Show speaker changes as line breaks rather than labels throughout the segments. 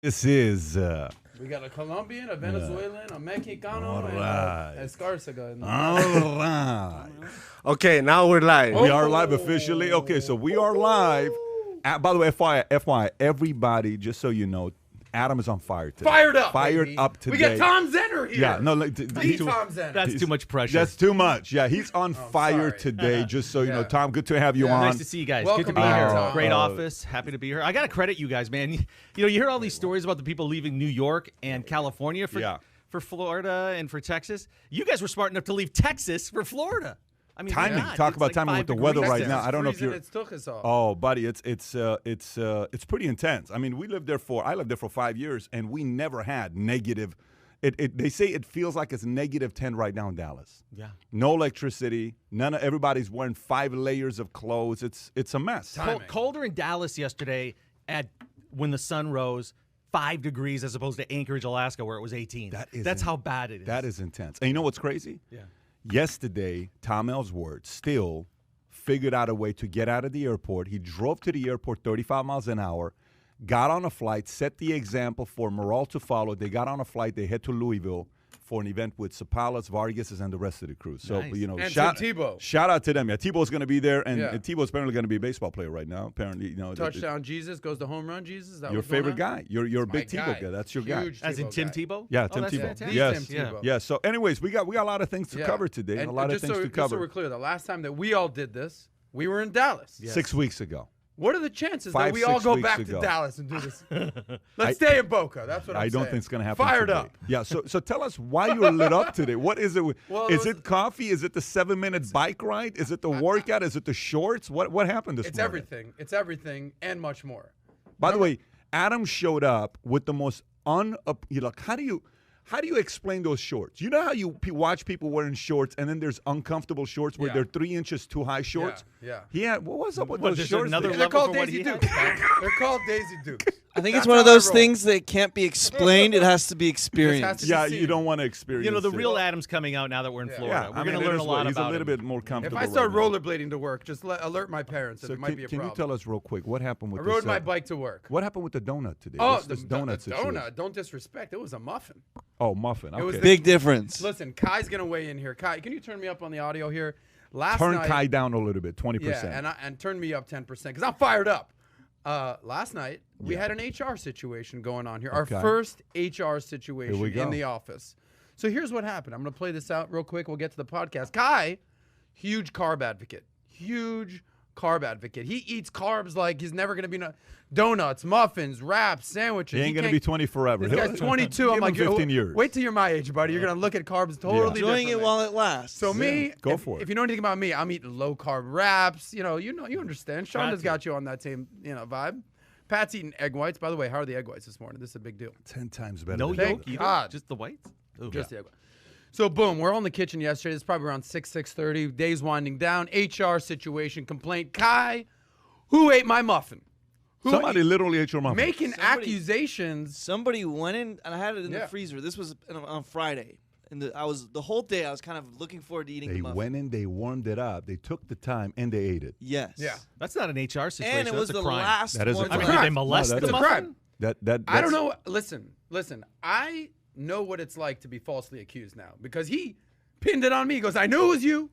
This is.
We got a Colombian, a Venezuelan, a Mexicano, and a Escarcega.
All right.
Okay, now we're live.
We are live officially. Okay, so we are live. By the way, FYI, everybody, just so you know, Adam is on fire today.
Fired up,
Fired
baby.
up today.
We got Tom Zenner here.
Yeah, no,
The Tom Zenner.
That's too much pressure.
That's too much. Yeah, he's on fire
sorry.
today, just so you know.
Yeah.
Tom, good to have you on.
Nice to see you guys.
Welcome
Good to be
back,
here.
Tom.
Great office. Happy to be here. I got to credit you guys, man. You know, you hear all these stories about the people leaving New York and California for Florida and for Texas. You guys were smart enough to leave Texas for Florida. I mean,
Timing.
God,
Talk
it's
about
like
timing
5
with the weather
degrees
right
there.
now. I don't know if you're.
It took us off.
Oh, buddy, it's pretty intense. I mean, I lived there for 5 years, and we never had negative. They say it feels like it's -10 right now in Dallas.
Yeah.
No electricity. Everybody's wearing 5 layers of clothes. It's a mess.
Colder in Dallas yesterday when the sun rose. 5 degrees as opposed to Anchorage, Alaska, where it was 18. That's how bad it is.
That is intense. And you know what's crazy?
Yeah.
Yesterday, Tom Ellsworth still figured out a way to get out of the airport. He drove to the airport 35 miles an hour, got on a flight, set the example for morale to follow. They got on a flight. They head to Louisville for an event with Sapalas, Vargas, and the rest of the crew. So,
Nice.
you know,
And
shout
Tebow.
out to them. Yeah, Tebow's going to be there, and
Yeah.
Tebow's apparently going to be a baseball player right now. Apparently, you know,
Touchdown Jesus goes to home run Jesus. That
your
was going
favorite
on?
guy. You're a
My
big Tebow guy. That's your guy.
Huge
As in Tim
guy.
Tebow?
Yeah,
Oh,
Tim
that's
Tebow.
fantastic.
Yes.
Tim Tebow.
Yeah. So, anyways, we got a lot of things to cover today.
And
a lot of
just
things to
Just
cover.
so we're clear, the last time that we all did this, we were in Dallas.
6 weeks ago.
What are the chances that
5,
we all
6
go
weeks
back
ago.
to Dallas and do this? Let's stay in Boca. That's what I'm
I
saying.
don't think it's going to happen.
Fired
today.
up.
Yeah. So tell us why you were lit up today. What is it?
Well,
Is it coffee? Is it the 7-minute bike ride? Is it the workout? Is it the shorts? What happened this
It's
morning?
everything. It's everything and much more.
By the way, Adam showed up with the most how do you explain those shorts? You know how you watch people wearing shorts, and then there's uncomfortable shorts where
Yeah.
they're 3 inches too high shorts.
Yeah.
What was up with
What,
those
there's
shorts?
another
there?
They're
level
called
for what
Daisy
he
Dukes. They're called Daisy Dukes.
I think it's
That's
one of
how I
those
roll.
things that can't be explained. It has to be experienced.
to
Yeah,
be
you
seen.
don't want to experience.
You know, the
it.
real Adam's coming out now that we're in Florida.
Yeah,
We're going to learn a lot
He's
about
a little
him.
bit more
If
comfortable.
I start
right now.
rollerblading to work, just alert my parents that
So
it might be a
can
problem.
you tell us real quick what happened with
I rode
this,
my bike to work.
What happened with the donut today?
Oh,
What's this donut
the
situation?
donut. Don't disrespect. It was a muffin.
Oh, muffin. Okay.
was
Big difference.
Listen, Kai's gonna weigh in here. Kai, can you turn me up on the audio here? Last
Turn
night,
Kai down a little bit, 20%.
yeah, and turn me up 10% because I'm fired up. Last night we had an HR situation going on here.
Okay.
Our first HR situation
Here we go.
in the office. So here's what happened. I'm gonna play this out real quick. We'll get to the podcast. Kai, huge carb advocate. Huge carb advocate. He eats carbs like he's never gonna be donuts, muffins, wraps, sandwiches.
He ain't going to be 20 forever.
This guy's 22.
Give
I'm like,
him 15 years.
Wait till you're my age, buddy. You're gonna look at carbs totally
Enjoying it
differently.
while it lasts.
So me,
go
if,
for it.
If you know anything about me, I'm eating low carb wraps. You understand. Shonda's got you on that same, vibe. Pat's eating egg whites. By the way, how are the egg whites this morning? This is a big deal.
10 times better.
No
than
Thank
yolk
that.
either?
God.
Just the whites? Ooh.
Just the egg white. So boom, we're all in the kitchen yesterday. It's probably around 6:30. Day's winding down. HR situation, complaint. Kai, who ate my muffin? Who
Somebody literally ate your muffin.
making
Somebody-
accusations.
Somebody went in, and I had it in
Yeah.
the freezer. This was on Friday. And the whole day I was kind of looking forward to eating
They
the muffin.
went in, they warmed it up, they took the time, and they ate it.
Yes.
Yeah.
That's not an HR situation.
And it was
That's a
the
crime.
last
That is a
one.
I mean,
crime.
did they
crime.
molest
No,
the
that's
a
muffin?
crime. I don't
That's-
know. Listen. I know what it's like to be falsely accused now because he pinned it on me. He goes, I knew it was you.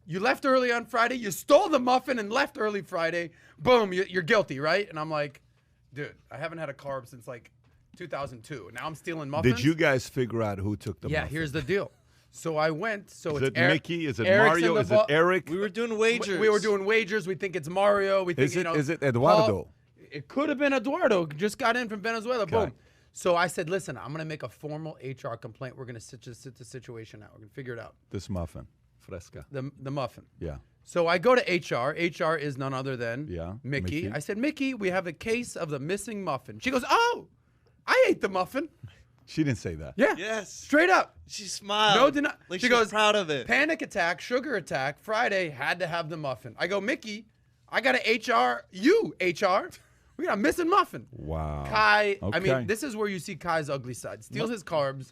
You left early on Friday. You stole the muffin and left early Friday. Boom, you're guilty, right? And I'm like, dude, I haven't had a carb since like 2002. Now I'm stealing muffins.
Did you guys figure out who took the
Yeah,
muffin?
here's the deal. So I went. So
Is
it's
it Mickey? Is it
Eric's in
Mario?
the
Is it
vault.
Eric?
We were doing wagers.
We were doing wagers. We think it's Mario. We think
Is it Eduardo?
Paul- It could have been Eduardo. Just got in from Venezuela.
Okay.
Boom. So I said, listen, I'm gonna make a formal HR complaint. We're gonna sit the situation out. We're gonna figure it out.
This muffin. Fresca.
The muffin.
Yeah.
So I go to HR. HR is none other than
Mickey.
Mickey. I said, Mickey, we have a case of the missing muffin. She goes, oh, I ate the muffin.
She didn't say that.
Yeah.
Yes.
Straight up.
She smiled.
No deny.
Like
she
she was
goes,
proud of it.
Panic attack, sugar attack, Friday, had to have the muffin. I go, Mickey, I got to HR. We got a missing muffin.
Wow.
Kai, I
Okay.
mean, this is where you see Kai's ugly side. Steals his carbs.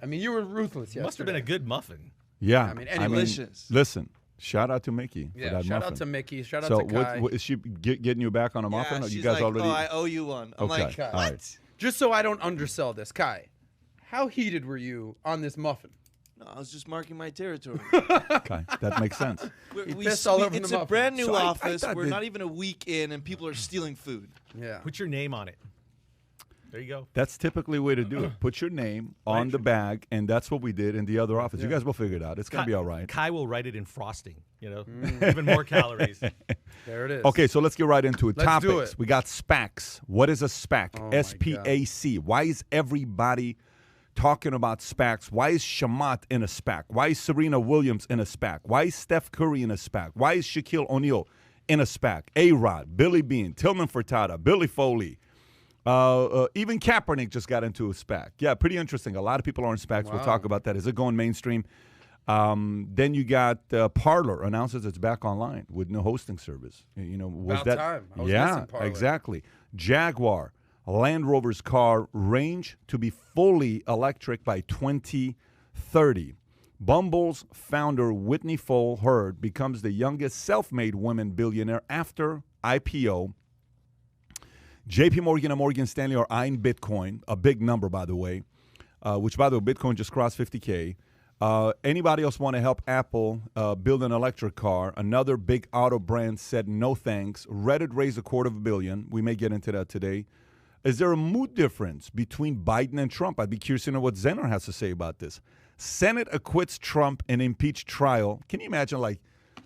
I mean, you were ruthless yesterday.
Must have been a good muffin.
Yeah.
I mean, anyway.
Delicious.
Listen, shout out to Mickey for
Yeah,
that
shout
muffin.
out to Mickey. Shout out
So
to Kai.
what is she getting you back on a muffin?
Yeah,
or you
she's
guys
like,
already?
oh, I owe you one. I'm
Okay.
like,
All
what?
right.
just so I don't undersell this, Kai, how heated were you on this muffin?
No, I was just marking my territory.
Okay, that makes sense.
pissed all over
it's
the
a
muffin.
brand new
So I
office.
thought
We're
that-
not even a week in, and people are stealing food.
Yeah.
Put your name on it. There you go.
That's typically the way to do it. Put your name on the bag, and that's what we did in the other office. You guys will figure it out. It's going to be all right.
Kai will write it in frosting, even more calories.
There it is.
Okay, so let's get right into it.
Let's
Topics.
do it.
We got SPACs. What is a SPAC?
Oh my
SPAC. Why is everybody talking about SPACs? Why is Shamat in a SPAC? Why is Serena Williams in a SPAC? Why is Steph Curry in a SPAC? Why is Shaquille O'Neal in a SPAC? A-Rod, Billy Bean, Tillman Furtada, Billy Foley. Even Kaepernick just got into a SPAC. Yeah, pretty interesting. A lot of people are in SPACs. We'll talk about that. Is it going mainstream? Then you got Parler announces it's back online with no hosting service. Was
About
that
time. I was
yeah,
missing Parler.
exactly. Jaguar, Land Rover's car range to be fully electric by 2030. Bumble's founder Whitney Fole Hurd becomes the youngest self-made woman billionaire after IPO. JP Morgan and Morgan Stanley are eyeing Bitcoin, a big number, by the way, which, by the way, Bitcoin just crossed 50K. Anybody else want to help Apple build an electric car? Another big auto brand said no thanks. Reddit raised $250 million. We may get into that today. Is there a mood difference between Biden and Trump? I'd be curious to know what Zener has to say about this. Senate acquits Trump in impeached trial. Can you imagine,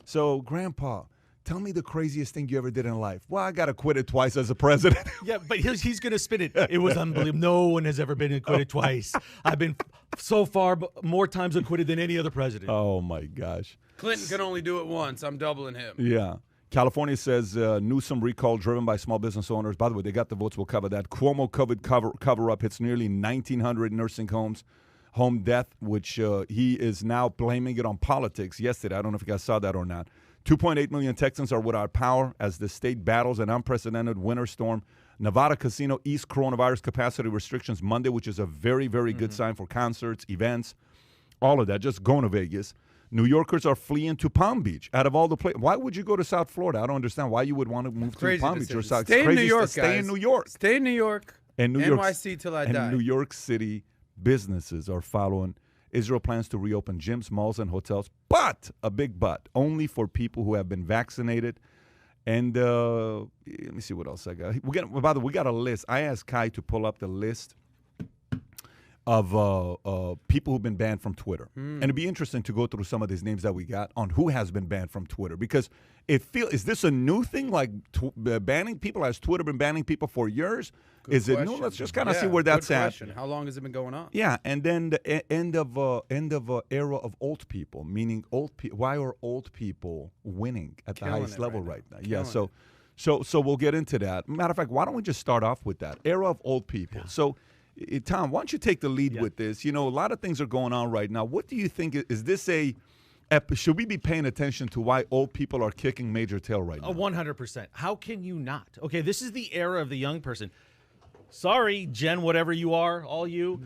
so, Grandpa, tell me the craziest thing you ever did in life. Well, I got acquitted twice as a president.
Yeah, but he's going to spin it. It was unbelievable. No one has ever been acquitted twice. I've been so far more times acquitted than any other president.
Oh, my gosh.
Clinton can only do it once. I'm doubling him.
Yeah. California says Newsom recall driven by small business owners. By the way, they got the votes. We'll cover that. Cuomo COVID cover-up hits nearly 1,900 nursing homes. Home death, which he is now blaming it on politics yesterday. I don't know if you guys saw that or not. 2.8 million Texans are without power as the state battles an unprecedented winter storm. Nevada casino eased coronavirus capacity restrictions Monday, which is a very, very good sign for concerts, events, all of that. Just going to Vegas. New Yorkers are fleeing to Palm Beach. Out of all the places, why would you go to South Florida? I don't understand why you would want to move to Palm Beach or South.
Stay in New York,
stay
guys.
in New York.
Stay in New York.
And New York,
NYC till I
and
die.
New York City businesses are following. Israel plans to reopen gyms, malls, and hotels, but a big but, only for people who have been vaccinated. And let me see what else I got. By the way, we got a list. I asked Kai to pull up the list of people who've been banned from Twitter. And it'd be interesting to go through some of these names that we got on who has been banned from Twitter. Because is this a new thing, like banning people? Has Twitter been banning people for years? Is it new? Let's just kind of see where that's at.
How long has it been going on?
Yeah, and then the end of era of old people, meaning old people. Why are old people winning at the highest level right now? Yeah, so we'll get into that. Matter of fact, why don't we just start off with that era of old people? Yeah. So, Tom, why don't you take the lead with this? A lot of things are going on right now. What do you think? Is this should we be paying attention to why old people are kicking major tail right now?
100%. How can you not? Okay, this is the era of the young person. Sorry, Jen, whatever you are, all you.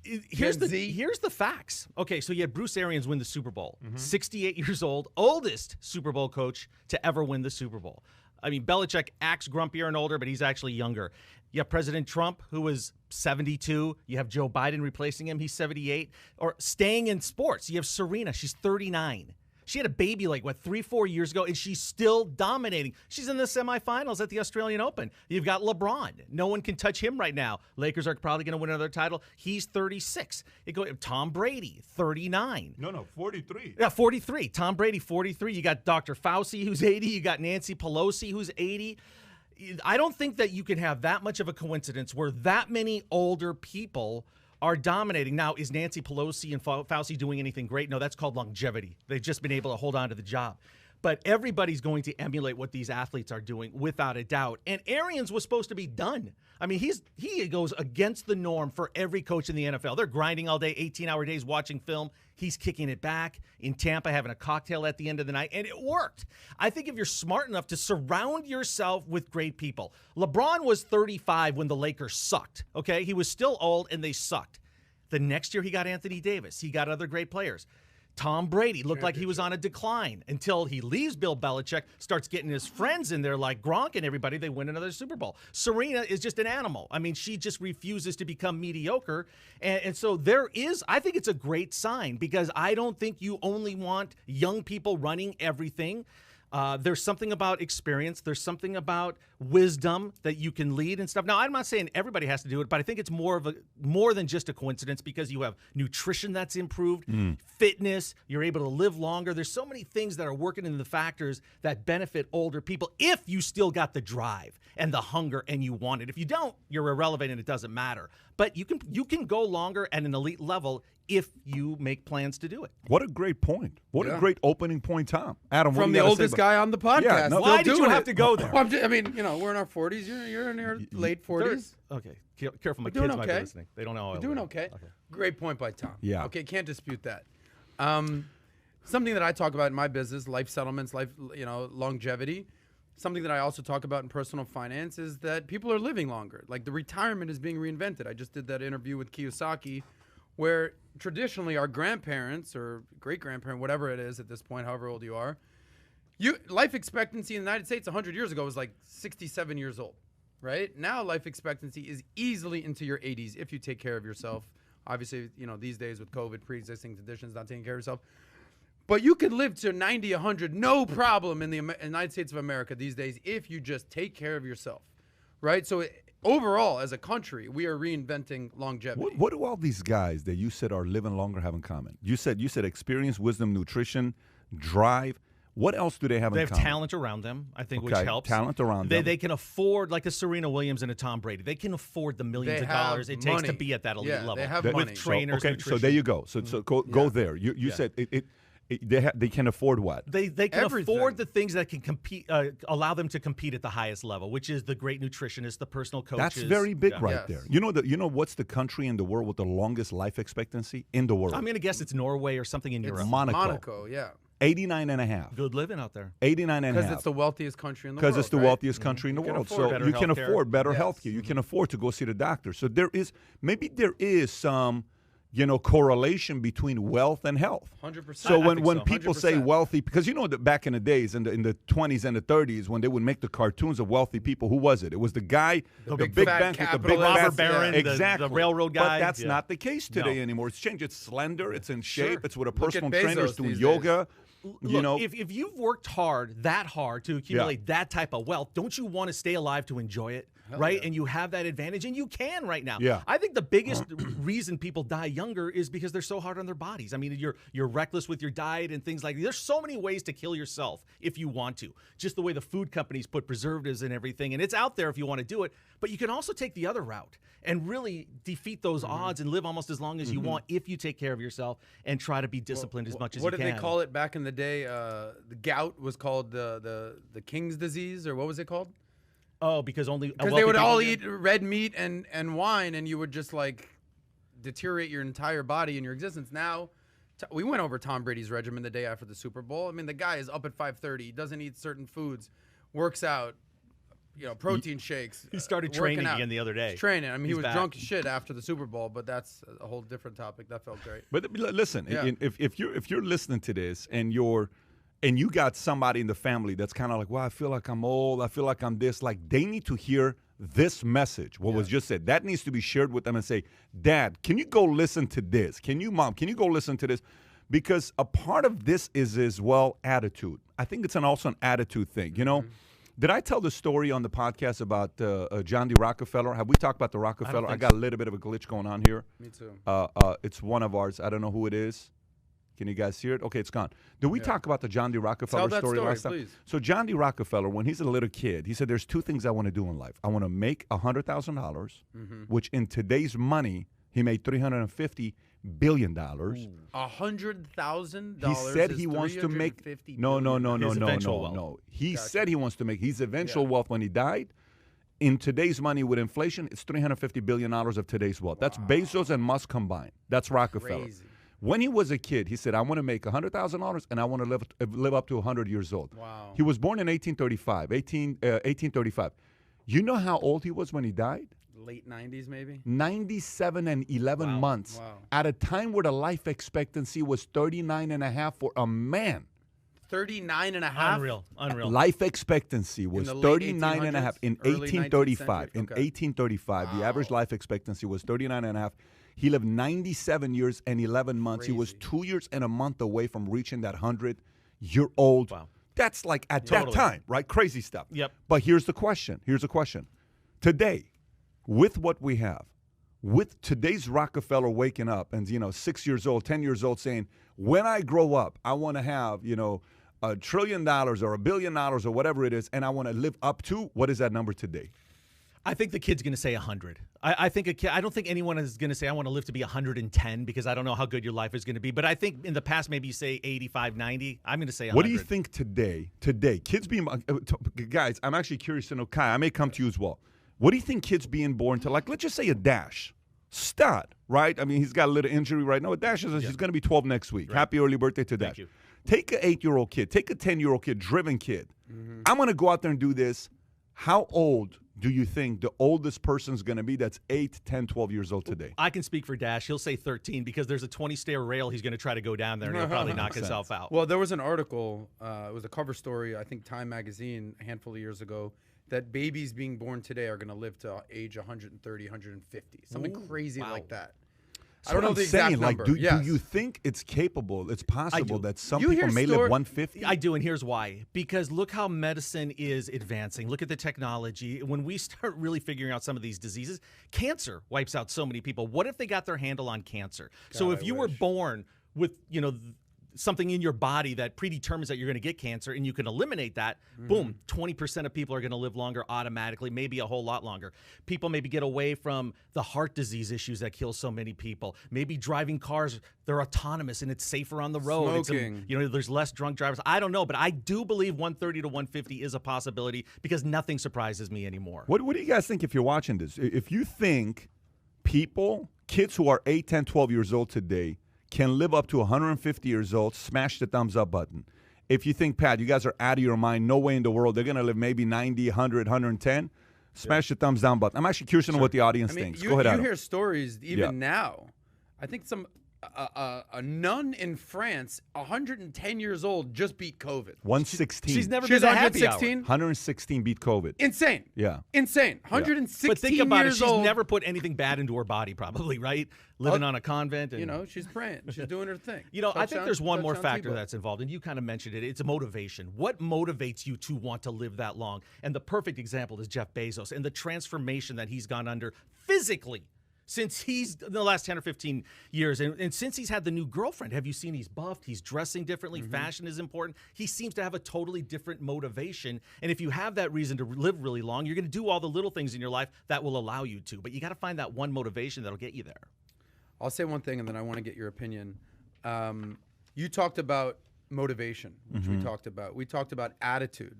Here's the facts. Okay, so you had Bruce Arians win the Super Bowl. 68 years old, oldest Super Bowl coach to ever win the Super Bowl. I mean, Belichick acts grumpier and older, but he's actually younger. You have President Trump, who was 72. You have Joe Biden replacing him. He's 78. Or staying in sports, you have Serena. She's 39. She had a baby 3-4 years ago, and she's still dominating. She's in the semifinals at the Australian Open. You've got LeBron. No one can touch him right now. Lakers are probably going to win another title. He's 36. Tom Brady, 39.
No, 43.
Yeah, 43. Tom Brady, 43. You got Dr. Fauci, who's 80. You got Nancy Pelosi, who's 80. I don't think that you can have that much of a coincidence where that many older people are dominating. Now, is Nancy Pelosi and Fauci doing anything great? No, that's called longevity. They've just been able to hold on to the job. But everybody's going to emulate what these athletes are doing without a doubt. And Arians was supposed to be done. I mean, he goes against the norm for every coach in the NFL. They're grinding all day, 18-hour days watching film. He's kicking it back in Tampa, having a cocktail at the end of the night, and it worked. I think if you're smart enough to surround yourself with great people. LeBron was 35 when the Lakers sucked, okay? He was still old, and they sucked. The next year, he got Anthony Davis. He got other great players. Tom Brady looked like he was on a decline until he leaves Bill Belichick, starts getting his friends in there like Gronk and everybody. They win another Super Bowl. Serena is just an animal. I mean, she just refuses to become mediocre. And so there is, I think it's a great sign because I don't think you only want young people running everything. There's something about experience. There's something about wisdom that you can lead and stuff. Now, I'm not saying everybody has to do it, but I think it's more than just a coincidence because you have nutrition that's improved, fitness, you're able to live longer. There's so many things that are working in the factors that benefit older people if you still got the drive and the hunger and you want it. If you don't, you're irrelevant and it doesn't matter. But you can go longer at an elite level if you make plans to do it.
What a great point. What a great opening point, Tom. Adam, what
From
do you
the
gotta
oldest
say about-
guy on the podcast.
Yeah, no,
still
why did you
doing
have
it.
to go there?
Well, I mean, we're in our 40s. You're in your late 40s.
Okay, careful. My
We're doing
kids might be
okay.
listening. They don't know.
You're doing okay. Great point by Tom.
Yeah.
Okay, can't dispute that. Something that I talk about in my business, life settlements, longevity. Something that I also talk about in personal finance is that people are living longer. Like the retirement is being reinvented. I just did that interview with Kiyosaki where traditionally our grandparents or great-grandparent, whatever it is at this point, however old you are, life expectancy in the United States 100 years ago was like 67 years old, right? Now life expectancy is easily into your 80s if you take care of yourself. Obviously, these days with COVID, pre-existing conditions, not taking care of yourself. But you could live to 90, 100, no problem in the United States of America these days if you just take care of yourself, right? So overall, as a country, we are reinventing longevity.
What do all these guys that you said are living longer have in common? You said experience, wisdom, nutrition, drive. What else do they have
They
in
have
common?
talent around them, I think, which
Okay,
helps.
talent around them.
They can afford, like a Serena Williams and a Tom Brady, they can afford the millions
They
of dollars
have
it takes to
money.
be at that elite
Yeah,
level.
they have
with
money.
trainers,
Okay,
nutrition.
so there you go. So go there. You said they can afford what?
They can
Everything.
afford the things that can compete, allow them to compete at the highest level, which is the great nutritionists, the personal coaches.
That's very big
Yeah.
right
Yes.
there. You know what's the country in the world with the longest life expectancy in the world?
I'm going to guess it's Norway or something in Europe.
Monaco.
Yeah.
89 and a half.
Good living out there.
89 and a
Because
half.
it's the wealthiest country in the world.
Because it's the
right?
wealthiest country in the
You can
world.
afford
So
better
you can
healthcare.
afford better
Yes.
health care. You can afford to go see the doctor. So there is some correlation between wealth and health.
100%.
So
I
when
think so.
people say
100%.
wealthy, because that back in the days, in the 20s and the 30s, when they would make the cartoons of wealthy people, who was it? It was the guy, the
big
big
fat
bank, the big
capitalist.
fat-
Robber Baron, the
exactly.
railroad
But
guy.
that's
Yeah.
not the case today
No.
anymore. It's changed. It's slender. It's in shape.
Sure.
It's with a
Look at
personal trainer. It's
Bezos
doing
these
yoga.
Look, if you've worked that hard to accumulate
Yeah.
that type of wealth, don't you want to stay alive to enjoy it? Right? And you have that advantage, and you can right now.
Yeah.
I think the biggest reason people die younger is because they're so hard on their bodies. I mean, you're reckless with your diet and things like that. There's so many ways to kill yourself if you want to. Just the way the food companies put preservatives and everything, and it's out there if you want to do it. But you can also take the other route and really defeat those odds and live almost as long as you want if you take care of yourself and try to be disciplined as much as you
What
can.
did they call it back in the day? The gout was called the king's disease, or what was it called?
Oh, because only
Because they would all eat red meat and wine, and you would just like deteriorate your entire body and your existence. Now, we went over Tom Brady's regimen the day after the Super Bowl. I mean, the guy is up at 5:30. He doesn't eat certain foods, works out, protein shakes.
He started
working
training
out.
again the other day.
He's training. I mean, he
He's
was
back.
drunk as shit after the Super Bowl, but that's a whole different topic. That felt great.
But listen,
Yeah.
if you're listening to this and you got somebody in the family that's kind of like, well, I feel like I'm old, I feel like I'm this, like they need to hear this message, what was just said. That needs to be shared with them and say, Dad, can you go listen to this? Mom, can you go listen to this? Because a part of this is as well attitude. I think it's also an attitude thing. Did I tell the story on the podcast about John D. Rockefeller? Have we talked about the Rockefeller? I
think
got a little bit of a glitch going on here.
Me too.
It's one of ours. I don't know who it is. Can you guys hear it? Okay, it's gone. Did we talk about the John D. Rockefeller
Tell that story,
last time?
please.
So John D. Rockefeller, when he's a little kid, he said, there's two things I want to do in life. I want to make $100,000, which in today's money, he made $350 billion.
$100,000.
He said he wants to make no.
His eventual wealth.
He said he wants to make his eventual wealth when he died. In today's money with inflation, it's $350 billion of today's wealth. That's Bezos and Musk combined. That's Rockefeller.
Crazy.
When he was a kid, he said, I want to make $100,000 and I want to live up to 100 years old.
Wow.
He was born in 1835. You know how old he was when he died?
late 90s, maybe.
97 and 11 months.
Wow.
At a time where the life expectancy was 39 and a half for a man.
39 and a half?
Unreal.
Life expectancy was
the late
39 and a half in
early
1835.
19th century?
In
Okay.
1835, the average life expectancy was 39 and a half. He lived 97 years and 11 months. He was
Crazy.
2 years and a month away from reaching that 100-year-old.
Wow.
That's like at
Totally.
that time, right? Crazy stuff.
Yep.
But here's the question. Today, with what we have, with today's Rockefeller waking up and, 6 years old, 10 years old saying, when I grow up, I want to have, $1 trillion or $1 billion or whatever it is, and I want to live up to, what is that number today?
I think the kid's going to say 100. I think a kid. I don't think anyone is going to say I want to live to be 110 because I don't know how good your life is going to be. But I think in the past maybe you say 85, 90. I'm going to say 100.
What do you think today, kids being, guys, I'm actually curious to know, Kai, I may come to you as well. What do you think kids being born to, like, let's just say a Dash, stud, right? I mean, he's got a little injury right now. Dash is, he's going to be 12 next week. Right. Happy early birthday to Dash.
Thank you.
Take an 8-year-old kid, take a 10-year-old kid, driven kid. Mm-hmm. I'm going to go out there and do this. How old do you think the oldest person's going to be that's 8, 10, 12 years old today?
I can speak for Dash. He'll say 13 because there's a 20-stair rail he's going to try to go down there and he'll probably knock himself out.
Well, there was an article, it was a cover story, I think Time Magazine a handful of years ago, that babies being born today are going to live to age 130, 150. Something crazy like that.
I don't know the exact number. Do you think it's capable, it's possible that some people may live 150?
I do, and here's why. Because look how medicine is advancing. Look at the technology. When we start really figuring out some of these diseases, cancer wipes out so many people. What if they got their handle on cancer? So if you were born with, something in your body that predetermines that you're going to get cancer and you can eliminate that, boom, 20% of people are going to live longer automatically, maybe a whole lot longer. People maybe get away from the heart disease issues that kill so many people. Maybe driving cars, they're autonomous and it's safer on the road.
Smoking.
There's less drunk drivers. I don't know, but I do believe 130 to 150 is a possibility because nothing surprises me anymore.
What do you guys think if you're watching this? If you think kids who are 8, 10, 12 years old today can live up to 150 years old, smash the thumbs up button. If you think, Pat, you guys are out of your mind, no way in the world, they're going to live maybe 90, 100, 110, smash the thumbs down button. I'm actually curious to know what the audience thinks. Go ahead, Adam.
You hear stories even now. I think a nun in France, 110 years old, just beat COVID.
116.
She's never been to happy hour.
116 beat COVID.
Insane.
Yeah.
Insane. 116
But think about
years
it. She's
old.
never put anything bad into her body, probably, right? Living on a convent. And,
she's praying. She's doing her thing.
I think there's one more factor that's involved, and you kind of mentioned it. It's a motivation. What motivates you to want to live that long? And the perfect example is Jeff Bezos and the transformation that he's gone under physically since he's in the last 10 or 15 years. And since he's had the new girlfriend, have you seen he's buffed? He's dressing differently. Fashion is important. He seems to have a totally different motivation. And if you have that reason to live really long, you're going to do all the little things in your life that will allow you to. But you got to find that one motivation that'll get you there. I'll
say one thing, and then I want to get your opinion. You talked about motivation, which we talked about. We talked about attitude.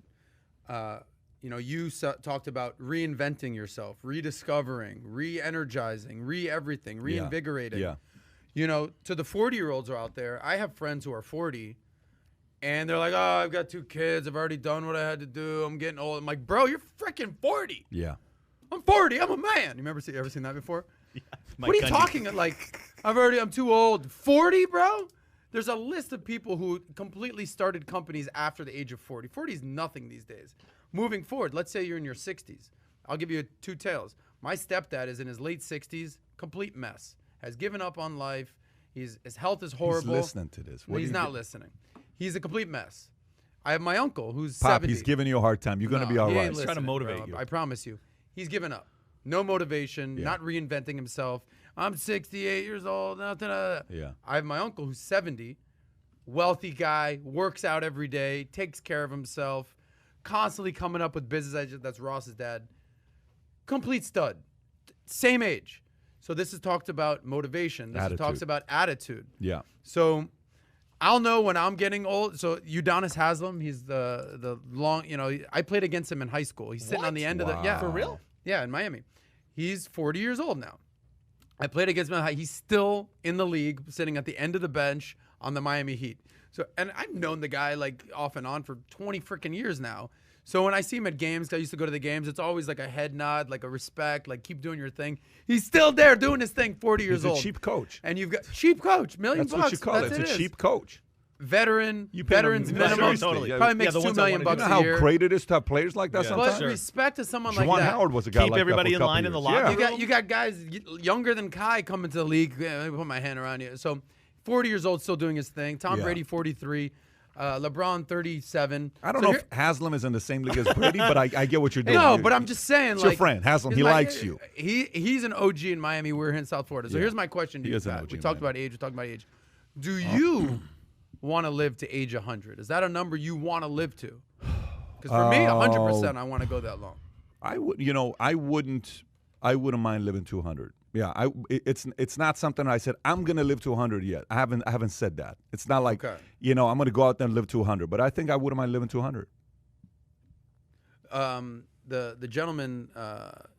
You talked about reinventing yourself, rediscovering, re-energizing, re-everything, reinvigorating.
Yeah.
To the 40-year-olds are out there, I have friends who are 40, and they're like, oh, I've got 2 kids. I've already done what I had to do. I'm getting old. I'm like, bro, you're freaking 40.
Yeah.
I'm 40. I'm a man. You ever seen that before?
Yeah,
what are you talking like? I'm too old. 40, bro? There's a list of people who completely started companies after the age of 40. 40 is nothing these days. Moving forward, let's say you're in your 60s. I'll give you 2 tales. My stepdad is in his late 60s, complete mess. Has given up on life. His health is horrible.
He's listening to this.
He's not listening. He's a complete mess. I have my uncle who's
Pop,
70.
He's giving you a hard time. You're going to be all right.
He's trying to motivate you.
I promise you. He's given up. No motivation, not reinventing himself. I'm 68 years old. Nothing.
Yeah.
I have my uncle who's 70, wealthy guy, works out every day, takes care of himself, constantly coming up with business ideas. That's Ross's dad. Complete stud. Same age. So this is talked about motivation. This talks about attitude.
Yeah.
So I'll know when I'm getting old. So Udonis Haslem, he's the long, I played against him in high school. He's sitting on the end of the,
For real?
Yeah, in Miami. He's 40 years old now. I played against him. He's still in the league, sitting at the end of the bench on the Miami Heat. So, and I've known the guy like off and on for 20 freaking years now. So when I see him at games, 'cause I used to go to the games, it's always like a head nod, like a respect, like keep doing your thing. He's still there doing his thing, 40 years old.
He's a cheap coach.
And you've got cheap coach, $1 million
That's what you call it. It's a cheap coach.
Veteran,
You pay them-
veterans
No,
minimum,
seriously.
probably makes
the
$2
ones I
million
wanna do.
bucks
You know
a
how
year.
great it is to have players like that
Yeah.
sometimes?
But respect to someone like
Juwan
that.
Howard was a guy
Keep
like that
everybody
for a
in
couple
line in the
years.
locker
Yeah.
You got guys younger than Kai coming to the league. Yeah, let me put my hand around you. So 40 years old, still doing his thing. Tom
Yeah.
Brady, 43. LeBron, 37.
I don't
So
know
here-
if Haslam is in the same league as Brady, but I get what you're doing.
No, but I'm just saying.
It's
like,
your friend, Haslam.
he's
He
my-
likes you.
He's an OG in Miami. We're here in South Florida. So
Yeah.
here's my question to
He
you,
is an
Pat.
OG
We
in
talked
Miami.
about age. Do you want to live to age 100? Is that a number you want to live to? Because for me, 100%, I want to go that long.
I would, I wouldn't mind living to 100. Yeah, it's not something I said I'm gonna live to 100 yet. I haven't said that. It's not like
Okay.
I'm gonna go out there and live to 100. But I think I wouldn't mind living to 100.
The gentleman,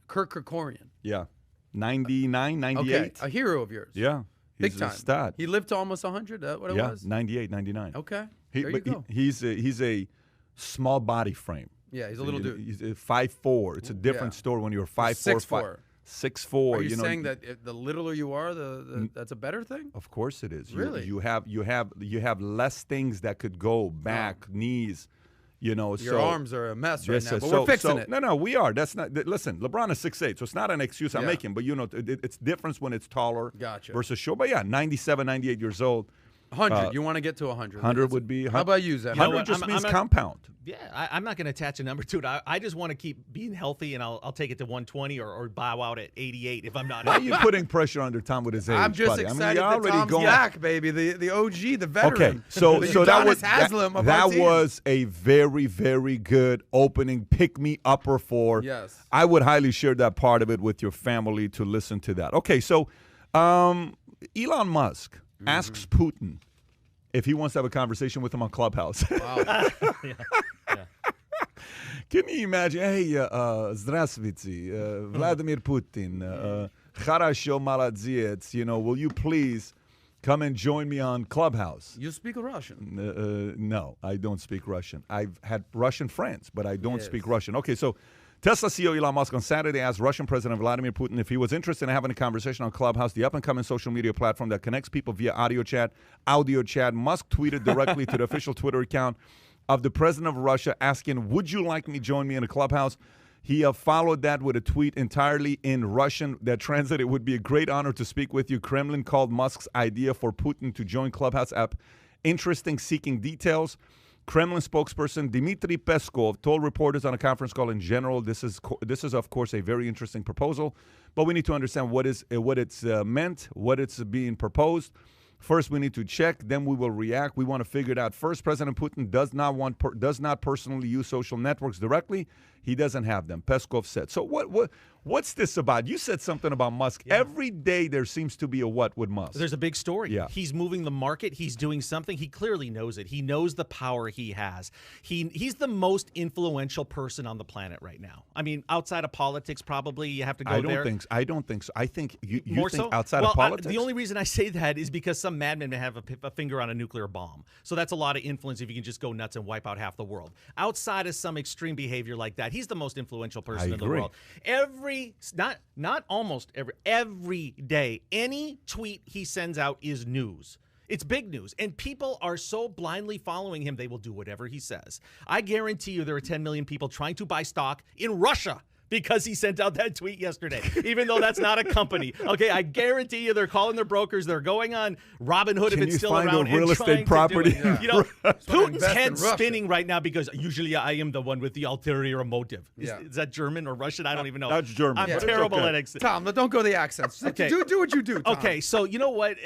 Kirk Kerkorian.
Yeah, 99, 98.
Okay, a hero of yours.
Yeah,
Big
he's
time.
a stat.
He lived to almost 100. What it
Yeah,
was?
98, 99.
Okay,
He,
there you
but
go.
he's a small body frame.
Yeah, he's a little dude.
He's 5'4". It's a different
Yeah.
story when you're 5'4",
6'4".
6'4".
Are you saying that the littler you are, that's a better thing?
Of course it is.
Really?
You have less things that could go back, knees.
Your arms are a mess right
Yes,
now,
sir.
but we're fixing it.
No, we are. That's not. Listen, LeBron is 6'8", so it's not an excuse I'm
Yeah.
making. But it's different when it's taller
Gotcha.
versus short. But yeah, 97, 98 years old.
100. You want to get to 100.
100 would be.
How about you, Zen?
100
what?
just
I'm
means
not-
compound.
Yeah, I'm not going to attach a number to it. I just want to keep being healthy, and I'll take it to 120 or bow out at 88 if I'm not.
Why are you putting pressure under Tom with his age?
I'm just
buddy?
excited
you're
that
already
Tom's
going.
back, baby. The OG, the veteran.
Okay, so
The
that
Udonis
was
Haslam of
that
our team.
was a very, very good opening pick me upper for.
Yes.
I would highly share that part of it with your family to listen to that. Okay, so Elon Musk asks Putin if he wants to have a conversation with him on Clubhouse.
Wow.
Can you imagine? Hey, здравствуйте, Vladimir Putin, хорошо, молодец, will you please come and join me on Clubhouse?
You speak Russian.
No, I don't speak Russian. I've had Russian friends, but I don't
Yes.
speak Russian. Okay, so Tesla CEO Elon Musk on Saturday asked Russian President Vladimir Putin if he was interested in having a conversation on Clubhouse, the up-and-coming social media platform that connects people via audio chat. Musk tweeted directly to the official Twitter account of the president of Russia asking, would you like me to join me in a Clubhouse? He followed that with a tweet entirely in Russian that translated, it would be a great honor to speak with you. Kremlin called Musk's idea for Putin to join Clubhouse app interesting, seeking details. Kremlin spokesperson Dmitry Peskov told reporters on a conference call in general, this is of course a very interesting proposal, but we need to understand what it's meant, what it's being proposed. First, we need to check. Then we will react. We want to figure it out. First, President Putin does not personally use social networks directly. He doesn't have them. Peskov said. So what's this about? You said something about Musk. Yeah. Every day there seems to be a what with Musk.
There's a big story.
Yeah.
He's moving the market. He's doing something. He clearly knows it. He knows the power he has. He's the most influential person on the planet right now. I mean, outside of politics, probably you have to go there.
I don't think so. I think you
More
think
so?
outside of politics.
The only reason I say that is because some madman may have a finger on a nuclear bomb. So that's a lot of influence if you can just go nuts and wipe out half the world. Outside of some extreme behavior like that, he's the most influential person in the world. Every day, any tweet he sends out is news. It's big news. And people are so blindly following him, they will do whatever he says. I guarantee you there are 10 million people trying to buy stock in Russia because he sent out that tweet yesterday, even though that's not a company. Okay, I guarantee you they're calling their brokers. They're going on Robinhood if it's still around.
Can you find a real estate property?
Yeah.
Putin's head's
Russia.
spinning right now because usually I am the one with the ulterior motive.
Yeah.
Is that German or Russian? I don't even know.
That's German.
I'm
Yeah, it's
terrible
okay.
at accent.
Tom, don't go the accents.
Okay.
Do what you do, Tom.
Okay, so you know what?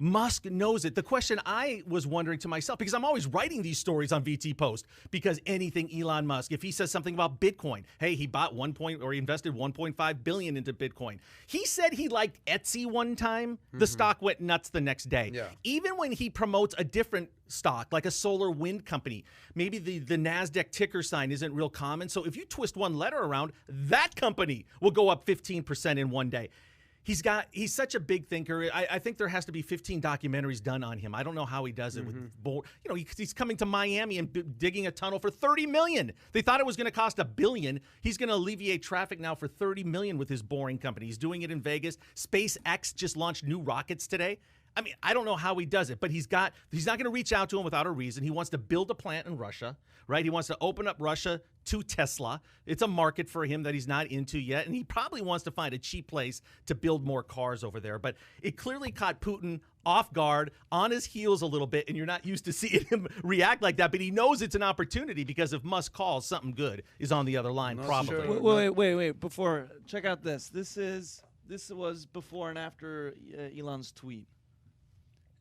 Musk knows it. The question I was wondering to myself, because I'm always writing these stories on VT Post, because anything Elon Musk, if he says something about Bitcoin, hey, he bought he invested 1.5 billion into Bitcoin. He said he liked Etsy one time. The stock went nuts the next day.
Yeah.
Even when he promotes a different stock, like a solar wind company, maybe the NASDAQ ticker sign isn't real common. So if you twist one letter around, that company will go up 15% in one day. he's such a big thinker. I think there has to be 15 documentaries done on him. I don't know how he does it with he's coming to Miami and digging a tunnel for $30 million. They thought it was going to cost $1 billion. He's going to alleviate traffic now for $30 million with his boring company. He's doing it in Vegas. SpaceX just launched new rockets today. I mean, I don't know how he does it, but he's not going to reach out to him without a reason. He wants to build a plant in Russia, right? He wants to open up Russia to Tesla. It's a market for him that he's not into yet, and he probably wants to find a cheap place to build more cars over there. But it clearly caught Putin off guard, on his heels a little bit, and you're not used to seeing him react like that. But he knows it's an opportunity because if Musk calls, something good is on the other line, probably.
Sure. Wait. Before, check out this. This was before and after Elon's tweet.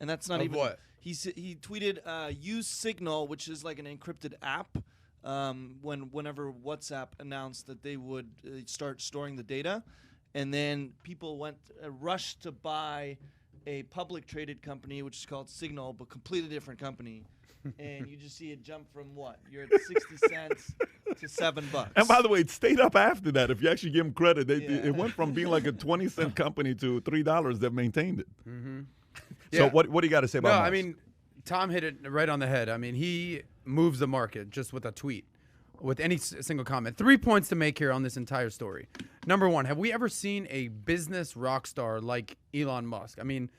And that's not even
what?
He tweeted use Signal, which is like an encrypted app. Whenever WhatsApp announced that they would start storing the data, and then people rushed to buy a public traded company which is called Signal, but completely different company. And you just see it jump from what? You're at 60 cents to $7.
And by the way, it stayed up after that. If you actually give them credit, it went from being like a 20-cent company to $3 that maintained it.
Mm-hmm.
So what do you got to say about Musk?
I mean, Tom hit it right on the head. I mean, he moves the market just with a tweet, with any single comment. 3 points to make here on this entire story. Number one, have we ever seen a business rock star like Elon Musk? I mean,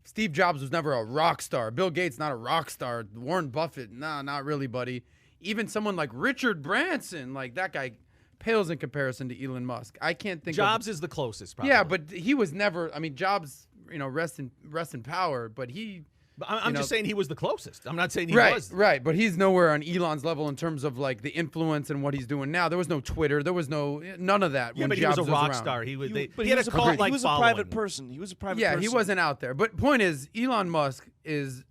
Steve Jobs was never a rock star. Bill Gates, not a rock star. Warren Buffett, nah, not really, buddy. Even someone like Richard Branson, like that guy pales in comparison to Elon Musk. I can't think
Jobs is the closest, probably.
Yeah, but he was never, I mean, Jobs, rest in power, but he...
I'm just saying he was the closest. I'm not saying he was.
Right, but he's nowhere on Elon's level in terms of like the influence and what he's doing now. There was no Twitter. There was none of that.
Yeah,
when
but
Jobs
he was a rock
around.
star. He
had a cult like. He was a private person. He was a private person.
Yeah, he wasn't out there. But point is, Elon Musk is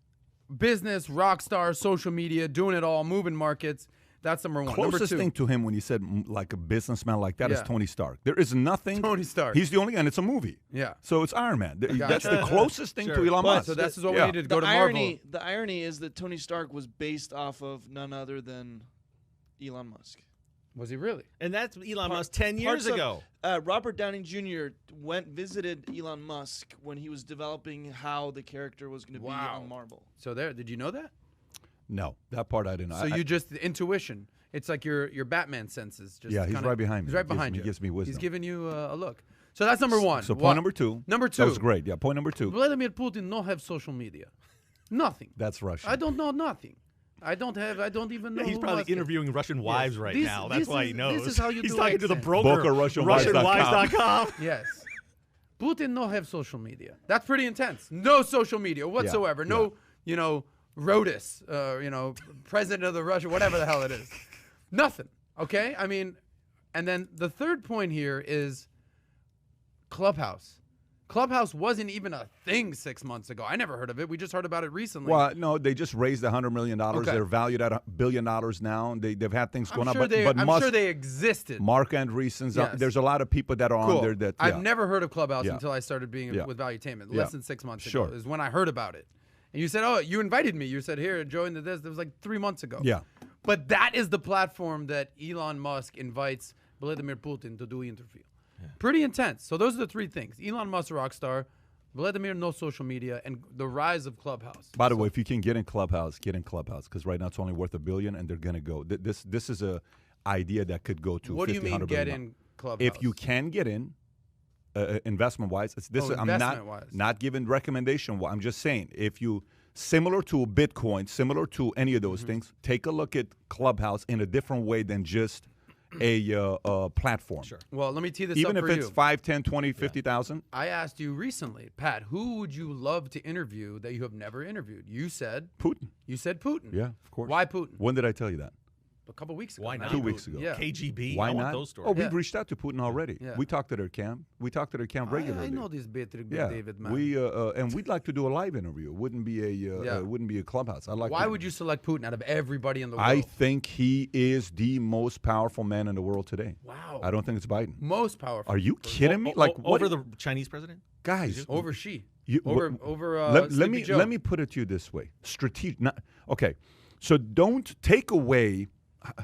business, rock star, social media, doing it all, moving markets. That's number one.
Closest
number two
thing to him when you said like a businessman like that is Tony Stark. There is nothing.
Tony Stark.
He's the only, and it's a movie.
Yeah.
So it's Iron Man. That's the closest thing to Elon Musk.
So that's what we needed to go to Marvel.
The irony is that Tony Stark was based off of none other than Elon Musk.
Was he really?
And that's Elon Musk 10 years ago.
Robert Downey Jr. visited Elon Musk when he was developing how the character was going to be on Marvel.
So did you know that?
No, that part I didn't know.
So you just intuition. It's like your Batman senses. Just
he's right behind me.
He's right behind you.
He gives me wisdom.
He's giving you a look. So that's number one.
So point number two.
Number two.
That was great. Yeah, point number two.
Vladimir Putin don't have social media. Nothing.
That's Russian.
I don't know nothing. I don't even know.
He's probably interviewing Russian wives right now. That's why he knows.
This is how you
He's
do
talking to the
accent.
broker. RussianWives.com.
Yes. Putin don't have social media. That's pretty intense. No social media whatsoever. No, ROTUS, president of the Russia, whatever the hell it is. Nothing. Okay? I mean, and then the third point here is Clubhouse. Clubhouse wasn't even a thing 6 months ago. I never heard of it. We just heard about it recently.
Well, no, they just raised $100 million.
Okay.
They're valued at $1 billion now. And they've had things going on. But
I'm
Musk,
sure they existed.
Mark Andreessen's
Yes.
there's a lot of people that are on there that
I've never heard of Clubhouse until I started being with Valuetainment. Less than 6 months ago is when I heard about it. And you said, oh, you invited me. You said, here, join this. That was like 3 months ago.
Yeah.
But that is the platform that Elon Musk invites Vladimir Putin to do interview. Yeah. Pretty intense. So those are the three things. Elon Musk, rock star. Vladimir, no social media. And the rise of Clubhouse.
By the way, if you can get in Clubhouse, because right now it's only worth $1 billion, and they're going to go. This is a idea that could go to
what do you mean get in Clubhouse?
If you can get in, investment-wise, I'm not giving recommendation. I'm just saying, if you, similar to Bitcoin, similar to any of those things, take a look at Clubhouse in a different way than just a platform.
Sure. Well, let me tee this
Even
up for you.
Even if it's 5, 10, 20, 50,000.
I asked you recently, Pat, who would you love to interview that you have never interviewed? You said
Putin.
You said Putin.
Yeah, of course.
Why Putin?
When did I tell you that?
A couple weeks ago.
Why not?
2 weeks ago.
Yeah.
KGB.
Why
I want
not?
those stories.
Oh, we've reached out to Putin already.
Yeah.
We talked to their camp. Regularly.
I know this better,
yeah.
David, man.
We and we'd like to do a live interview. It wouldn't be a Clubhouse.
Why would you select Putin out of everybody in the world?
I think he is the most powerful man in the world today.
Wow.
I don't think it's Biden.
Most powerful.
Are you kidding me? Like
over the Chinese president?
Guys,
over Xi.
Let me put it to you this way. Okay. So don't take away.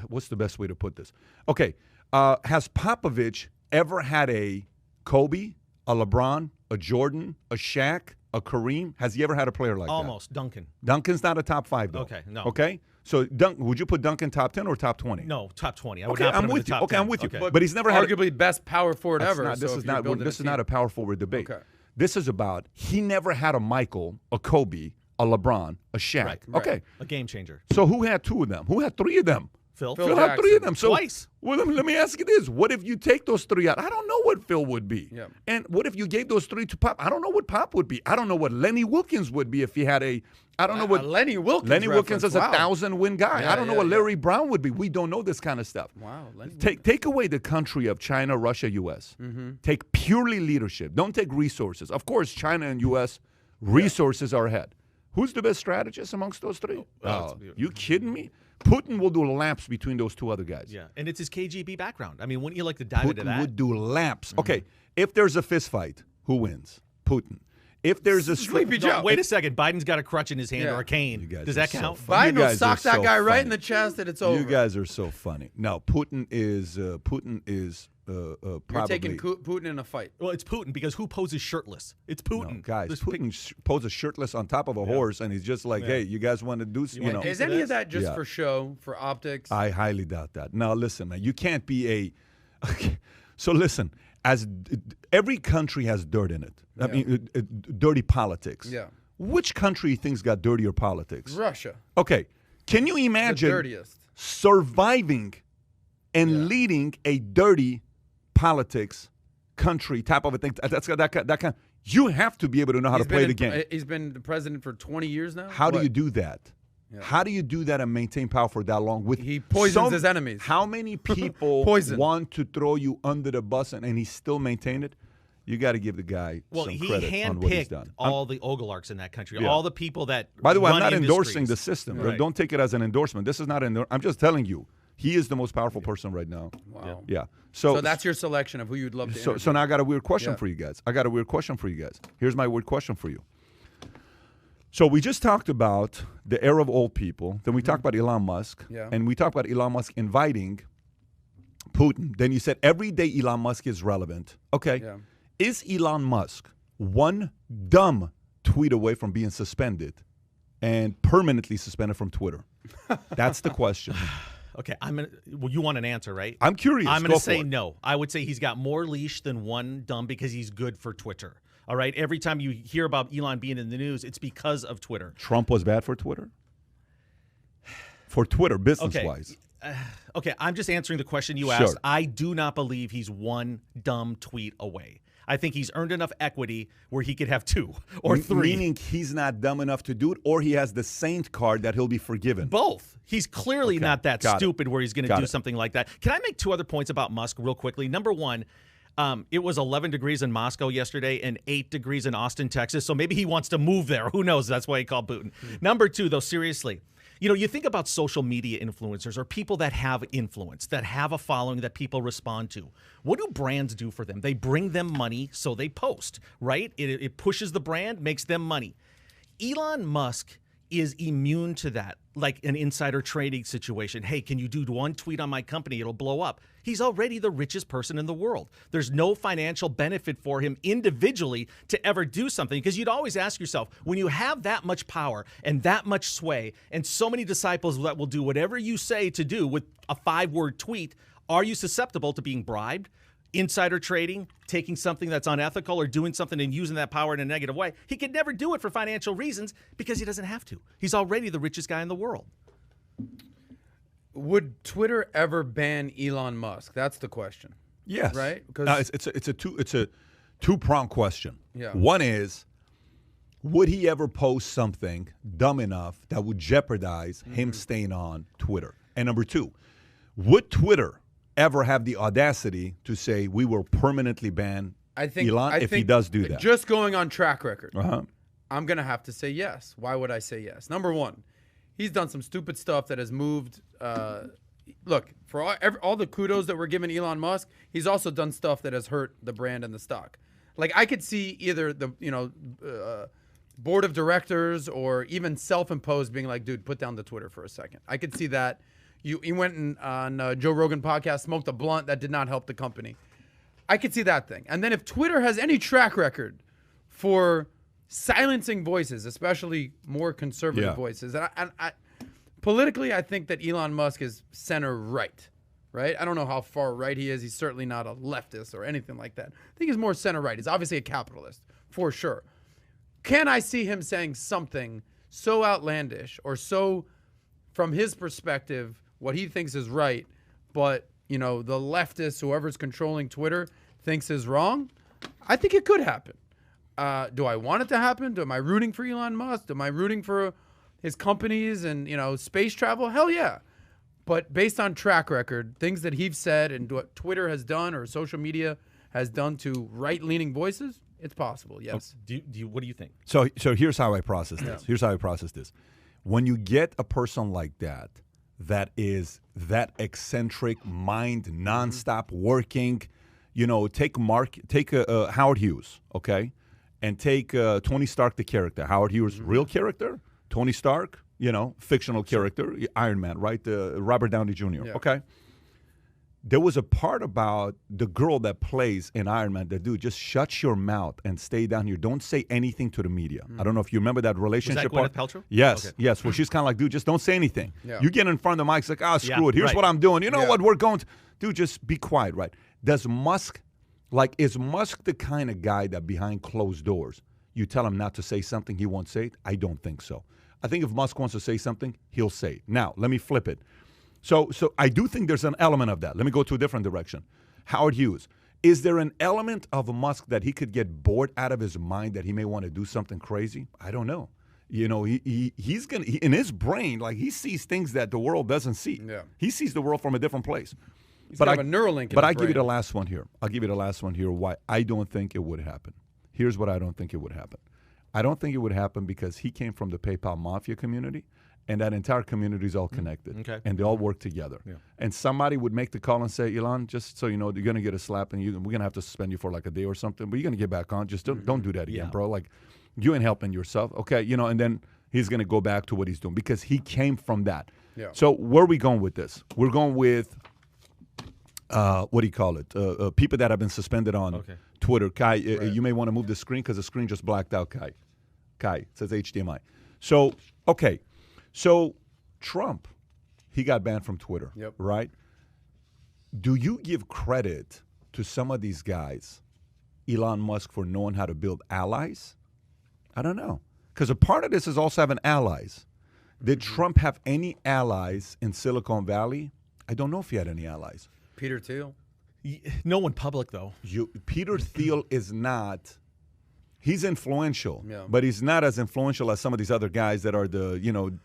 What's the best way to put this? Okay. Has Popovich ever had a Kobe, a LeBron, a Jordan, a Shaq, a Kareem? Has he ever had a player like that?
Almost. Duncan.
Duncan's not a top 5, though.
Okay, no.
Okay? So would you put Duncan top 10 or top 20?
No, top 20. I would
Okay,
not put
I'm
him in
with
the
you.
top
Okay,
10.
I'm with you.
Okay.
But he's never had
arguably best power forward ever.
This
so
is
if you're
not.
building
This is
team.
not a power forward debate.
Okay.
This is about he never had a Michael, a Kobe, a LeBron, a Shaq.
Right.
Okay.
A game changer.
So who had 2 of them? Who had 3 of them?
Phil
Phil had 3 of them. So
Twice.
Well, let me ask you this: what if you take those 3 out? I don't know what Phil would be.
Yeah.
And what if you gave those 3 to Pop? I don't know what Pop would be. I don't know what Lenny Wilkins would be if he had a. I don't know what
Lenny Wilkins.
Lenny Wilkins is
reference.
a
Wow.
1,000-win guy.
Yeah,
I don't know
yeah,
what
yeah.
Larry Brown would be. We don't know this kind of stuff.
Wow. Lenny
Take away the country of China, Russia, U.S. Take purely leadership. Don't take resources. Of course, China and U.S. resources are ahead. Who's the best strategist amongst those 3? You kidding me? Putin will do laps between those 2 other guys.
Yeah, and it's his KGB background. I mean, wouldn't you like to dive into
Putin
that?
would do laps. Okay, if there's a fist fight, who wins? Putin. If there's a
Sleepy
No,
Joe.
wait a second. Biden's got a crutch in his hand
Yeah.
or a cane.
You guys
Does
are
that
so
count?
funny.
Biden
You
will
guys are
sock that
so
guy right
funny.
in the chest and it's over.
You guys are so funny. No, Putin is probably.
You're taking Putin in a fight.
Well, it's Putin because who poses shirtless? It's Putin.
No, guys,
This
Putin poses shirtless on top of a horse, and he's just like, "Hey, you guys want to do? You know?"
Is any of that just
Yeah.
for show, for optics?
I highly doubt that. Now, listen, man, you can't be a. Okay. So listen, every country has dirt in it. I mean, dirty politics.
Yeah.
Which country you think's got dirtier politics?
Russia.
Okay. Can you
The
imagine
dirtiest.
surviving and leading a dirty politics country type of a thing? That's that kind. You have to be able to know how to play the game.
He's been the president for 20 years now.
How do
What?
you do that?
Yeah.
How do you do that and maintain power for that long? With
He poisons his enemies.
How many people
Poison.
want to throw you under the bus and he still maintain it? You got to give the guy
Well,
some
he
credit on what he's
handpicked
done.
all the oligarchs in that country,
Yeah.
all the people that.
By the way, I'm
run
not endorsing
industries.
the system.
Right.
Don't take it as an endorsement. This is not I'm just telling you, he is the most powerful person right now.
Wow.
Yeah.
So that's your selection of who you'd love to interview.
So now I got a weird question
Yeah.
for you guys. Here's my weird question for you. So we just talked about the era of old people. Then we talked about Elon Musk.
Yeah.
And we talked about Elon Musk inviting Putin. Then you said every day Elon Musk is relevant. Okay.
Yeah.
Is Elon Musk one dumb tweet away from being suspended and permanently suspended from Twitter? That's the question.
Okay, well, you want an answer, right?
I'm curious.
I'm
Go
going to
for
say
it.
no. I would say he's got more leash than one dumb because he's good for Twitter. All right. Every time you hear about Elon being in the news, it's because of Twitter.
Trump was bad for Twitter? For Twitter, business-wise.
Okay, I'm just answering the question you
Sure.
asked. I do not believe he's one dumb tweet away. I think he's earned enough equity where he could have 2 or 3.
Meaning he's not dumb enough to do it, or he has the saint card that he'll be forgiven.
Both. He's clearly not that
Got it.
stupid where he's going to
Got
do
it.
something like that. Can I make 2 other points about Musk real quickly? Number one, it was 11 degrees in Moscow yesterday and 8 degrees in Austin, Texas. So maybe he wants to move there. Who knows? That's why he called Putin. Number 2, though, seriously. You know, you think about social media influencers or people that have influence, that have a following that people respond to. What do brands do for them? They bring them money, so they post, right? It pushes the brand, makes them money. Elon Musk is immune to that, like an insider trading situation. Hey, can you do one tweet on my company? It'll blow up. He's already the richest person in the world. There's no financial benefit for him individually to ever do something, because you'd always ask yourself, when you have that much power and that much sway and so many disciples that will do whatever you say to do with a 5-word tweet, are you susceptible to being bribed? Insider trading, taking something that's unethical or doing something and using that power in a negative way? He could never do it for financial reasons because he doesn't have to. He's already the richest guy in the world.
Would Twitter ever ban Elon Musk? That's the question.
Yes.
Right?
It's a two-pronged question.
Yeah.
One is, would he ever post something dumb enough that would jeopardize him staying on Twitter? And number 2, would Twitter ever have the audacity to say we will permanently ban Elon if he does do that?
Just going on track record,
Uh-huh.
I'm going to have to say yes. Why would I say yes? Number 1, he's done some stupid stuff that has moved. Look, for all the kudos that we're giving Elon Musk, he's also done stuff that has hurt the brand and the stock. Like, I could see either the board of directors or even self-imposed being like, dude, put down the Twitter for a second. I could see that. You went on Joe Rogan podcast, smoked a blunt that did not help the company. I could see that thing. And then if Twitter has any track record for silencing voices, especially more conservative voices, and I politically, I think that Elon Musk is center right. I don't know how far right he is. He's certainly not a leftist or anything like that. I think he's more center right. He's obviously a capitalist, for sure. Can I see him saying something so outlandish or so, from his perspective, what he thinks is right, but the leftists, whoever's controlling Twitter, thinks is wrong? I think it could happen. Do I want it to happen? Am I rooting for Elon Musk? Am I rooting for his companies and space travel? Hell yeah. But based on track record, things that he's said and what Twitter has done or social media has done to right-leaning voices, it's possible. Yes.
What do you think?
So here's how I process this. Here's how I process this. When you get a person like that, that is that eccentric mind, nonstop working, take Howard Hughes, okay, and take Tony Stark, the character. Howard Hughes, real character. Tony Stark, fictional character, Iron Man, right? Robert Downey Jr.
Yeah.
Okay. There was a part about the girl that plays in Iron Man that, dude, just shut your mouth and stay down here. Don't say anything to the media. I don't know if you remember that relationship.
Was that Gwyneth Paltrow?
Yes,
Okay.
yes. Where she's kind of like, dude, just don't say anything.
Yeah.
You get in front of the mic, it's like, screw it. Here's
right.
what I'm doing. You know
Yeah.
what? We're going to dude, just be quiet, right? Is Musk the kind of guy that behind closed doors, you tell him not to say something, he won't say it? I don't think so. I think if Musk wants to say something, he'll say it. Now, let me flip it. So I do think there's an element of that. Let me go to a different direction. Howard Hughes. Is there an element of Musk that he could get bored out of his mind that he may want to do something crazy? I don't know. He's going to, in his brain, like he sees things that the world doesn't see.
Yeah.
He sees the world from a different place.
He's got a Neuralink in
But
his
I give you
brain.
the last one here. I'll give you the last one here why I don't think it would happen. Here's what I don't think it would happen. I don't think it would happen because he came from the PayPal mafia community, and that entire community is all connected.
Okay.
And they all work together. Yeah. And somebody would make the call and say, Elon, just so you know, you're going to get a slap, and we're going to have to suspend you for like a day or something, but you're going to get back on. Just don't do that again, bro. Like, you ain't helping yourself. Okay, and then he's going to go back to what he's doing because he came from that.
Yeah.
So where are we going with this? We're going with, what do you call it? People that have been suspended on Twitter. Kai, you may want to move the screen because the screen just blacked out, Kai. It says HDMI. So, okay. So Trump, he got banned from Twitter, right? Do you give credit to some of these guys, Elon Musk, for knowing how to build allies? I don't know. Because a part of this is also having allies. Did Trump have any allies in Silicon Valley? I don't know if he had any allies.
Peter Thiel.
No one public, though.
Peter Thiel is not... He's influential,
Yeah.
but he's not as influential as some of these other guys that are the,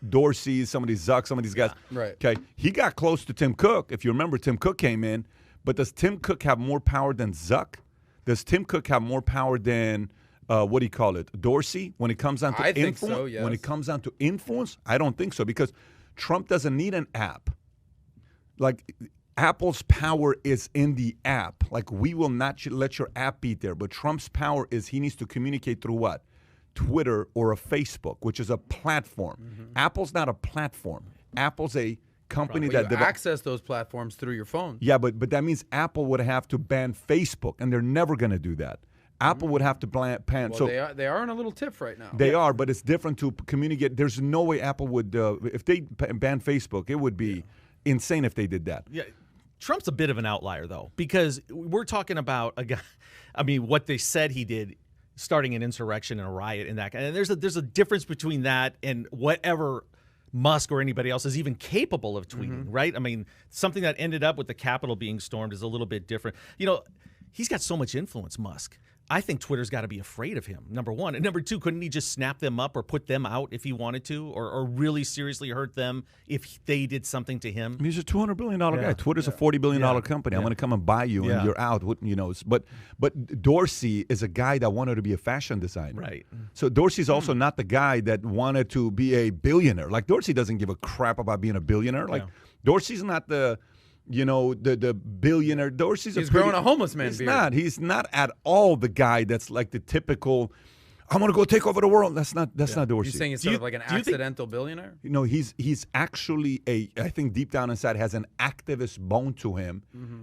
Dorsey, some of these Zuck, some of these guys.
Right.
Okay. He got close to Tim Cook. If you remember, Tim Cook came in. But does Tim Cook have more power than Zuck? Does Tim Cook have more power than, Dorsey? When it comes down to
I think
influence?
so, yes.
When it comes down to influence, I don't think so because Trump doesn't need an app. Like, Apple's power is in the app. Like, we will not let your app be there. But Trump's power is he needs to communicate through what? Twitter or a Facebook, which is a platform. Apple's not a platform. Apple's a company
Well,
that
you access those platforms through your phone.
Yeah, but that means Apple would have to ban Facebook, and they're never going to do that. Apple would have to ban.
Well,
So
they are in a little tiff right now.
they are, but it's different to communicate. There's no way Apple would, if they ban Facebook, it would be insane if they did that.
Yeah. Trump's a bit of an outlier, though, because we're talking about a guy. I mean, what they said he did, starting an insurrection and a riot and that. And there's a difference between that and whatever Musk or anybody else is even capable of tweeting, right? I mean, something that ended up with the Capitol being stormed is a little bit different. He's got so much influence, Musk. I think Twitter's got to be afraid of him, number one. And number two, couldn't he just snap them up or put them out if he wanted to, or really seriously hurt them if they did something to him?
He's a $200 billion guy. Twitter's a $40 billion company. I'm going to come and buy you, and you're out. But Dorsey is a guy that wanted to be a fashion designer.
Right.
So Dorsey's also not the guy that wanted to be a billionaire. Like, Dorsey doesn't give a crap about being a billionaire. Like, Dorsey's not the billionaire. Dorsey's
He's growing a homeless man
He's
beard.
not. He's not at all the guy that's like the typical I'm going to go take over the world. That's not Dorsey.
You're saying he's sort of like an accidental billionaire?
You know, he's actually I think deep down inside has an activist bone to him,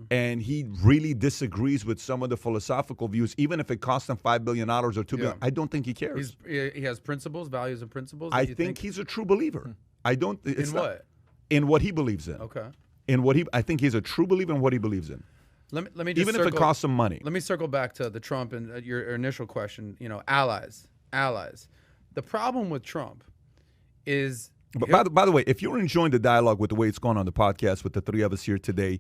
and he really disagrees with some of the philosophical views, even if it costs him $5 billion or $2 billion. I don't think he cares.
He has principles, values, and principles.
I think he's a true believer. I don't.
In what?
In what he believes in.
Okay.
I think he's a true believer in what he believes in.
Let me just
even if it costs him money.
Let me circle back to the Trump and your initial question. You know, allies. The problem with Trump is.
But by the way, if you're enjoying the dialogue with the way it's going on the podcast with the three of us here today,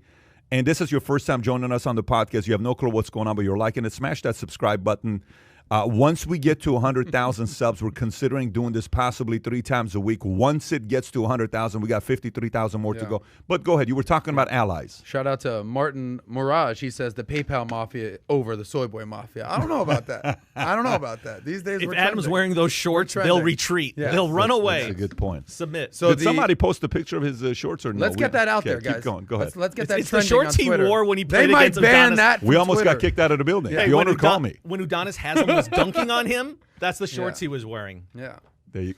and this is your first time joining us on the podcast, you have no clue what's going on, but you're liking it, smash that subscribe button. Once we get to 100,000 subs, we're considering doing this possibly 3 times a week. Once it gets to 100,000, we got 53,000 more to go. But go ahead. You were talking about allies.
Shout out to Martin Mirage. He says the PayPal mafia over the soy boy mafia. I don't know about that. These days,
if Adam's wearing those shorts, they'll retreat. Yeah. They'll run away.
That's a good point.
Submit.
So did somebody post a picture of his shorts or no?
Let's get that out there, guys.
Keep going. Go ahead.
Let's get that.
It's the shorts he wore when he played
they
against
might ban
Udonis.
that.
We almost
Twitter.
got kicked out of the building.
Hey,
the owner called me.
When Udonis Haslam was dunking on him, that's the shorts he was wearing.
Yeah.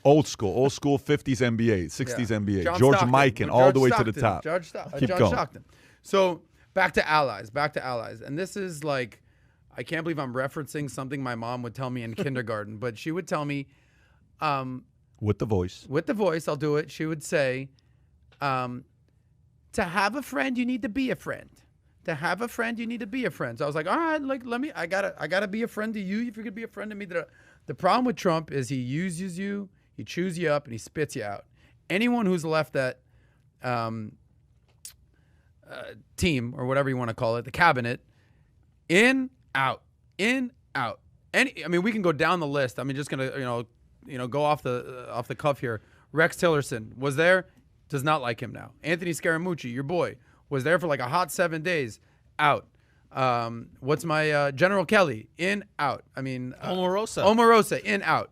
Old school 50s NBA, 60s NBA.
John
George
Stockton.
Mikan, all the way
Stockton.
to the top.
Keep John
going.
Stockton. So back to allies. And this is like, I can't believe I'm referencing something my mom would tell me in kindergarten, but she would tell me.
With the voice.
With the voice, I'll do it. She would say, to have a friend, you need to be a friend. To have a friend, you need to be a friend. So I was like, all right, like I gotta be a friend to you if you're gonna be a friend to me. The problem with Trump is he uses you, he chews you up, and he spits you out. Anyone who's left that team or whatever you want to call it, the cabinet, in, out. I mean, we can go down the list. I mean, just gonna go off the cuff here. Rex Tillerson was there, does not like him now. Anthony Scaramucci, your boy, was there for like a hot 7 days, out. What's my General Kelly, in, out. I mean, Omarosa, in, out.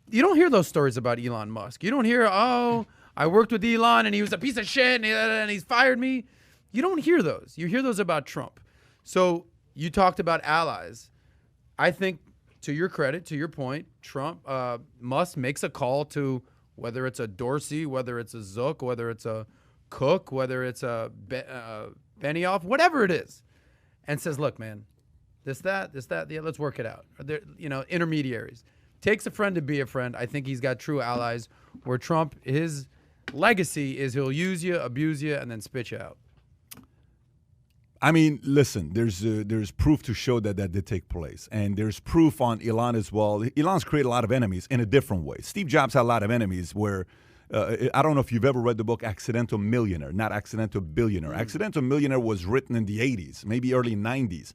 You don't hear those stories about Elon Musk. You don't hear, oh, I worked with Elon and he was a piece of shit and he's fired me. You don't hear those. You hear those about Trump. So you talked about allies. I think, to your credit, to your point, Musk makes a call to whether it's a Dorsey, whether it's a Zook, whether it's a Cook, whether it's a Benioff, whatever it is, and says, look, man, this, that, yeah, let's work it out. There, intermediaries. Takes a friend to be a friend. I think he's got true allies, where Trump, his legacy is he'll use you, abuse you, and then spit you out.
I mean, listen, there's proof to show that did take place. And there's proof on Elon as well. Elon's created a lot of enemies in a different way. Steve Jobs had a lot of enemies where, I don't know if you've ever read the book Accidental Millionaire, not Accidental Billionaire. Accidental Millionaire was written in the 80s, maybe early 90s.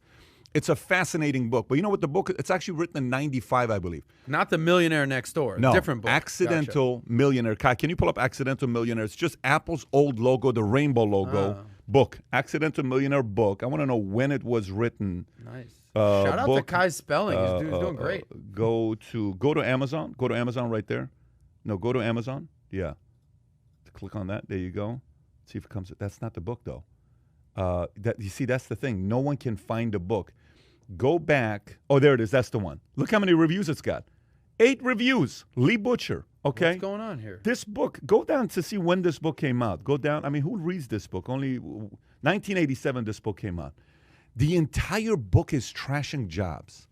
It's a fascinating book. But you know what the book, it's actually written in 95, I believe.
Not The Millionaire Next Door.
No,
different book.
Accidental Millionaire. Kai, can you pull up Accidental Millionaire? It's just Apple's old logo, the rainbow logo. Book. Accidental Millionaire book. I want to know when it was written.
Nice. Shout out to Kai's spelling. He's doing great.
Go to Amazon. Go to Amazon right there. No, go to Amazon. Yeah. Click on that. There you go. See if it comes. That's not the book, though. You see, that's the thing. No one can find the book. Go back. Oh, there it is. That's the one. Look how many reviews it's got. 8 reviews. Lee Butcher. Okay.
What's going on here?
This book. Go down to see when this book came out. Go down. I mean, who reads this book? Only 1987 this book came out. The entire book is trashing Jobs.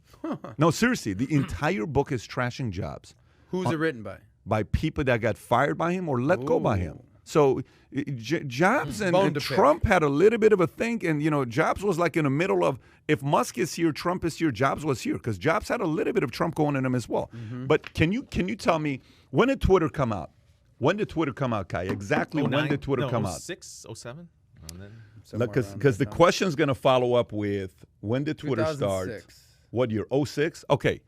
No, seriously. The entire book is trashing Jobs.
Who's it written by?
By people that got fired by him or let go by him. So Jobs and Trump had a little bit of a thing, and Jobs was like in the middle of, if Musk is here, Trump is here, Jobs was here, because Jobs had a little bit of Trump going in him as well. But can you tell me, when did Twitter come out? When did Twitter come out, Kai? Exactly when did Twitter come out?
06, 07?
Because the question's going to follow up with, when did Twitter start? What year? 06? Okay.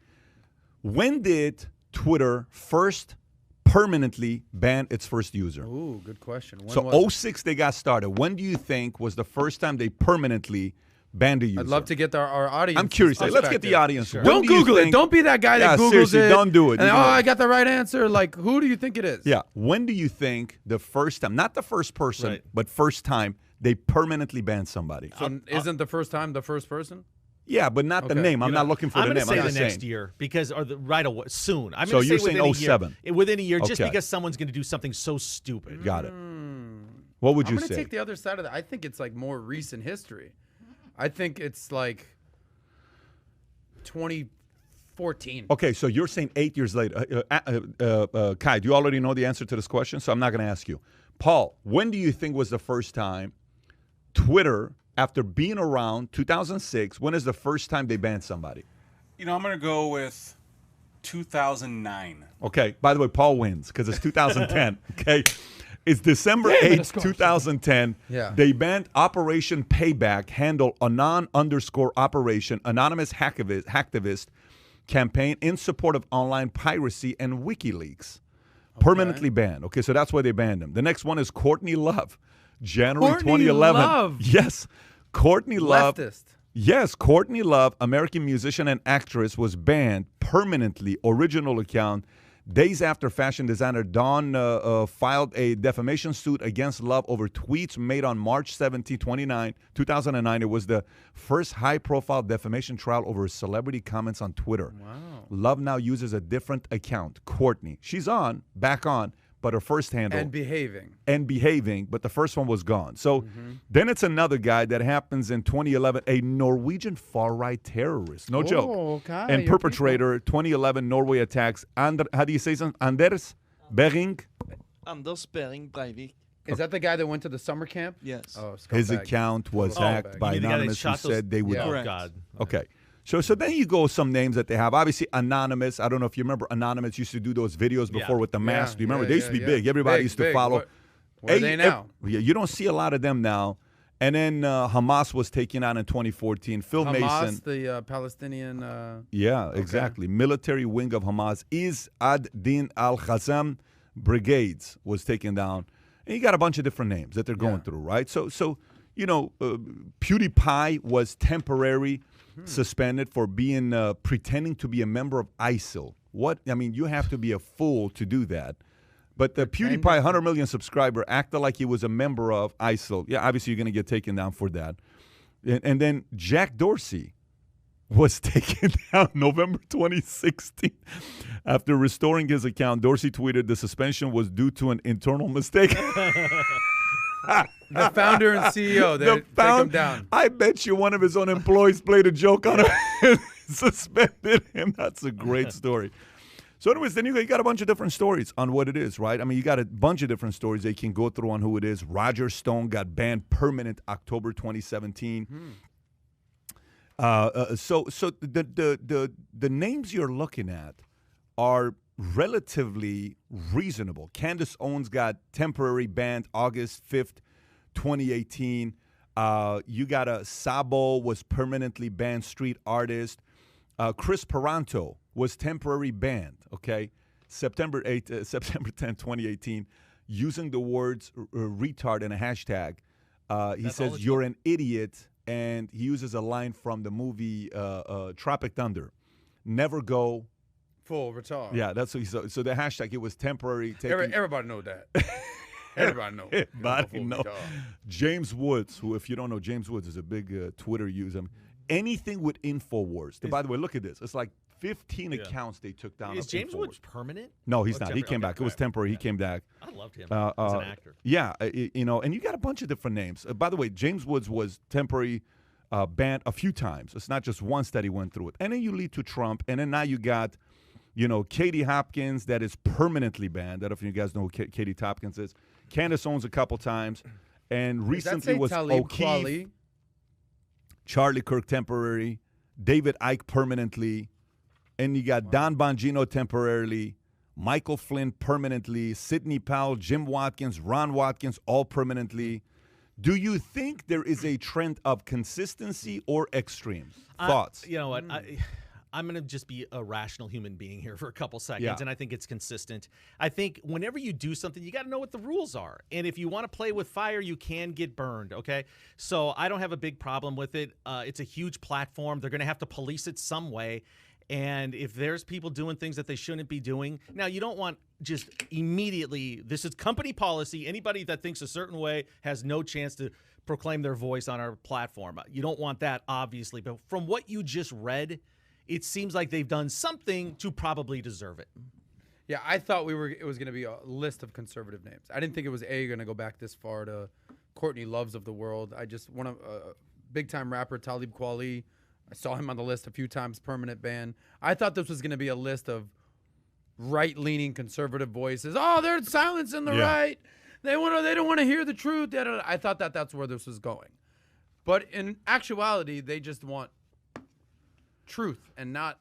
When did Twitter first permanently ban its first user?
Ooh, good question.
So 06 they got started. When do you think was the first time they permanently banned a user?
I'd love to get our audience.
I'm curious. Let's get the audience.
Sure. Don't Google it. Don't be that guy that Googles it.
Don't do it.
And, I got the right answer. Like, who do you think it is?
Yeah. When do you think the first time, not the first person, but first time they permanently banned somebody?
So isn't the first time the first person?
Yeah, but not the
Okay.
name. I'm not looking for
I'm
the
going to
name.
say
I'm
the
just
next
saying.
year because right away soon. I'm
So
going to
you're
say
saying
within a
07.
year. Within a year, just
Okay.
because someone's going to do something so stupid.
Got it. What would
I'm
you
going to
say?
take the other side of that. I think it's like more recent history. I think it's like 2014.
Okay, so you're saying 8 years later. Kai, do you already know the answer to this question? So I'm not going to ask you. Paul, when do you think was the first time Twitter, after being around 2006, when is the first time they banned somebody?
I'm going to go with 2009.
Okay, by the way, Paul wins because it's 2010. Okay, it's December 8th, 2010.
Yeah.
They banned Operation Payback, handle Anon_Operation, anonymous hacktivist campaign in support of online piracy and WikiLeaks. Permanently banned. Okay, so that's why they banned him. The next one is Courtney Love, January
Courtney
2011.
Love.
Yes, Courtney Love.
Leftist.
Yes, Courtney Love, American musician and actress, was banned permanently. Original account. Days after fashion designer Dawn filed a defamation suit against Love over tweets made on March 17, 2009. It was the first high-profile defamation trial over celebrity comments on Twitter.
Wow.
Love now uses a different account, Courtney. She's back on, but her first handle.
And behaving.
But the first one was gone. So then it's another guy that happens in 2011, a Norwegian far-right terrorist. No joke.
Okay,
And
your
perpetrator, 2011 Norway attacks. How do you say something? Anders Behring?
Anders Behring Breivik.
Is that the guy that went to the summer camp?
Yes.
Oh,
His
scumbag.
account was
Oh,
hacked
you
by
mean the guy that
anonymous who
shot those-
said they would.
Yeah.
Oh,
Correct.
God.
Okay. So then you go some names that they have. Obviously, Anonymous. I don't know if you remember Anonymous used to do those videos before with the mask. Do you remember? They used to be big. Everybody used to follow.
Where are they now?
You don't see a lot of them now. And then Hamas was taken out in 2014. Phil
Hamas,
Mason.
the Palestinian.
Yeah, exactly. Military wing of Hamas is ad-Din al-Qassam brigades was taken down. And you got a bunch of different names that they're going through, right? So PewDiePie was temporary suspended for being pretending to be a member of ISIL. What? I mean, you have to be a fool to do that. But the PewDiePie 100 million subscriber acted like he was a member of ISIL. Yeah, obviously you're going to get taken down for that. And then Jack Dorsey was taken down November 2016. After restoring his account, Dorsey tweeted the suspension was due to an internal mistake.
The founder and CEO, they take him down.
I bet you one of his own employees played a joke on him and suspended him. That's a great story. So anyways, then you got a bunch of different stories on what it is, right? I mean, you got a bunch of different stories they can go through on who it is. Roger Stone got banned permanent October 2017. So the names you're looking at are relatively reasonable. Candace Owens got temporary banned August 5th, 2018. You got a Sabo was permanently banned, street artist. Chris Paranto was temporary banned, okay? September 10, 2018, using the words retard in a hashtag. He says, "You're an idiot," and he uses a line from the movie Tropic Thunder. Never go.
Full retard.
Yeah, that's what he said. So the hashtag, it was temporary.
Everybody know that. Everybody know.
Everybody know.
Retard.
James Woods, who, if you don't know, James Woods is a big Twitter user. Anything with InfoWars. By the way, look at this. It's like 15 accounts they took down.
Is
of
James
InfoWars.
Woods permanent?
No, he's
Oh,
not. He came back. It was temporary. He came back.
I loved him as an actor.
Yeah, and you got a bunch of different names. By the way, James Woods was temporary banned a few times. It's not just once that he went through it. And then you lead to Trump, and then now you got, Katie Hopkins that is permanently banned. I don't know if you guys know who Katie Hopkins is. Candace Owens a couple times, and recently was
Talib
O'Keefe.
Kweli?
Charlie Kirk temporary, David Icke permanently, and you got Don Bongino temporarily, Michael Flynn permanently, Sidney Powell, Jim Watkins, Ron Watkins, all permanently. Do you think there is a trend of consistency or extremes? Thoughts?
You know what? I'm going to just be a rational human being here for a couple seconds,
Yeah.
and I think it's consistent. I think whenever you do something, you got to know what the rules are. And if you want to play with fire, you can get burned, okay? So I don't have a big problem with it. It's a huge platform. They're going to have to police it some way. And if there's people doing things that they shouldn't be doing, now you don't want just immediately, this is company policy. Anybody that thinks a certain way has no chance to proclaim their voice on our platform. You don't want that, obviously. But from what you just read, it seems like they've done something to probably deserve it.
Yeah, I thought it was going to be a list of conservative names. I didn't think it was going to go back this far to Courtney Loves of the world. I just want a big-time rapper, Talib Kweli. I saw him on the list a few times, permanent ban. I thought this was going to be a list of right-leaning conservative voices. Oh, they're silencing the right. They don't want to hear the truth. I thought that's where this was going. But in actuality, they just want truth and not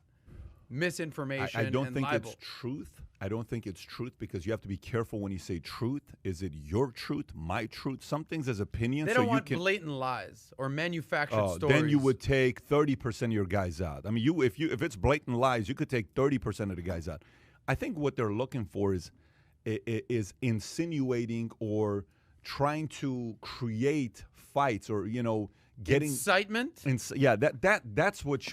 misinformation.
I don't
and
think
libel.
it's truth. I don't think it's truth because you have to be careful when you say truth. Is it your truth, my truth? Some things as opinions.
They don't want blatant lies or manufactured stories.
Then you would take 30% of your guys out. I mean, if it's blatant lies, you could take 30% of the guys out. I think what they're looking for is insinuating or trying to create fights or getting
incitement.
That's what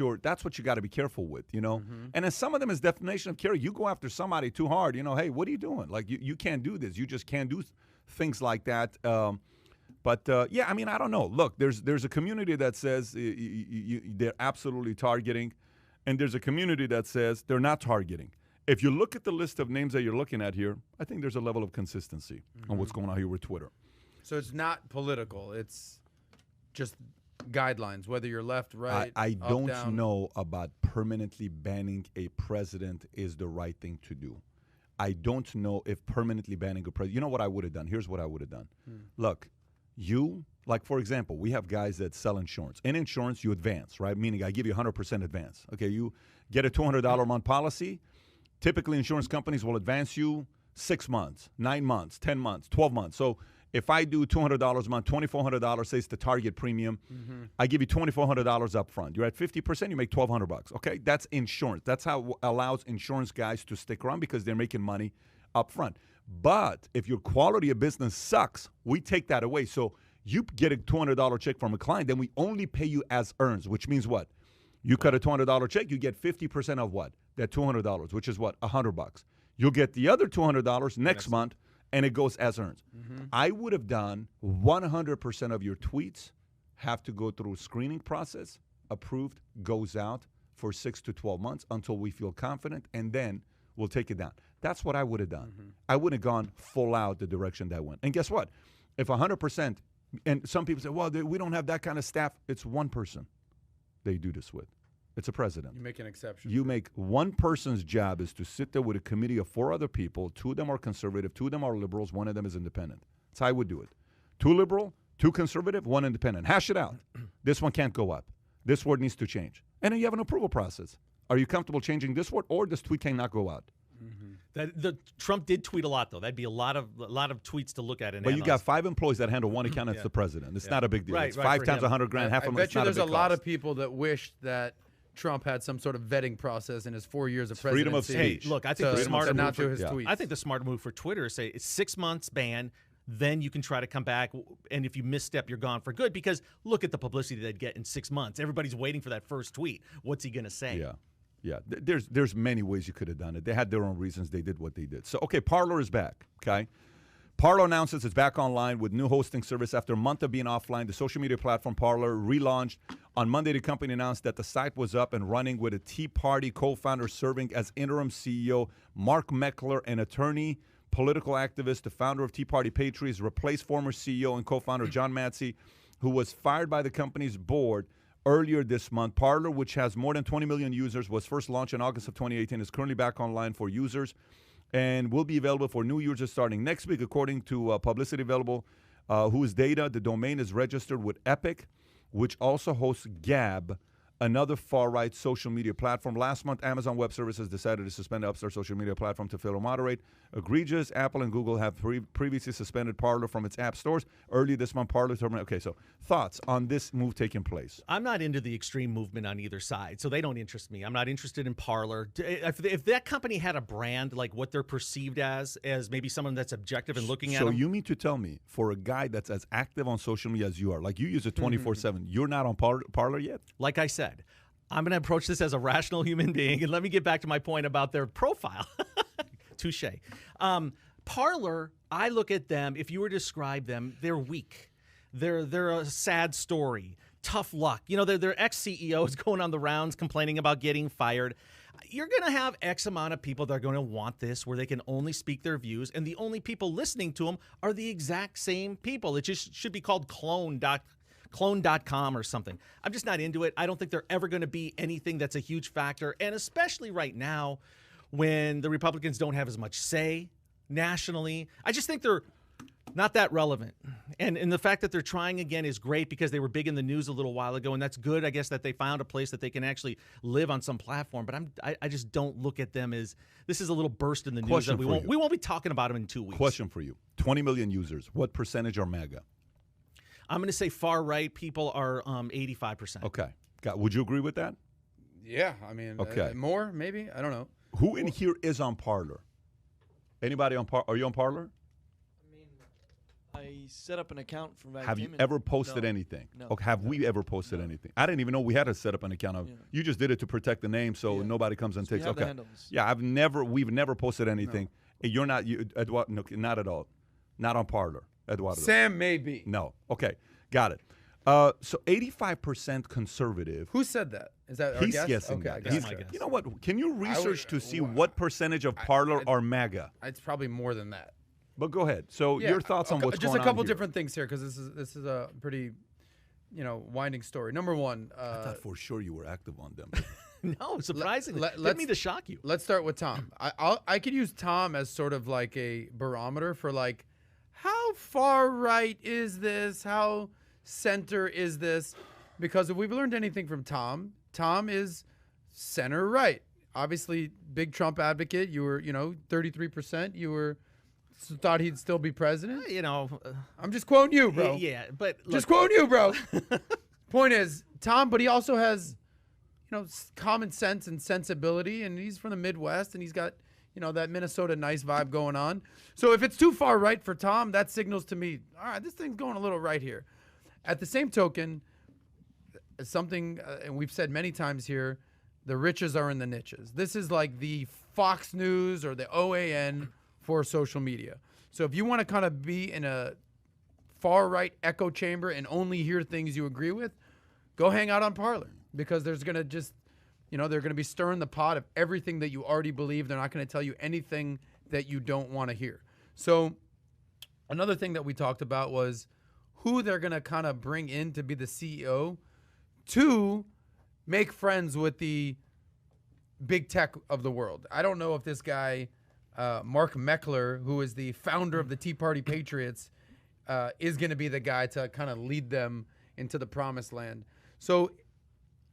you got to be careful with, And then some of them is defamation of character. You go after somebody too hard, hey, what are you doing? Like you can't do this. You just can't do things like that. I mean, I don't know. Look, there's a community that says they're absolutely targeting, and there's a community that says they're not targeting. If you look at the list of names that you're looking at here, I think there's a level of consistency on what's going on here with Twitter.
So it's not political. It's just guidelines, whether you're left, right,
I
up,
don't
down.
know about permanently banning a president is the right thing to do. I don't know if permanently banning a president. You know what I would have done? Here's what I would have done. Look, for example, we have guys that sell insurance. In insurance, you advance, right? Meaning I give you 100% advance. Okay, you get a $200 a month policy. Typically, insurance companies will advance you 6 months, 9 months, 10 months, 12 months. So if I do $200 a month, $2,400 says the target premium, I give you $2,400 up front. You're at 50%, you make $1,200. Okay, that's insurance. That's how it allows insurance guys to stick around because they're making money up front. But if your quality of business sucks, we take that away. So you get a $200 check from a client, then we only pay you as earns, which means what? You cut a $200 check, you get 50% of what? That $200, which is what? $100. You'll get the other $200 next month, and it goes as earns. I would have done 100% of your tweets have to go through a screening process, approved, goes out for 6 to 12 months until we feel confident, and then we'll take it down. That's what I would have done. I wouldn't have gone full out the direction that went. And guess what? If 100%, and some people say, well, we don't have that kind of staff. It's one person they do this with. It's a president.
You make an exception.
You make one person's job is to sit there with a committee of 4 other people. 2 of them are conservative, 2 of them are liberals, 1 of them is independent. That's how I would do it. 2 liberal, 2 conservative, 1 independent. Hash it out. This one can't go up. This word needs to change. And then you have an approval process. Are you comfortable changing this word, or this tweet cannot go out?
Trump did tweet a lot, though. That'd be a lot of tweets to look at.
But you got 5 employees that handle 1 account. It's the president. It's not a big deal. It's 5 times $100,000. Half of them.
I bet you there's a lot of people that wish that Trump had some sort of vetting process in his 4 years of presidency.
Freedom of speech.
Hey, look, I think the smarter move
for his tweets.
I think the smarter move for Twitter is say it's 6 months ban. Then you can try to come back, and if you misstep, you're gone for good. Because look at the publicity they'd get in 6 months. Everybody's waiting for that first tweet. What's he going to say?
Yeah. There's many ways you could have done it. They had their own reasons. They did what they did. So, okay, Parler is back, okay? Parler announces it's back online with new hosting service after a month of being offline. The social media platform Parler relaunched. On Monday, the company announced that the site was up and running with a Tea Party co-founder serving as interim CEO. Mark Meckler, an attorney, political activist, the founder of Tea Party Patriots, replaced former CEO and co-founder John Matsey, who was fired by the company's board earlier this month. Parler, which has more than 20 million users, was first launched in August of 2018, is currently back online for users and will be available for new users starting next week, according to publicity available, whose data, the domain is registered with Epic, which also hosts Gab, another far-right social media platform. Last month, Amazon Web Services decided to suspend the upstart social media platform to fail to moderate. Egregious. Apple and Google have previously suspended Parler from its app stores. Early this month, Parler terminated. Okay, so thoughts on this move taking place?
I'm not into the extreme movement on either side, so they don't interest me. I'm not interested in Parler. If that company had a brand, like what they're perceived as maybe someone that's objective and looking at them.
So you mean to tell me, for a guy that's as active on social media as you are, like you use it 24/7, you're not on Parler yet?
Like I said, I'm going to approach this as a rational human being, and let me get back to my point about their profile. Touche. Parler, I look at them, if you were to describe them, they're weak. They're a sad story. Tough luck. You know, their ex-CEOs going on the rounds complaining about getting fired. You're going to have X amount of people that are going to want this where they can only speak their views, and the only people listening to them are the exact same people. It just should be called clone.com or something. I'm just not into it. I don't think they're ever going to be anything that's a huge factor, and especially right now when the Republicans don't have as much say nationally. I just think they're not that relevant. And the fact that they're trying again is great because they were big in the news a little while ago, and that's good, I guess, that they found a place that they can actually live on some platform. But I just don't look at them as this is a little burst in the news that we won't be talking about them in 2 weeks.
Question for you. 20 million users. What percentage are MAGA?
I'm going to say far right people are 85%.
Okay. Would you agree with that?
Yeah, I mean,
okay.
More, maybe? I don't know.
Who in here is on Parler? Anybody on Parler? Are you on Parler?
I set up an account for Valuetainment.
Have you ever posted anything?
No.
Okay, have we ever posted anything? I didn't even know we had to set up an account. You just did it to protect the name so nobody comes and takes.
We have the handles.
Yeah, we've never posted anything. No. You're not, Eduardo, no, not at all. Not on Parler, Eduardo.
Sam maybe.
No. Okay, got it. So 85% conservative.
Who said that? Is that our
He's
guess?
guessing
Okay,
that.
I guess.
You know what? Can you research to see what percentage of Parler are MAGA?
It's probably more than that.
But go ahead. So your thoughts on what's going on
Just a couple
here.
different things here because this is a pretty, winding story. Number one.
I thought for sure you were active on them.
No, surprisingly. Didn't mean to shock you.
Let's start with Tom. I could use Tom as sort of like a barometer for like, how far right is this? How center is this? Because if we've learned anything from Tom is center right. Obviously, big Trump advocate. You were, 33%. You were thought he'd still be president.
I'm
just quoting you, bro.
Yeah, but look,
just quoting you, bro. Point is, Tom, but he also has, common sense and sensibility, and he's from the Midwest, and he's got, that Minnesota nice vibe going on. So if it's too far right for Tom, that signals to me, all right, this thing's going a little right here. At the same token, something, and we've said many times here, the riches are in the niches. This is like the Fox News or the OAN for social media. So if you want to kind of be in a far right echo chamber and only hear things you agree with, go hang out on Parler because there's going to just, they're going to be stirring the pot of everything that you already believe. They're not going to tell you anything that you don't want to hear. So another thing that we talked about was who they're going to kind of bring in to be the CEO to make friends with the big tech of the world. I don't know if this guy, Mark Meckler, who is the founder of the Tea Party Patriots, is going to be the guy to kind of lead them into the promised land. So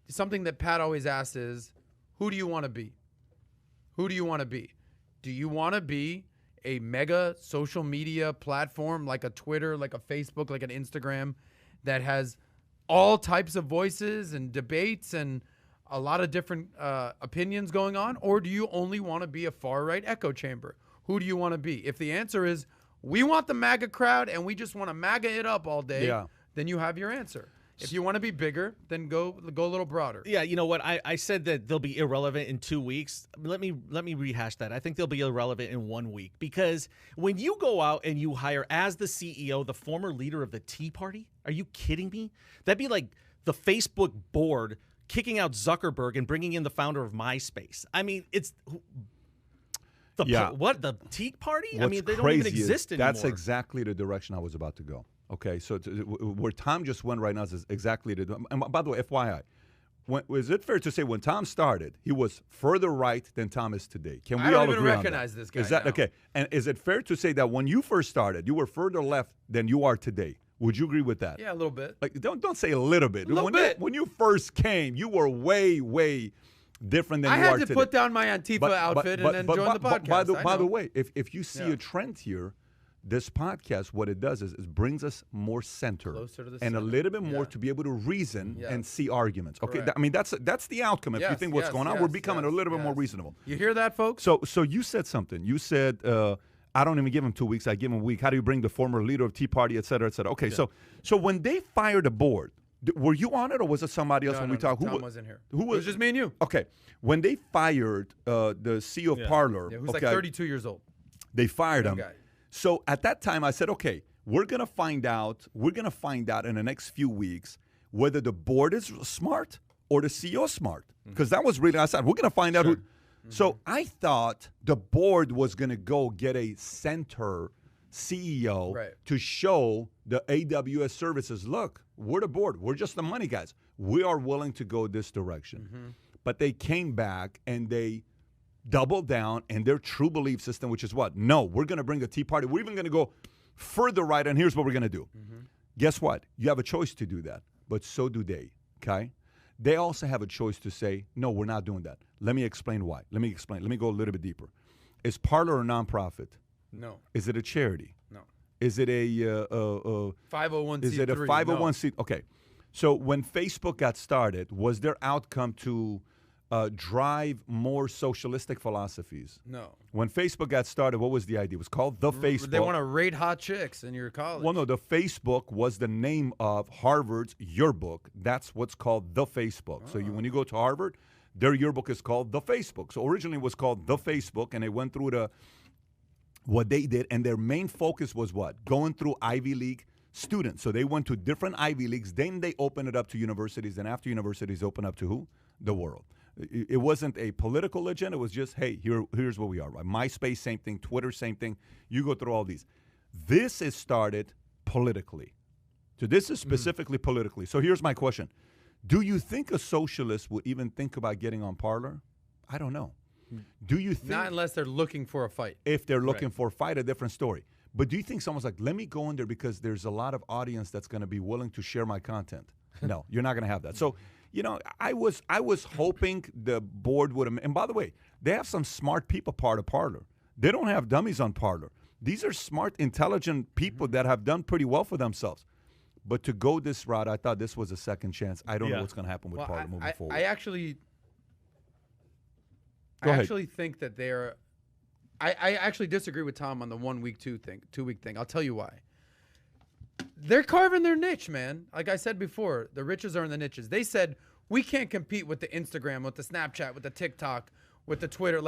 something that Pat always asks is, who do you want to be? Who do you want to be? Do you want to be a mega social media platform like a Twitter, like a Facebook, like an Instagram that has all types of voices and debates and a lot of different opinions going on? Or do you only want to be a far-right echo chamber? Who do you want to be? If the answer is, we want the MAGA crowd and we just want to MAGA it up all day, then you have your answer. If you want to be bigger, then go a little broader.
Yeah, you know what? I said that they'll be irrelevant in 2 weeks. Let me rehash that. I think they'll be irrelevant in 1 week because when you go out and you hire as the CEO the former leader of the Tea Party, are you kidding me? That'd be like the Facebook board kicking out Zuckerberg and bringing in the founder of MySpace. I mean, it's the Tea Party?
What's
I mean, they don't even exist anymore.
That's exactly the direction I was about to go. Okay, so where Tom just went right now is exactly and by the way, FYI, is it fair to say when Tom started, he was further right than Tom is today? Can we all agree on that? I don't even
recognize this guy.
Is that okay? And is it fair to say that when you first started, you were further left than you are today? Would you agree with that?
Yeah, a little bit.
Like, don't say a little bit.
A little bit.
When you first came, you were way, way different than you are today.
I had to put down my Antifa outfit and then join the podcast.
By the way, if you see a trend here, this podcast, what it does is it brings us more center and a little bit more to be able to reason and see arguments. Okay, I mean that's the outcome. If you think what's going on, we're becoming a little bit more reasonable.
You hear that, folks?
So you said something. You said I don't even give him 2 weeks. I give him a week. How do you bring the former leader of Tea Party, et cetera, et cetera? Okay, so when they fired the board, Were you on it, or was it somebody else
No,
when
no,
we talked?
Tom wasn't here.
Who
It
was?
was just me and you.
Okay, when they fired the CEO of Parler,
Yeah, who's like
okay,
32 years old.
they fired
Young
him.
guy.
So at that time, I said, okay, we're gonna find out. We're gonna find out in the next few weeks whether the board is smart or the CEO is smart, because that was really. I said we're gonna find out who. So I thought the board was gonna go get a center CEO
Right.
to show the AWS services. Look, we're the board. We're just the money guys. We are willing to go this direction. But they came back and they doubled down in their true belief system, which is what? No, we're going to bring the Tea Party. We're even going to go further right, and here's what we're going to do. Guess what? You have a choice to do that, but so do they, okay? They also have a choice to say, no, we're not doing that. Let me explain why. Let me explain. Let me go a little bit deeper. Is Parler a nonprofit?
No.
Is it a charity?
No.
Is it a
501c3.
is it a 501c? Okay. So when Facebook got started, was their outcome to drive more socialistic philosophies?
No.
When Facebook got started, what was the idea? It was called the Facebook.
They want to rate hot chicks in your college.
Well, no, the Facebook was the name of Harvard's yearbook. That's what's called the Facebook. So when you go to Harvard, their yearbook is called the Facebook. So originally it was called the Facebook, and they went through what they did, and their main focus was what? Going through Ivy League students. So they went to different Ivy Leagues, then they opened it up to universities, and after universities opened up to who? The world. It wasn't a political agenda. It was just, hey, here's where we are. Right? MySpace, same thing. Twitter, same thing. You go through all these. This is started politically. So this is specifically politically. So here's my question. Do you think a socialist would even think about getting on Parler? I don't know. Do you think...
Not unless they're looking for a fight.
If they're looking for a fight, a different story. But do you think someone's like, let me go in there because there's a lot of audience that's going to be willing to share my content? No, you're not going to have that. So, I was hoping the board would have, and by the way, they have some smart people part of Parler. They don't have dummies on Parler. These are smart, intelligent people that have done pretty well for themselves. But to go this route, I thought this was a second chance. I don't know what's going to happen with Parler moving forward.
I actually think that they're. I actually disagree with Tom on the 1 week, 2 week thing. I'll tell you why. They're carving their niche, man. Like I said before, the riches are in the niches. They said we can't compete with the Instagram, with the Snapchat, with the TikTok, with the Twitter.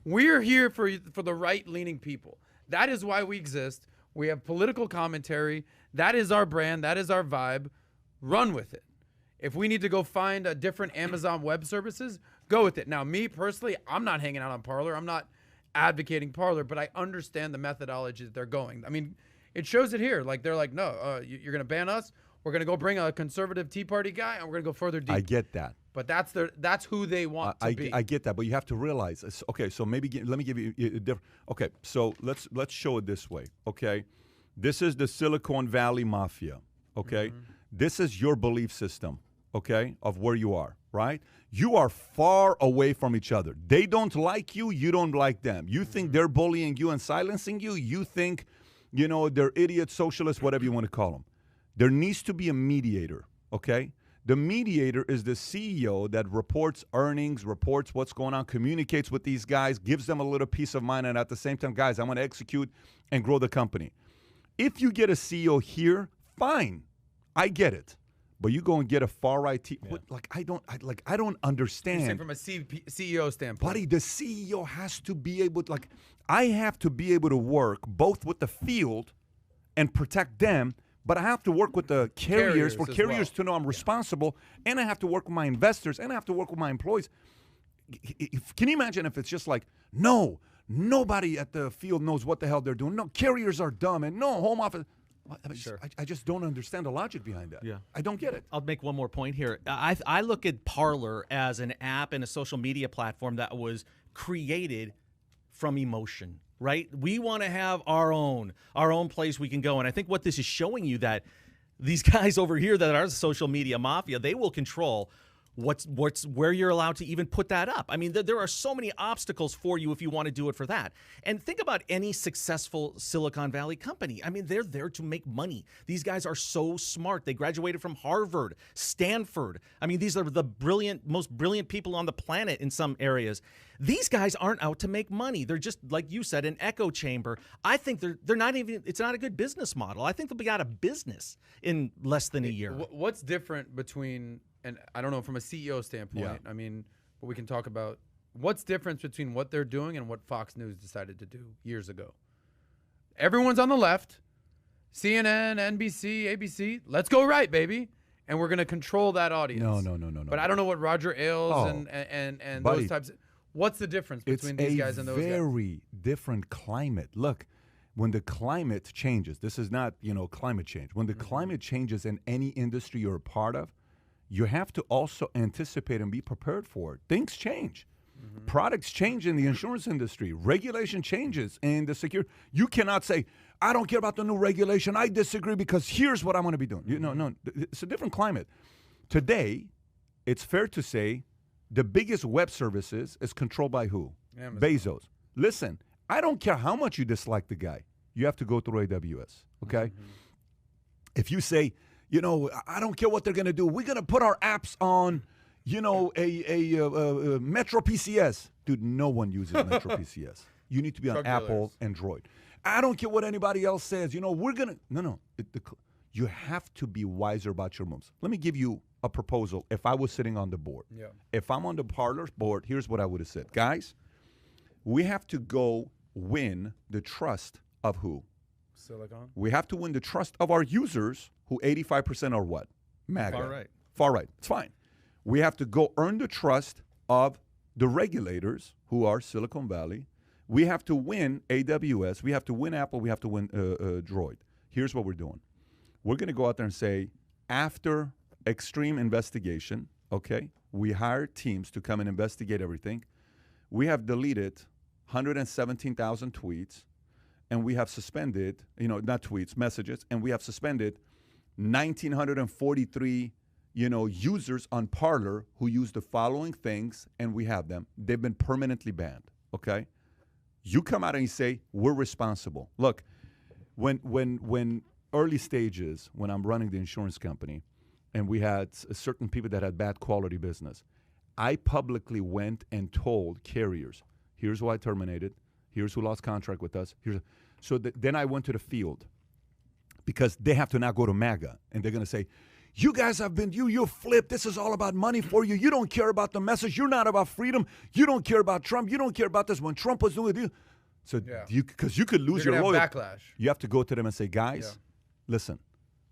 We're here for the right-leaning people. That is why we exist. We have political commentary. That is our brand. That is our vibe. Run with it. If we need to go find a different Amazon Web Services, go with it. Now, me personally, I'm not hanging out on Parler. I'm not advocating Parler, but I understand the methodology that they're going. I mean, it shows it here. Like, they're like, no, you're going to ban us. We're going to go bring a conservative Tea Party guy, and we're going to go further deep.
I get that.
But that's who they want to be.
I get that, but you have to realize. Okay, so maybe let me give you a different. Okay, so let's show it this way. Okay, this is the Silicon Valley Mafia. Okay, this is your belief system. Okay, of where you are. Right, you are far away from each other. They don't like you. You don't like them. You think they're bullying you and silencing you. You think, they're idiots, socialists, whatever you want to call them. There needs to be a mediator. Okay. The mediator is the CEO that reports earnings, reports what's going on, communicates with these guys, gives them a little peace of mind, and at the same time, guys, I want to execute and grow the company. If you get a CEO here, fine, I get it. But you go and get a far-right I don't understand.
From a CEO standpoint.
Buddy, the CEO has to be able to, I have to be able to work both with the field and protect them. But I have to work with the carriers for carriers to know I'm responsible, and I have to work with my investors, and I have to work with my employees. Can you imagine if it's just like, no, nobody at the field knows what the hell they're doing. No, carriers are dumb, and no, home office. I just don't understand the logic behind that.
Yeah.
I don't get it.
I'll make one more point here. I look at Parler as an app and a social media platform that was created from emotion. Right? We want to have our own place we can go. And I think what this is showing you that these guys over here that are the social media mafia, they will control where you're allowed to even put that up. I mean, there are so many obstacles for you if you want to do it for that. And think about any successful Silicon Valley company. I mean, they're there to make money. These guys are so smart. They graduated from Harvard, Stanford. I mean, these are the most brilliant people on the planet in some areas. These guys aren't out to make money. They're just, like you said, an echo chamber. I think they're not even, it's not a good business model. I think they'll be out of business in less than a year.
What's different between, and I don't know from a CEO standpoint, I mean, but we can talk about what's difference between what they're doing and what Fox News decided to do years ago. Everyone's on the left, CNN, NBC, ABC, let's go right, baby. And we're going to control that audience.
No.
But I don't know what Roger Ailes and those types of, what's the difference between these guys and those guys?
It's a very different climate. Look, when the climate changes, this is not, climate change. When the climate changes in any industry you're a part of, you have to also anticipate and be prepared for it. Things change. Products change in the insurance industry. Regulation changes in the security. You cannot say, I don't care about the new regulation. I disagree because here's what I'm going to be doing. No, it's a different climate. Today, it's fair to say the biggest web services is controlled by who? Amazon. Bezos. Listen, I don't care how much you dislike the guy. You have to go through AWS, okay? If you say, I don't care what they're going to do. We're going to put our apps on, a Metro PCS. Dude, no one uses Metro PCS. You need to be on Apple, Android. I don't care what anybody else says. We're going to, no. You have to be wiser about your moves. Let me give you a proposal. If I was sitting on the board, if I'm on the Parler board, here's what I would have said. Guys, we have to go win the trust of who?
Silicon.
We have to win the trust of our users, who 85% are what? MAGA.
Far right.
Far right. It's fine. We have to go earn the trust of the regulators, who are Silicon Valley. We have to win AWS. We have to win Apple. We have to win Droid. Here's what we're doing. We're going to go out there and say, after extreme investigation, okay, we hire teams to come and investigate everything. We have deleted 117,000 tweets, and we have suspended, not tweets, messages, and we have suspended 1,943, users on Parler who use the following things, and we have them. They've been permanently banned, okay? You come out and you say, we're responsible. Look, when early stages, when I'm running the insurance company, and we had certain people that had bad quality business, I publicly went and told carriers, here's who I terminated, here's who lost contract with us. Then I went to the field, because they have to now go to MAGA, and they're going to say, you guys have been, you flipped. This is all about money for you. You don't care about the message. You're not about freedom. You don't care about Trump. You don't care about this when Trump was doing it. So because you could lose your loyalty.
Backlash.
You have to go to them and say, guys, listen,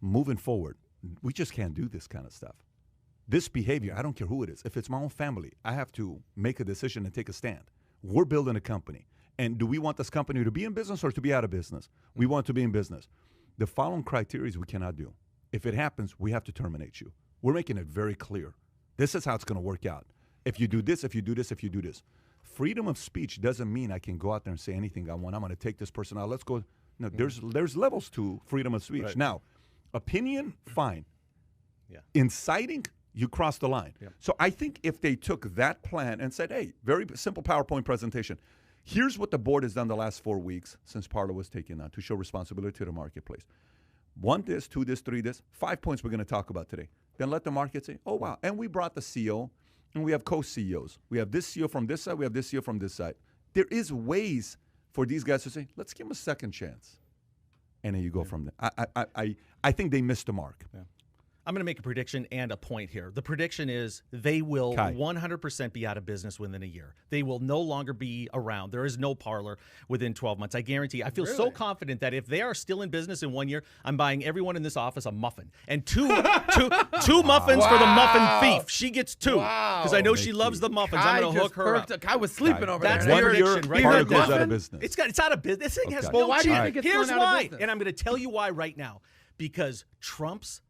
moving forward, we just can't do this kind of stuff. This behavior, I don't care who it is. If it's my own family, I have to make a decision and take a stand. We're building a company. And do we want this company to be in business or to be out of business? We want to be in business. The following criteria we cannot do. If it happens, we have to terminate you. We're making it very clear. This is how it's going to work out. If you do this, if you do this, if you do this. Freedom of speech doesn't mean I can go out there and say anything I want. I'm going to take this person out. Let's go. No, there's levels to freedom of speech. Right. Now, opinion, fine. Yeah. Inciting, you cross the line. Yeah. So I think if they took that plan and said, hey, very simple PowerPoint presentation. Here's what the board has done the last 4 weeks since Parler was taken on to show responsibility to the marketplace. 1 this, 2 this, 3 this, 5 points we're going to talk about today. Then let the market say, oh, wow. And we brought the CEO, and we have co-CEOs. We have this CEO from this side. We have this CEO from this side. There is ways for these guys to say, let's give them a second chance. And then you go from there. I think they missed the mark. Yeah.
I'm going to make a prediction and a point here. The prediction is they will 100% be out of business within a year. They will no longer be around. There is no Parler within 12 months. I guarantee. I feel so confident that if they are still in business in 1 year, I'm buying everyone in this office a muffin. And two muffins for the muffin thief. She gets 2. Because I know she loves the muffins. I'm going to hook her up.
I was sleeping over
there. That's
the
prediction. Right?
Parler goes out of business.
It's out of business. This thing has
no chance.
Here's why. And I'm going to tell you why right now. Because Trump's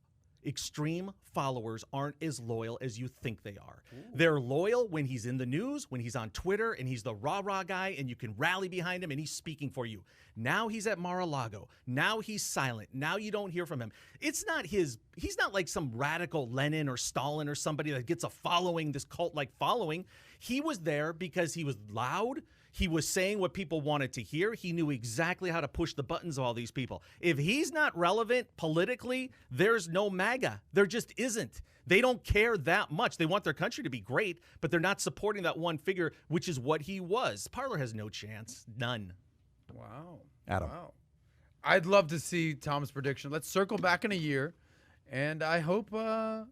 extreme followers aren't as loyal as you think they are. They're loyal when he's in the news, when he's on Twitter, and he's the rah-rah guy, and you can rally behind him, and he's speaking for you. Now he's at Mar-a-Lago. Now he's silent. Now you don't hear from him. He's not like some radical Lenin or Stalin or somebody that gets a following, this cult-like following. He was there because he was loud. He was saying what people wanted to hear. He knew exactly how to push the buttons of all these people. If he's not relevant politically, there's no MAGA. There just isn't. They don't care that much. They want their country to be great, but they're not supporting that one figure, which is what he was. Parler has no chance. None.
Wow.
Adam.
Wow. I'd love to see Tom's prediction. Let's circle back in a year, and I hope I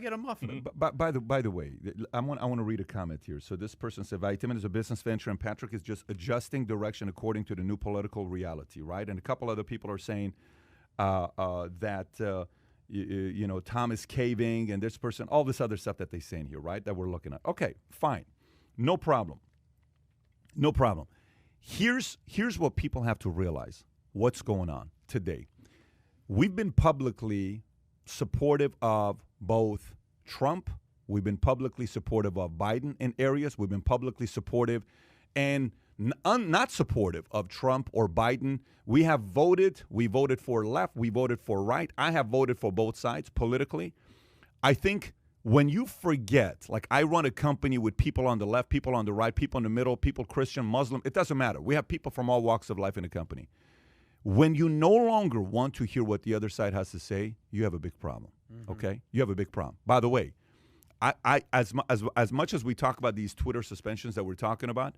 get a muffin.
By the way, I want to read a comment here. So this person said, Valuetainment is a business venture, and Patrick is just adjusting direction according to the new political reality, right? And a couple other people are saying that Tom is caving, and this person, all this other stuff that they're saying here, right? That we're looking at. Okay, fine, no problem, no problem. Here's what people have to realize. What's going on today? We've been publicly supportive of both Trump. We've been publicly supportive of Biden in areas. We've been publicly supportive and not supportive of Trump or Biden. We have voted. We voted for left. We voted for right. I have voted for both sides politically. I think when you forget, like I run a company with people on the left, people on the right, people in the middle, people Christian, Muslim, it doesn't matter. We have people from all walks of life in the company. When you no longer want to hear what the other side has to say, you have a big problem, okay? You have a big problem. By the way, as much as we talk about these Twitter suspensions that we're talking about,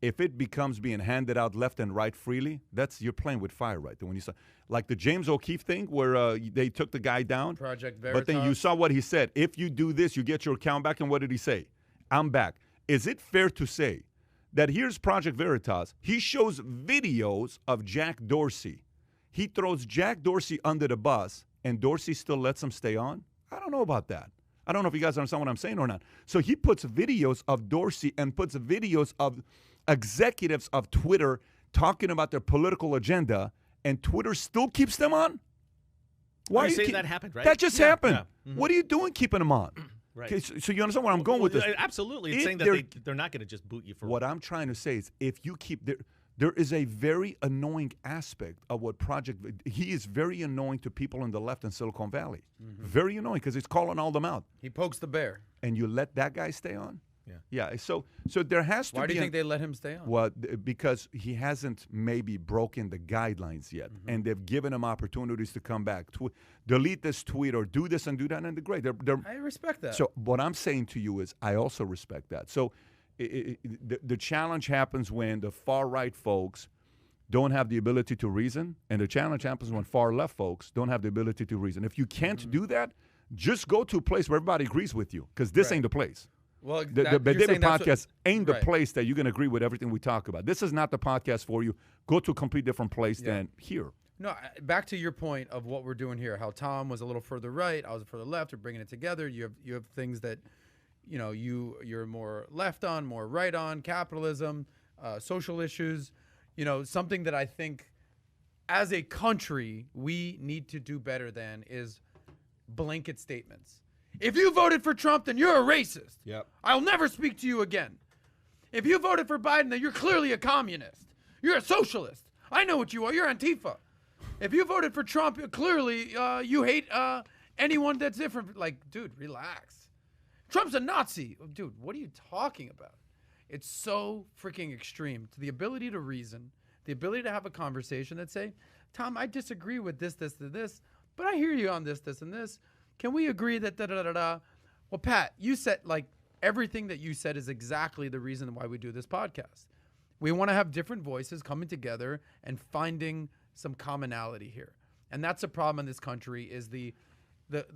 if it becomes being handed out left and right freely, you're playing with fire right there. When you saw, like the James O'Keefe thing where they took the guy down.
Project Veritas.
But then you saw what he said. If you do this, you get your account back. And what did he say? I'm back. Is it fair to say that here's Project Veritas? He shows videos of Jack Dorsey. He throws Jack Dorsey under the bus, and Dorsey still lets him stay on? I don't know about that. I don't know if you guys understand what I'm saying or not. So he puts videos of Dorsey and puts videos of executives of Twitter talking about their political agenda, and Twitter still keeps them on?
Why are you saying that happened, right?
That just happened. Yeah. What are you doing keeping them on?
Right.
Okay, so you understand where I'm going with this?
Absolutely. It's saying that they're not going to just boot you for
what I'm trying to say is if you keep there is a very annoying aspect of what he is very annoying to people on the left in Silicon Valley. Very annoying because he's calling all them out.
He pokes the bear.
And you let that guy stay on? Yeah. So there has to be.
Why do you think they let him stay on?
Well, because he hasn't maybe broken the guidelines yet, and they've given him opportunities to come back, delete this tweet or do this and do that, and they're great.
I respect that.
So what I'm saying to you is, I also respect that. So the challenge happens when the far right folks don't have the ability to reason, and the challenge happens when far left folks don't have the ability to reason. If you can't do that, just go to a place where everybody agrees with you, because this ain't the place.
Well,
the David podcast ain't the place that you're going to agree with everything we talk about. This is not the podcast for you. Go to a complete different place than here.
No, back to your point of what we're doing here, how Tom was a little further right, I was further left, we're bringing it together. You have things that, you're more left on, more right on, capitalism, social issues, something that I think as a country we need to do better than is blanket statements. If you voted for Trump, then you're a racist.
Yep.
I'll never speak to you again. If you voted for Biden, then you're clearly a communist. You're a socialist. I know what you are. You're Antifa. If you voted for Trump, clearly you hate anyone that's different. Like, dude, relax. Trump's a Nazi. Dude, what are you talking about? It's so freaking extreme. To the ability to reason, the ability to have a conversation that say, Tom, I disagree with this, but I hear you on this, and this. Can we agree that da-da-da-da? Well, Pat, you said, like, everything that you said is exactly the reason why we do this podcast. We want to have different voices coming together and finding some commonality here. And that's a problem in this country is the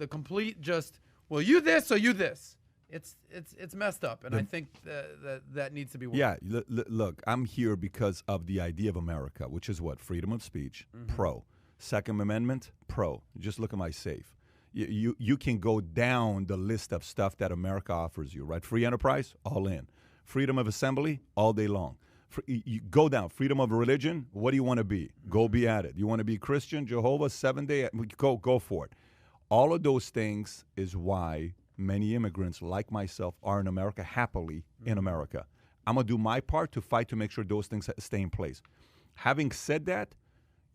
complete just, well, you this or you this. It's messed up, and I think that needs to be worked.
Yeah, look, I'm here because of the idea of America, which is what? Freedom of speech, pro. Second Amendment, pro. Just look at my safe. You can go down the list of stuff that America offers you, right? Free enterprise, all in. Freedom of assembly, all day long. You go down. Freedom of religion, what do you want to be? Go be at it. You want to be Christian, Jehovah, 7-day, go for it. All of those things is why many immigrants like myself are in America happily in America. I'm going to do my part to fight to make sure those things stay in place. Having said that,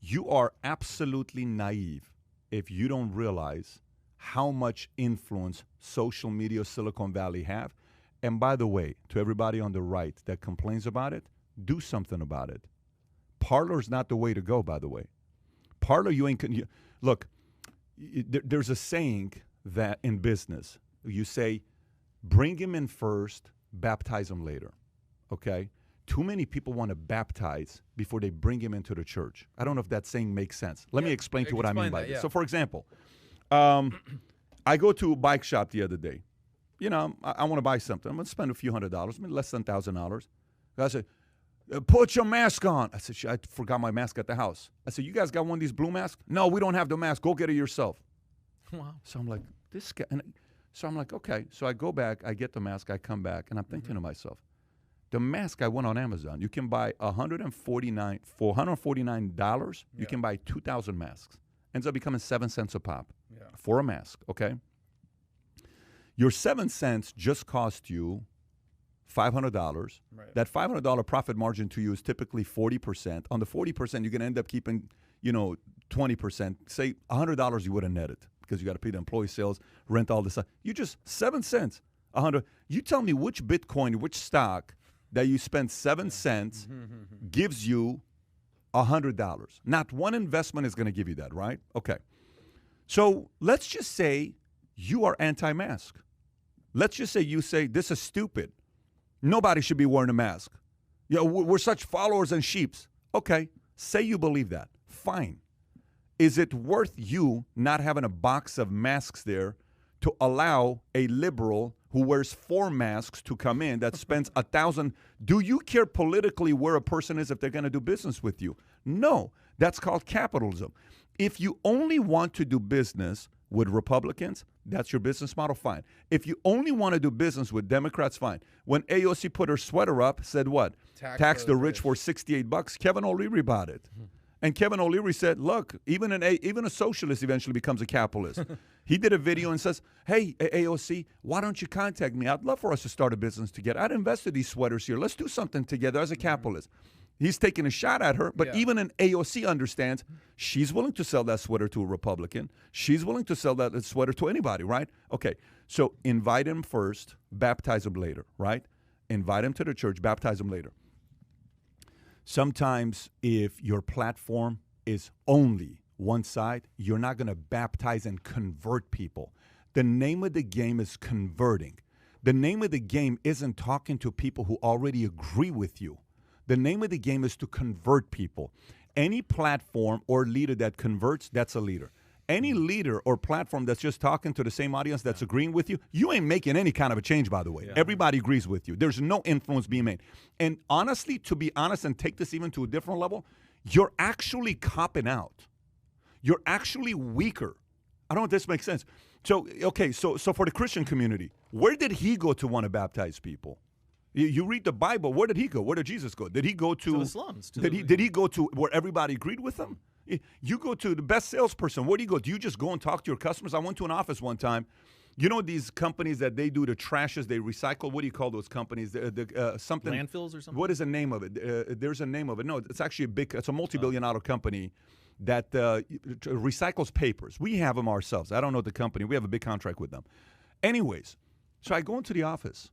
you are absolutely naive if you don't realize how much influence social media, Silicon Valley have. And by the way, to everybody on the right that complains about it, do something about it. Parler is not the way to go, by the way. Parler, look, there's a saying that in business, you say, bring him in first, baptize him later, okay? Too many people want to baptize before they bring him into the church. I don't know if that saying makes sense. Let me explain to you what I mean by this. So, for example, I go to a bike shop the other day. You know, I want to buy something. I'm going to spend a few $100s, maybe less than $1,000. I said, put your mask on. I said, I forgot my mask at the house. I said, you guys got one of these blue masks? No, we don't have the mask. Go get it yourself.
Wow.
So I'm like, this guy. So I'm like, okay. So I go back, I get the mask, I come back, and I'm thinking to myself, the mask I went on Amazon. You can buy $149. You can buy 2,000 masks. Ends up becoming 7 cents a pop for a mask, okay? Your 7 cents just cost you $500. Right. That $500 profit margin to you is typically 40%. On the 40%, you're going to end up keeping, 20%. Say $100 you would have netted because you got to pay the employee sales, rent, all this stuff. You just 7 cents, 100. You tell me which Bitcoin, which stock that you spend 7 cents gives you $100. Not one investment is going to give you that, right? Okay. So let's just say you are anti-mask. Let's just say you say this is stupid. Nobody should be wearing a mask. We're such followers and sheeps. Okay, say you believe that. Fine. Is it worth you not having a box of masks there to allow a liberal who wears 4 masks to come in that spends $1,000? Do you care politically where a person is if they're going to do business with you? No. That's called capitalism. If you only want to do business with Republicans, that's your business model, fine. If you only want to do business with Democrats, fine. When AOC put her sweater up, said what? Tax the rich for $68. Kevin O'Leary bought it. And Kevin O'Leary said, look, even a socialist eventually becomes a capitalist. He did a video and says, hey, AOC, why don't you contact me? I'd love for us to start a business together. I'd invest in these sweaters here. Let's do something together as a capitalist. He's taking a shot at her, but even an AOC understands she's willing to sell that sweater to a Republican. She's willing to sell that sweater to anybody, right? Okay, so invite him first, baptize him later, right? Invite him to the church, baptize him later. Sometimes if your platform is only one side, you're not going to baptize and convert people. The name of the game is converting. The name of the game isn't talking to people who already agree with you. The name of the game is to convert people. Any platform or leader that converts, that's a leader. Any leader or platform that's just talking to the same audience that's agreeing with you, you ain't making any kind of a change, by the way. Everybody agrees with you. There's no influence being made. And honestly, to be honest and take this even to a different level, you're actually copping out. You're actually weaker. I don't know if this makes sense. So, okay, so for the Christian community, where did he go to want to baptize people? You read the Bible. Where did he go? Where did Jesus go? Did he go to
the slums?
Did he go to where everybody agreed with him? You go to the best salesperson. Where do you go? Do you just go and talk to your customers? I went to an office one time. You know these companies that they do the trashes, they recycle. What do you call those companies? Something
landfills or something.
What is the name of it? There's a name of it. No, it's actually it's a multi-billion-dollar company that recycles papers. We have them ourselves. I don't know the company. We have a big contract with them. Anyways, so I go into the office.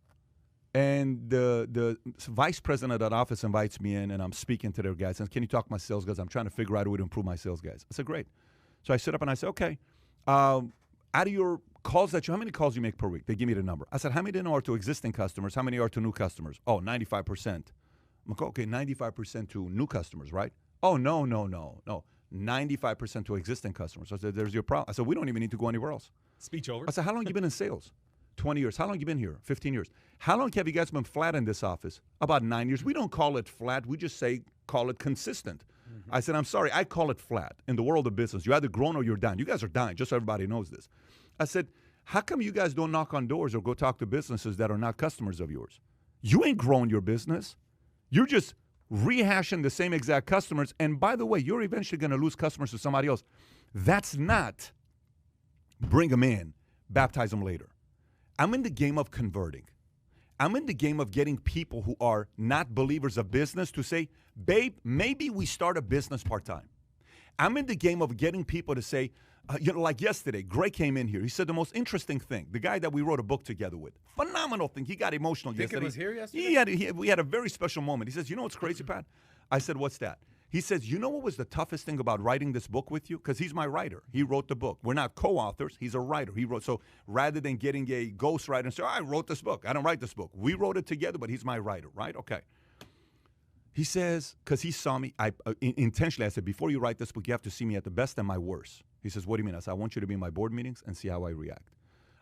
And the vice president of that office invites me in, and I'm speaking to their guys. And can you talk to my sales guys? I'm trying to figure out a way to improve my sales guys. I said, great. So I sit up and I say, okay, out of your calls how many calls you make per week? They give me the number. I said, how many are to existing customers? How many are to new customers? Oh, 95%. I'm like, okay, 95% to new customers, right? Oh, no. 95% to existing customers. So I said, there's your problem. I said, we don't even need to go anywhere else.
Speech over.
I said, how long have you been in sales? 20 years. How long have you been here? 15 years. How long have you guys been flat in this office? About 9 years. We don't call it flat. We just call it consistent. I said, I'm sorry. I call it flat. In the world of business, you're either growing or you're dying. You guys are dying, just so everybody knows this. I said, how come you guys don't knock on doors or go talk to businesses that are not customers of yours? You ain't growing your business. You're just rehashing the same exact customers. And by the way, you're eventually going to lose customers to somebody else. That's not bring them in, baptize them later. I'm in the game of converting. I'm in the game of getting people who are not believers of business to say, babe, maybe we start a business part-time. I'm in the game of getting people to say, like yesterday, Greg came in here. He said the most interesting thing. The guy that we wrote a book together with, phenomenal thing. He got emotional yesterday.
Was here yesterday?
We had a very special moment. He says, you know what's crazy, Pat? I said, what's that? He says, you know what was the toughest thing about writing this book with you? Because he's my writer. He wrote the book. We're not co-authors. He's a writer. He wrote. So rather than getting a ghostwriter and say, I wrote this book. I don't write this book. We wrote it together, but he's my writer, right? Okay. He says, because he saw me, intentionally, I said, before you write this book, you have to see me at the best and my worst. He says, what do you mean? I said, I want you to be in my board meetings and see how I react.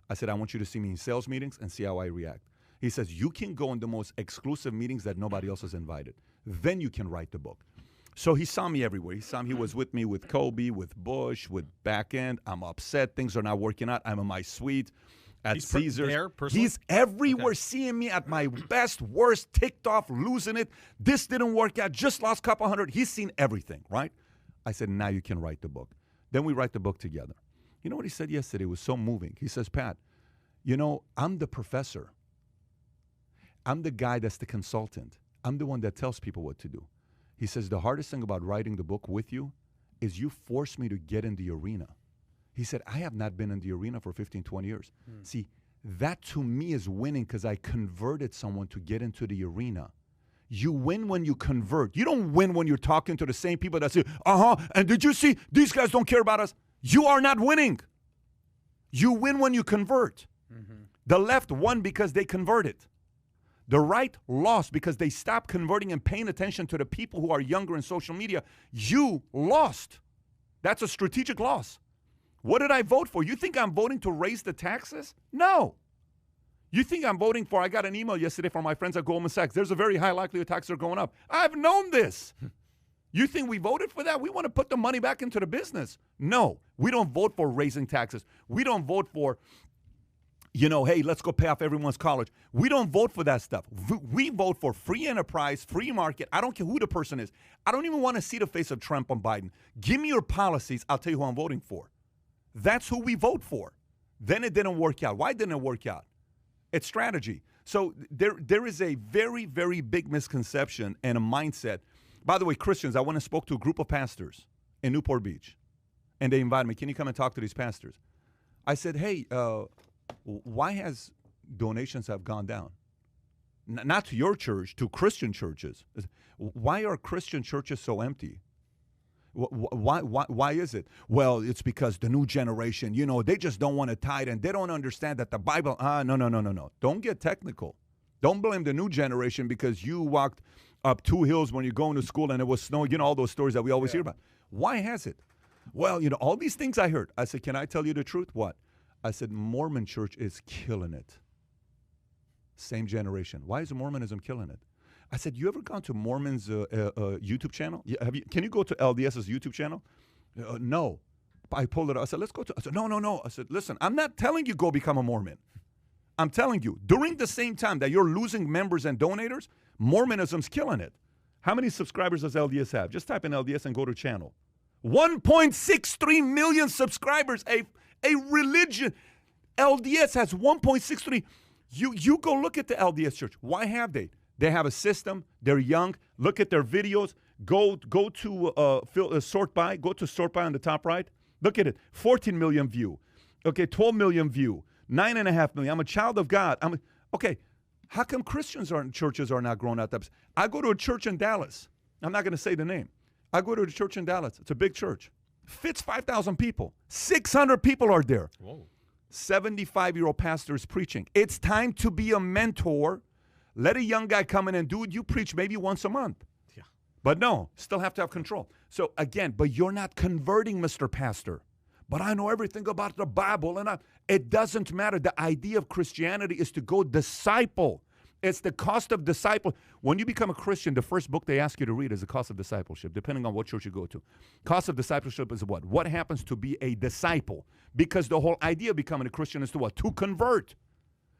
I said, I want you to see me in sales meetings and see how I react. He says, you can go in the most exclusive meetings that nobody else is invited. Then you can write the book. So he saw me everywhere. He saw me. He was with me with Kobe, with Bush, with Backend. I'm upset. Things are not working out. I'm in my suite at Caesars. He's everywhere, seeing me at my best, worst, ticked off, losing it. This didn't work out. Just lost a couple hundred. He's seen everything, right? I said, now you can write the book. Then we write the book together. You know what he said yesterday? It was so moving. He says, Pat, you know, I'm the professor. I'm the guy that's the consultant. I'm the one that tells people what to do. He says, the hardest thing about writing the book with you is you forced me to get in the arena. He said, I have not been in the arena for 15, 20 years. See, that to me is winning because I converted someone to get into the arena. You win when you convert. You don't win when you're talking to the same people that say, and did you see, these guys don't care about us. You are not winning. You win when you convert. The left won because they converted. The right lost because they stopped converting and paying attention to the people who are younger in social media. You lost. That's a strategic loss. What did I vote for? You think I'm voting to raise the taxes? No. You think I'm voting for, I got an email yesterday from my friends at Goldman Sachs. There's a very high likelihood taxes are going up. I've known this. You think we voted for that? We want to put the money back into the business. No, we don't vote for raising taxes. We don't vote for, hey, let's go pay off everyone's college. We don't vote for that stuff. We vote for free enterprise, free market. I don't care who the person is. I don't even want to see the face of Trump and Biden. Give me your policies. I'll tell you who I'm voting for. That's who we vote for. Then it didn't work out. Why didn't it work out? It's strategy. So there is a very, very big misconception and a mindset. By the way, Christians, I went and spoke to a group of pastors in Newport Beach. And they invited me, can you come and talk to these pastors? I said, hey, why has donations have gone down? Not to your church, to Christian churches. Why are Christian churches so empty? Why is it? Well, it's because the new generation, they just don't want to tithe and they don't understand that the Bible, no. Don't get technical. Don't blame the new generation because you walked up 2 hills when you're going to school and it was snowing, all those stories that we always hear about. Why has it? Well, all these things I heard. I said, can I tell you the truth? What? I said, Mormon church is killing it. Same generation. Why is Mormonism killing it? I said, you ever gone to Mormon's YouTube channel? Can you go to LDS's YouTube channel? No. I pulled it up. I said, let's go to. I said, no. I said, listen, I'm not telling you go become a Mormon. I'm telling you, during the same time that you're losing members and donators, Mormonism's killing it. How many subscribers does LDS have? Just type in LDS and go to channel. 1.63 million subscribers, a religion. LDS has 1.63. You go look at the LDS church. Why have they? They have a system. They're young. Look at their videos. Go to sort by. Go to sort by on the top right. Look at it. 14 million view. Okay, 12 million view. 9.5 million. I'm a child of God. Okay. How come churches are not growing out? I go to a church in Dallas. I'm not going to say the name. I go to a church in Dallas. It's a big church. Fits 5,000 people. 600 people are there. Whoa. 75-year-old pastor is preaching. It's time to be a mentor. Let a young guy come in and do it. You preach maybe once a month. Yeah. But no, still have to have control. So again, but you're not converting, Mr. Pastor. But I know everything about the Bible. It doesn't matter. The idea of Christianity is to go disciple. It's the cost of disciple. When you become a Christian, the first book they ask you to read is the cost of discipleship, depending on what church you go to. Cost of discipleship is what? What happens to be a disciple? Because the whole idea of becoming a Christian is to what? To convert.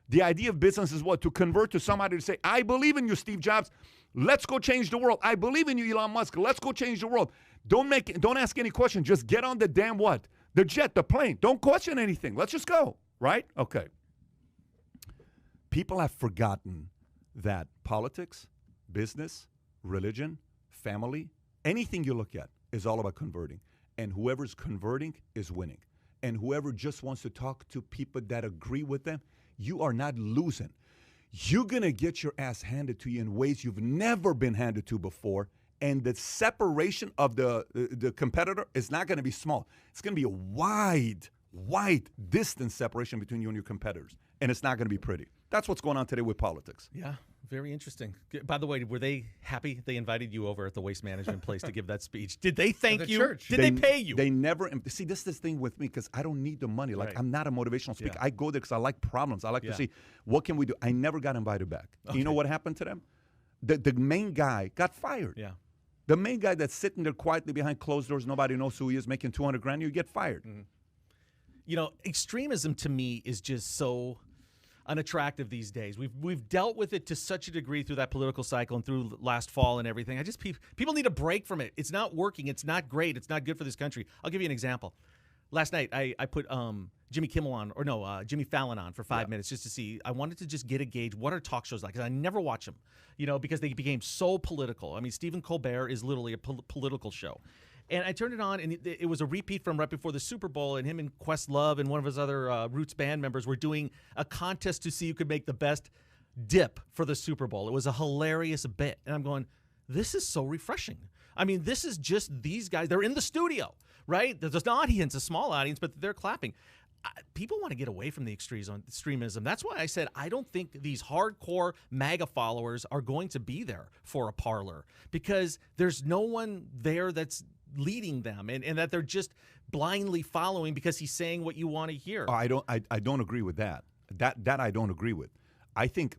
The idea of business is what? To convert to somebody to say, I believe in you, Steve Jobs. Let's go change the world. I believe in you, Elon Musk. Let's go change the world. Don't ask any questions. Just get on the damn what? The jet, the plane. Don't question anything. Let's just go, right? Okay. People have forgotten that politics, business, religion, family, anything you look at is all about converting. And whoever's converting is winning. And whoever just wants to talk to people that agree with them, you are not losing. You're going to get your ass handed to you in ways you've never been handed to before. And the separation of the competitor is not going to be small. It's going to be a wide distance separation between you and your competitors. And it's not going to be pretty. That's what's going on today with politics.
Yeah, very interesting. By the way, were they happy they invited you over at the waste management place to give that speech? Did they thank you?
Church.
Did they pay you?
They never. See, this is the thing with me because I don't need the money. Like, I'm not a motivational speaker.
Yeah.
I go there because I like problems. I like to see what can we do. I never got invited back. You know what happened to them? The main guy got fired.
Yeah.
The main guy that's sitting there quietly behind closed doors, nobody knows who he is, making $200,000, you get fired.
Mm-hmm. You know, extremism to me is just so unattractive these days. We've dealt with it to such a degree through that political cycle and through last fall and everything. I just people need a break from it. It's not working. It's not great. It's not good for this country. I'll give you an example. Last night I put Jimmy Fallon on for 5 minutes just to see. I wanted to just get a gauge what are talk shows like, because I never watch them, because they became so political. I mean, Stephen Colbert is literally a political show. And I turned it on, and it was a repeat from right before the Super Bowl, and him and Questlove and one of his other Roots band members were doing a contest to see who could make the best dip for the Super Bowl. It was a hilarious bit. And I'm going, this is so refreshing. I mean, this is just these guys. They're in the studio, right? There's an audience, a small audience, but they're clapping. People want to get away from the extremism. That's why I said I don't think these hardcore MAGA followers are going to be there for a Parler, because there's no one there that's leading them, and that they're just blindly following because he's saying what you want to hear.
I don't agree with that. That I don't agree with. I think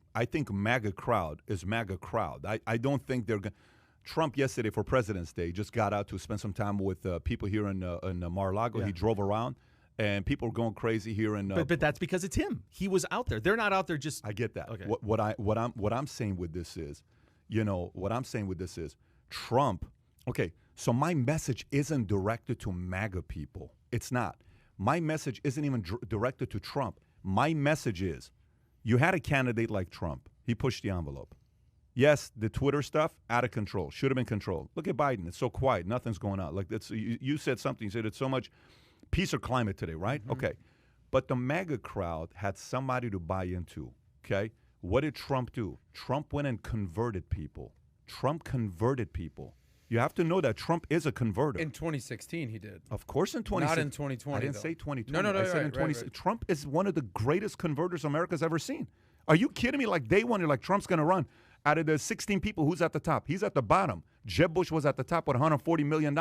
MAGA crowd is MAGA crowd. I don't think they're going. Trump yesterday for President's Day just got out to spend some time with people here in Mar-a-Lago.
Yeah.
He drove around, and people are going crazy here in.
But that's because it's him. He was out there. They're not out there just.
I get that.
Okay.
What I'm saying with this is, Trump. Okay, so my message isn't directed to MAGA people. It's not. My message isn't even directed to Trump. My message is, you had a candidate like Trump. He pushed the envelope. Yes, the Twitter stuff, out of control. Should have been controlled. Look at Biden. It's so quiet. Nothing's going on. Like you said something. You said it's so much peace or climate today, right? Mm-hmm. Okay. But the MAGA crowd had somebody to buy into, okay? What did Trump do? Trump went and converted people. Trump converted people. You have to know that Trump is a converter.
In 2016, he did.
Of course in 2016.
Not in 2020,
I didn't
though.
say 2020.
No,
I said in 2016. Right. Trump is one of the greatest converters America's ever seen. Are you kidding me? Like day one, you're like, Trump's going to run. Out of the 16 people, who's at the top? He's at the bottom. Jeb Bush was at the top with $140 million.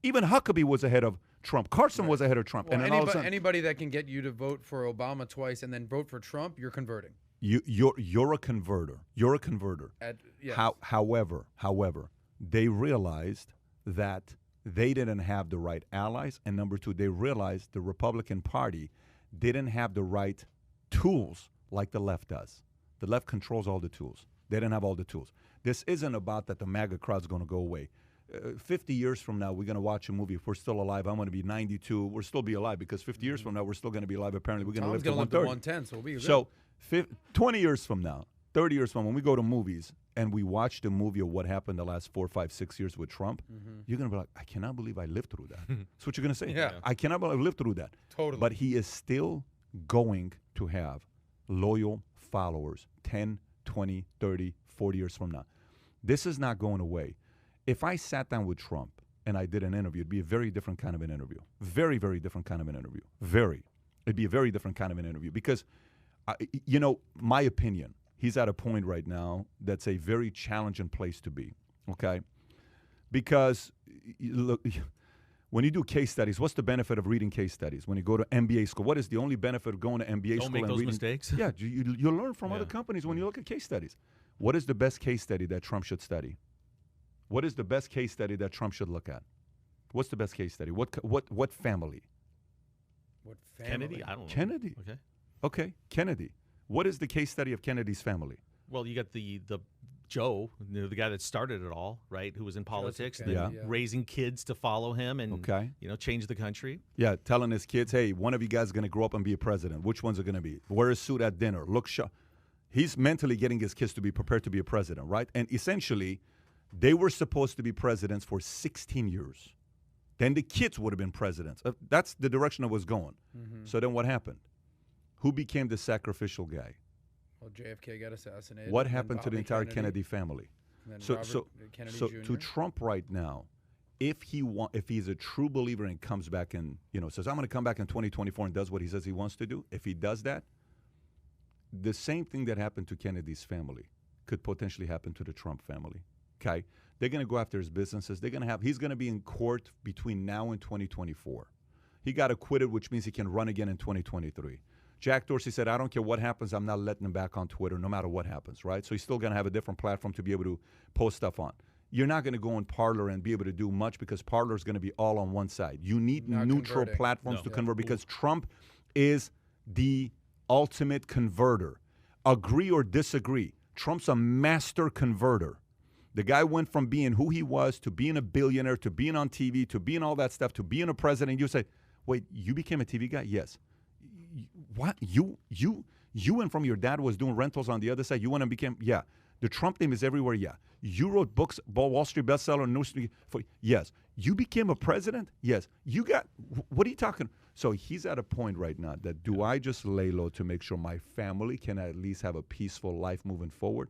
Even Huckabee was ahead of Trump. Carson was ahead of Trump.
Well,
and then all of a sudden,
anybody that can get you to vote for Obama twice and then vote for Trump, you're converting.
You're a converter. You're a converter.
Yes.
However, they realized that they didn't have the right allies, and number two, they realized the Republican Party didn't have the right tools like the left does. The left controls all the tools. They didn't have all the tools. This isn't about that the MAGA crowd's going to go away. 50 years from now, we're going to watch a movie. If we're still alive, I'm going to be 92. We'll still be alive because 50 years from now, we're still going to be alive. Apparently, we're going to live to 130.
110, so we'll be good.
So 20 years from now, 30 years from now, when we go to movies and we watch the movie of what happened the last 4, 5, 6 years with Trump, you're going to be like, I cannot believe I lived through that. That's what you're going to say.
Yeah.
I cannot believe I lived through that.
Totally.
But he is still going to have loyal followers 10, 20, 30, 40 years from now. This is not going away. If I sat down with Trump and I did an interview, it'd be a very different kind of an interview. Very, very different kind of an interview. It'd be a very different kind of an interview because, my opinion, he's at a point right now that's a very challenging place to be, okay? Because, look, when you do case studies, what's the benefit of reading case studies? When you go to MBA school, what is the only benefit of going to MBA school?
Don't make
and
those
reading?
mistakes.
Yeah, you learn from other companies when you look at case studies. What is the best case study that Trump should study? What is the best case study that Trump should look at? What's the best case study? What family?
What family?
Kennedy? I don't know.
Kennedy.
Okay,
Kennedy. What is the case study of Kennedy's family?
Well, you got the Joe, the guy that started it all, right, who was in politics,
Kennedy,
then raising kids to follow him and, change the country.
Yeah, telling his kids, hey, one of you guys is going to grow up and be a president. Which one's it going to be? Wear a suit at dinner. Look sharp. He's mentally getting his kids to be prepared to be a president, right? And essentially, they were supposed to be presidents for 16 years. Then the kids would have been presidents. That's the direction it was going. So then what happened? Who became the sacrificial guy?
Well, JFK got assassinated.
What happened to the entire Kennedy family? So
Jr.
to Trump right now, if he's a true believer and comes back and says, I'm going to come back in 2024 and does what he says he wants to do, if he does that, the same thing that happened to Kennedy's family could potentially happen to the Trump family. Okay? They're going to go after his businesses. He's going to be in court between now and 2024. He got acquitted, which means he can run again in 2023. Jack Dorsey said, I don't care what happens, I'm not letting him back on Twitter no matter what happens, right? So he's still going to have a different platform to be able to post stuff on. You're not going to go on Parler and be able to do much because Parler is going to be all on one side. You need neutral platforms to convert because Trump is the ultimate converter. Agree or disagree, Trump's a master converter. The guy went from being who he was to being a billionaire to being on TV to being all that stuff to being a president. You say, wait, you became a TV guy? Yes. What? You went from your dad was doing rentals on the other side. You went and became, The Trump name is everywhere, You wrote books, Wall Street bestseller, Newsweek. Yes. You became a president? Yes. What are you talking? So he's at a point right now that do I just lay low to make sure my family can at least have a peaceful life moving forward?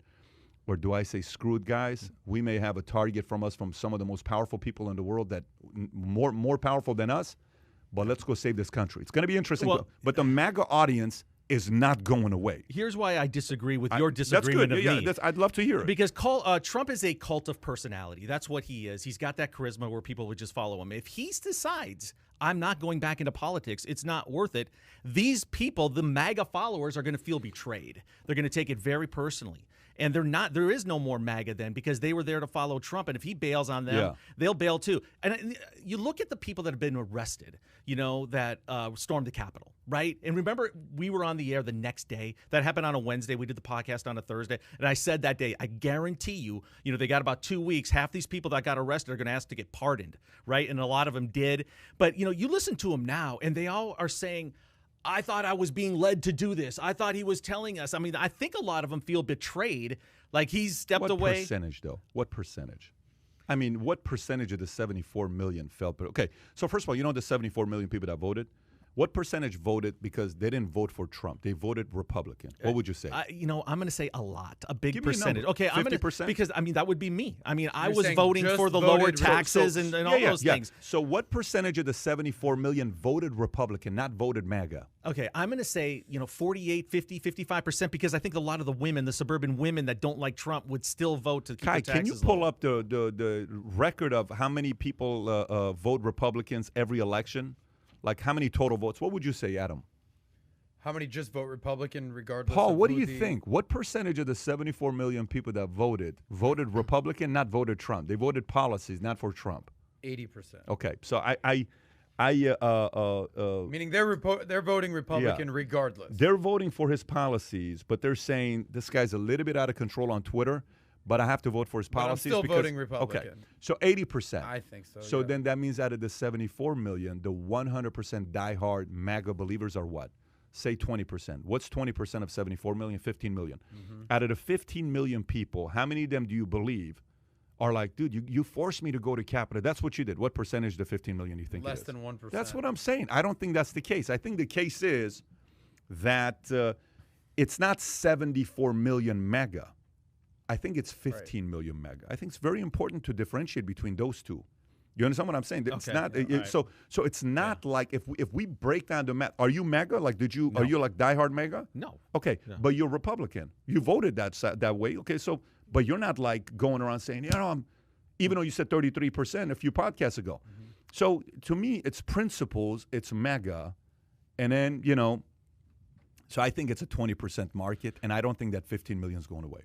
Or do I say, screw it, guys? We may have a target from us from some of the most powerful people in the world that more powerful than us, but let's go save this country. It's going to be interesting. But the MAGA audience is not going away.
Here's why I disagree with your disagreement
that's good.
of me.
I'd love to hear it.
Because Trump is a cult of personality. That's what he is. He's got that charisma where people would just follow him. If he decides, I'm not going back into politics, it's not worth it, these people, the MAGA followers, are going to feel betrayed. They're going to take it very personally. And there is no more MAGA then because they were there to follow Trump. And if he bails on them, they'll bail too. And you look at the people that have been arrested, that stormed the Capitol, right? And remember, we were on the air the next day. That happened on a Wednesday. We did the podcast on a Thursday. And I said that day, I guarantee you, they got about 2 weeks. Half these people that got arrested are going to ask to get pardoned, right? And a lot of them did. But, you listen to them now, and they all are saying, I thought I was being led to do this. I thought he was telling us. I mean, I think a lot of them feel betrayed, like he's stepped away.
What percentage, though? What percentage? I mean, what percentage of the 74 million felt? Okay, so first of all, the 74 million people that voted? What percentage voted because they didn't vote for Trump? They voted Republican. What would you say?
I'm going to say a lot, a big
Give me
percentage.
A
Okay,
50%?
Because that would be me. I mean, I
You're
was voting for the lower taxes and all those things.
So what percentage of the 74 million voted Republican, not voted MAGA?
Okay, I'm going to say, 48, 50, 55% because I think a lot of the women, the suburban women that don't like Trump would still vote to keep the taxes
can you pull
low.
up the record of how many people vote Republicans every election? Like how many total votes? What would you say, Adam?
How many just vote Republican regardless
Paul,
of
what do you think? What percentage of the 74 million people that voted Republican, not voted Trump? They voted policies, not for Trump.
80%.
Okay, so
meaning they're voting Republican regardless.
They're voting for his policies, but they're saying this guy's a little bit out of control on Twitter, but I have to vote for his policies.
But I'm still voting Republican.
Okay, so 80%.
I think so.
So then that means out of the 74 million, the 100% diehard MAGA believers are what? Say 20%. What's 20% of 74 million? 15 million. Out of the 15 million people, how many of them do you believe are like, dude, you forced me to go to Capitol? That's what you did. What percentage of the 15 million you think it is?
Less than 1%.
That's what I'm saying. I don't think that's the case. I think the case is that it's not 74 million MAGA. I think it's 15 million MAGA. I think it's very important to differentiate between those two. You understand what I'm saying? It's not so it's not like if we break down the math. Are you MAGA? Like are you like diehard MAGA?
No.
Okay, but you're Republican. You voted that way. Okay, so but you're not like going around saying, even though you said 33% a few podcasts ago. So to me, it's principles, it's MAGA, and then so I think it's a 20% market, and I don't think that 15 million is going away.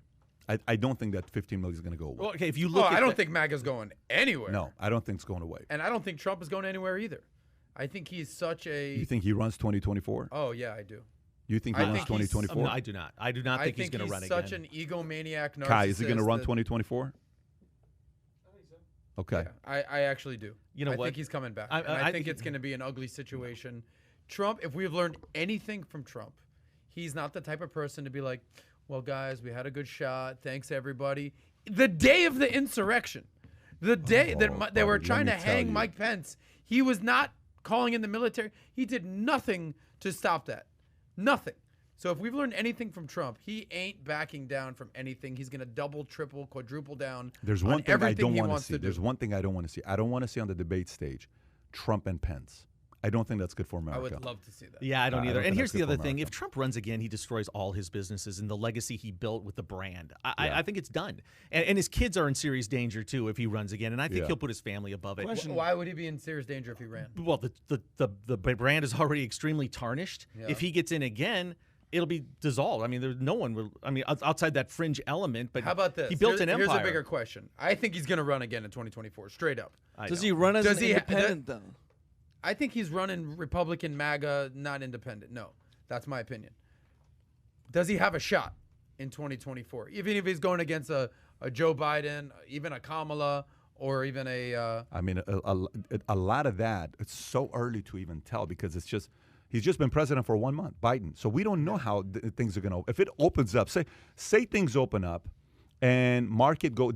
I don't think that 15 million is going to go away.
Well, okay, if you look
I don't think MAGA's going anywhere.
No, I don't think it's going away.
And I don't think Trump is going anywhere either. I think he's such a...
You think he runs 2024?
Oh, yeah, I do.
You think he runs 2024?
No, I do not. I do not think he's going to run again.
Such an egomaniac narcissist.
Kai, is he going to run 2024? Okay.
Yeah, I actually do.
You know
I
what?
think he's coming back. I think it's going to be an ugly situation. Trump, if we've learned anything from Trump, he's not the type of person to be like, well, guys, we had a good shot. Thanks, everybody. The day of the insurrection, the day that they were trying to hang Mike Pence, he was not calling in the military. He did nothing to stop that. Nothing. So if we've learned anything from Trump, he ain't backing down from anything. He's going to double, triple, quadruple down.
There's one thing I don't want to see.
Do.
There's one thing I don't want to see. I don't want to see on the debate stage Trump and Pence. I don't think that's good for America.
I would love to see that.
Yeah, I don't either. And here's the other thing.
America.
If Trump runs again, he destroys all his businesses and the legacy he built with the brand. I think it's done. And his kids are in serious danger, too, if he runs again. And I think he'll put his family above it.
Why would he be in serious danger if he ran?
Well, the brand is already extremely tarnished.
Yeah.
If he gets in again, it'll be dissolved. I mean, there's no one will. I mean, outside that fringe element. But
how about this?
He built an empire.
Here's a bigger question. I think he's going to run again in 2024, straight up.
Does he run as an independent, though?
I think he's running Republican, MAGA, not independent. No, that's my opinion. Does he have a shot in 2024? Even if he's going against a Joe Biden, even a Kamala, or even a...
I mean, a lot of that, it's so early to even tell because it's just... He's just been president for 1 month, Biden. So we don't know how things are going to... If it opens up, say things open up and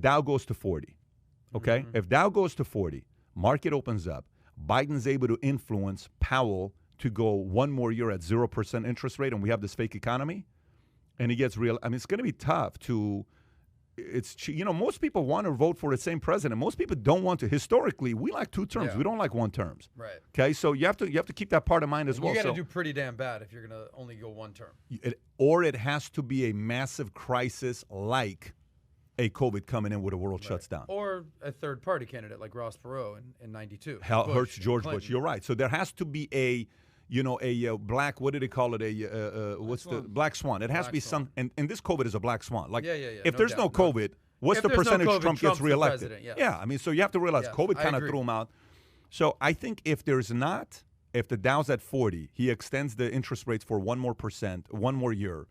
Dow goes to 40, okay? Mm-hmm. If Dow goes to 40, market opens up, Biden's able to influence Powell to go one more year at 0% interest rate, and we have this fake economy, and he gets real. I mean, it's going to be tough to. Most people want to vote for the same president. Most people don't want to. Historically, we like 2 terms.
Yeah.
We don't like 1 terms.
Right.
Okay, so you have to keep that part of mind as well.
You got to do pretty damn bad if you're going to only go 1 term.
Or it has to be a massive crisis like a COVID coming in where the world shuts down.
Or a third-party candidate like Ross Perot in 92.
Hurts George Bush. You're right. So there has to be a black, what do they call it? Black swan. It has to be some, and this COVID is a black swan. Like, if there's no COVID, what's the percentage Trump gets reelected? Yeah, I mean, so you have to realize COVID kind of threw him out. So I think if the Dow's at 40, he extends the interest rates for 1 more %, 1 more year,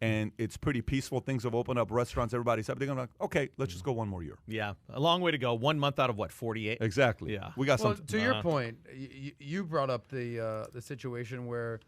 and it's pretty peaceful. Things have opened up. Restaurants, everybody's happy. They're going to be like, okay, let's just go 1 more year.
Yeah, a long way to go. 1 month out of what, 48?
Exactly.
Yeah.
We got some.
To your point, you brought up the situation where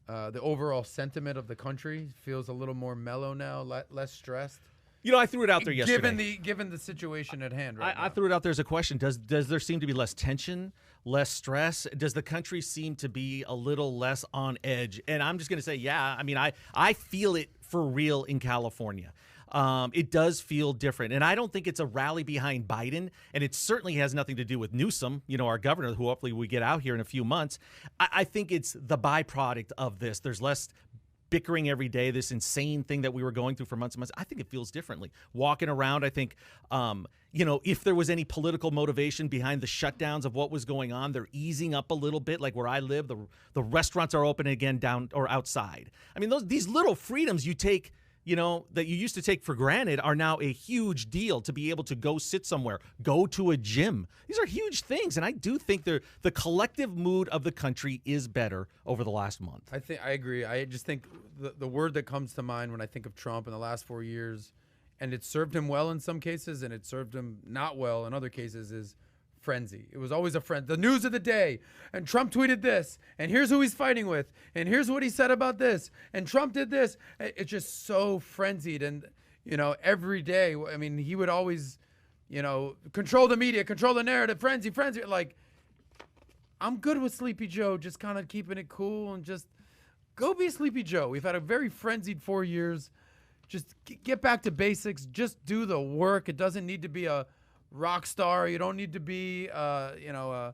the overall sentiment of the country feels a little more mellow now, less stressed.
I threw it out there yesterday.
Given the situation at hand
I threw it out there as a question. Does there seem to be less tension, less stress? Does the country seem to be a little less on edge? And I'm just going to say, yeah. I mean, I feel it for real in California. It does feel different. And I don't think it's a rally behind Biden. And it certainly has nothing to do with Newsom, our governor, who hopefully we get out here in a few months. I think it's the byproduct of this. There's less bickering every day, this insane thing that we were going through for months and months. I think it feels differently. Walking around, I think, if there was any political motivation behind the shutdowns of what was going on, they're easing up a little bit. Like where I live, the restaurants are open again down or outside. I mean, these little freedoms you take, that you used to take for granted are now a huge deal to be able to go sit somewhere, go to a gym. These are huge things. And I do think the collective mood of the country is better over the last month.
I agree. I just think the word that comes to mind when I think of Trump in the last 4 years, and it served him well in some cases and it served him not well in other cases, is frenzy. It was always a friend. The news of the day. And Trump tweeted this. And here's who he's fighting with. And here's what he said about this. And Trump did this. It's just so frenzied. And, every day, I mean, he would always, control the media, control the narrative, frenzy. Like, I'm good with Sleepy Joe, just kind of keeping it cool and just go be Sleepy Joe. We've had a very frenzied 4 years. Just get back to basics. Just do the work. It doesn't need to be a rock star. You don't need to be, a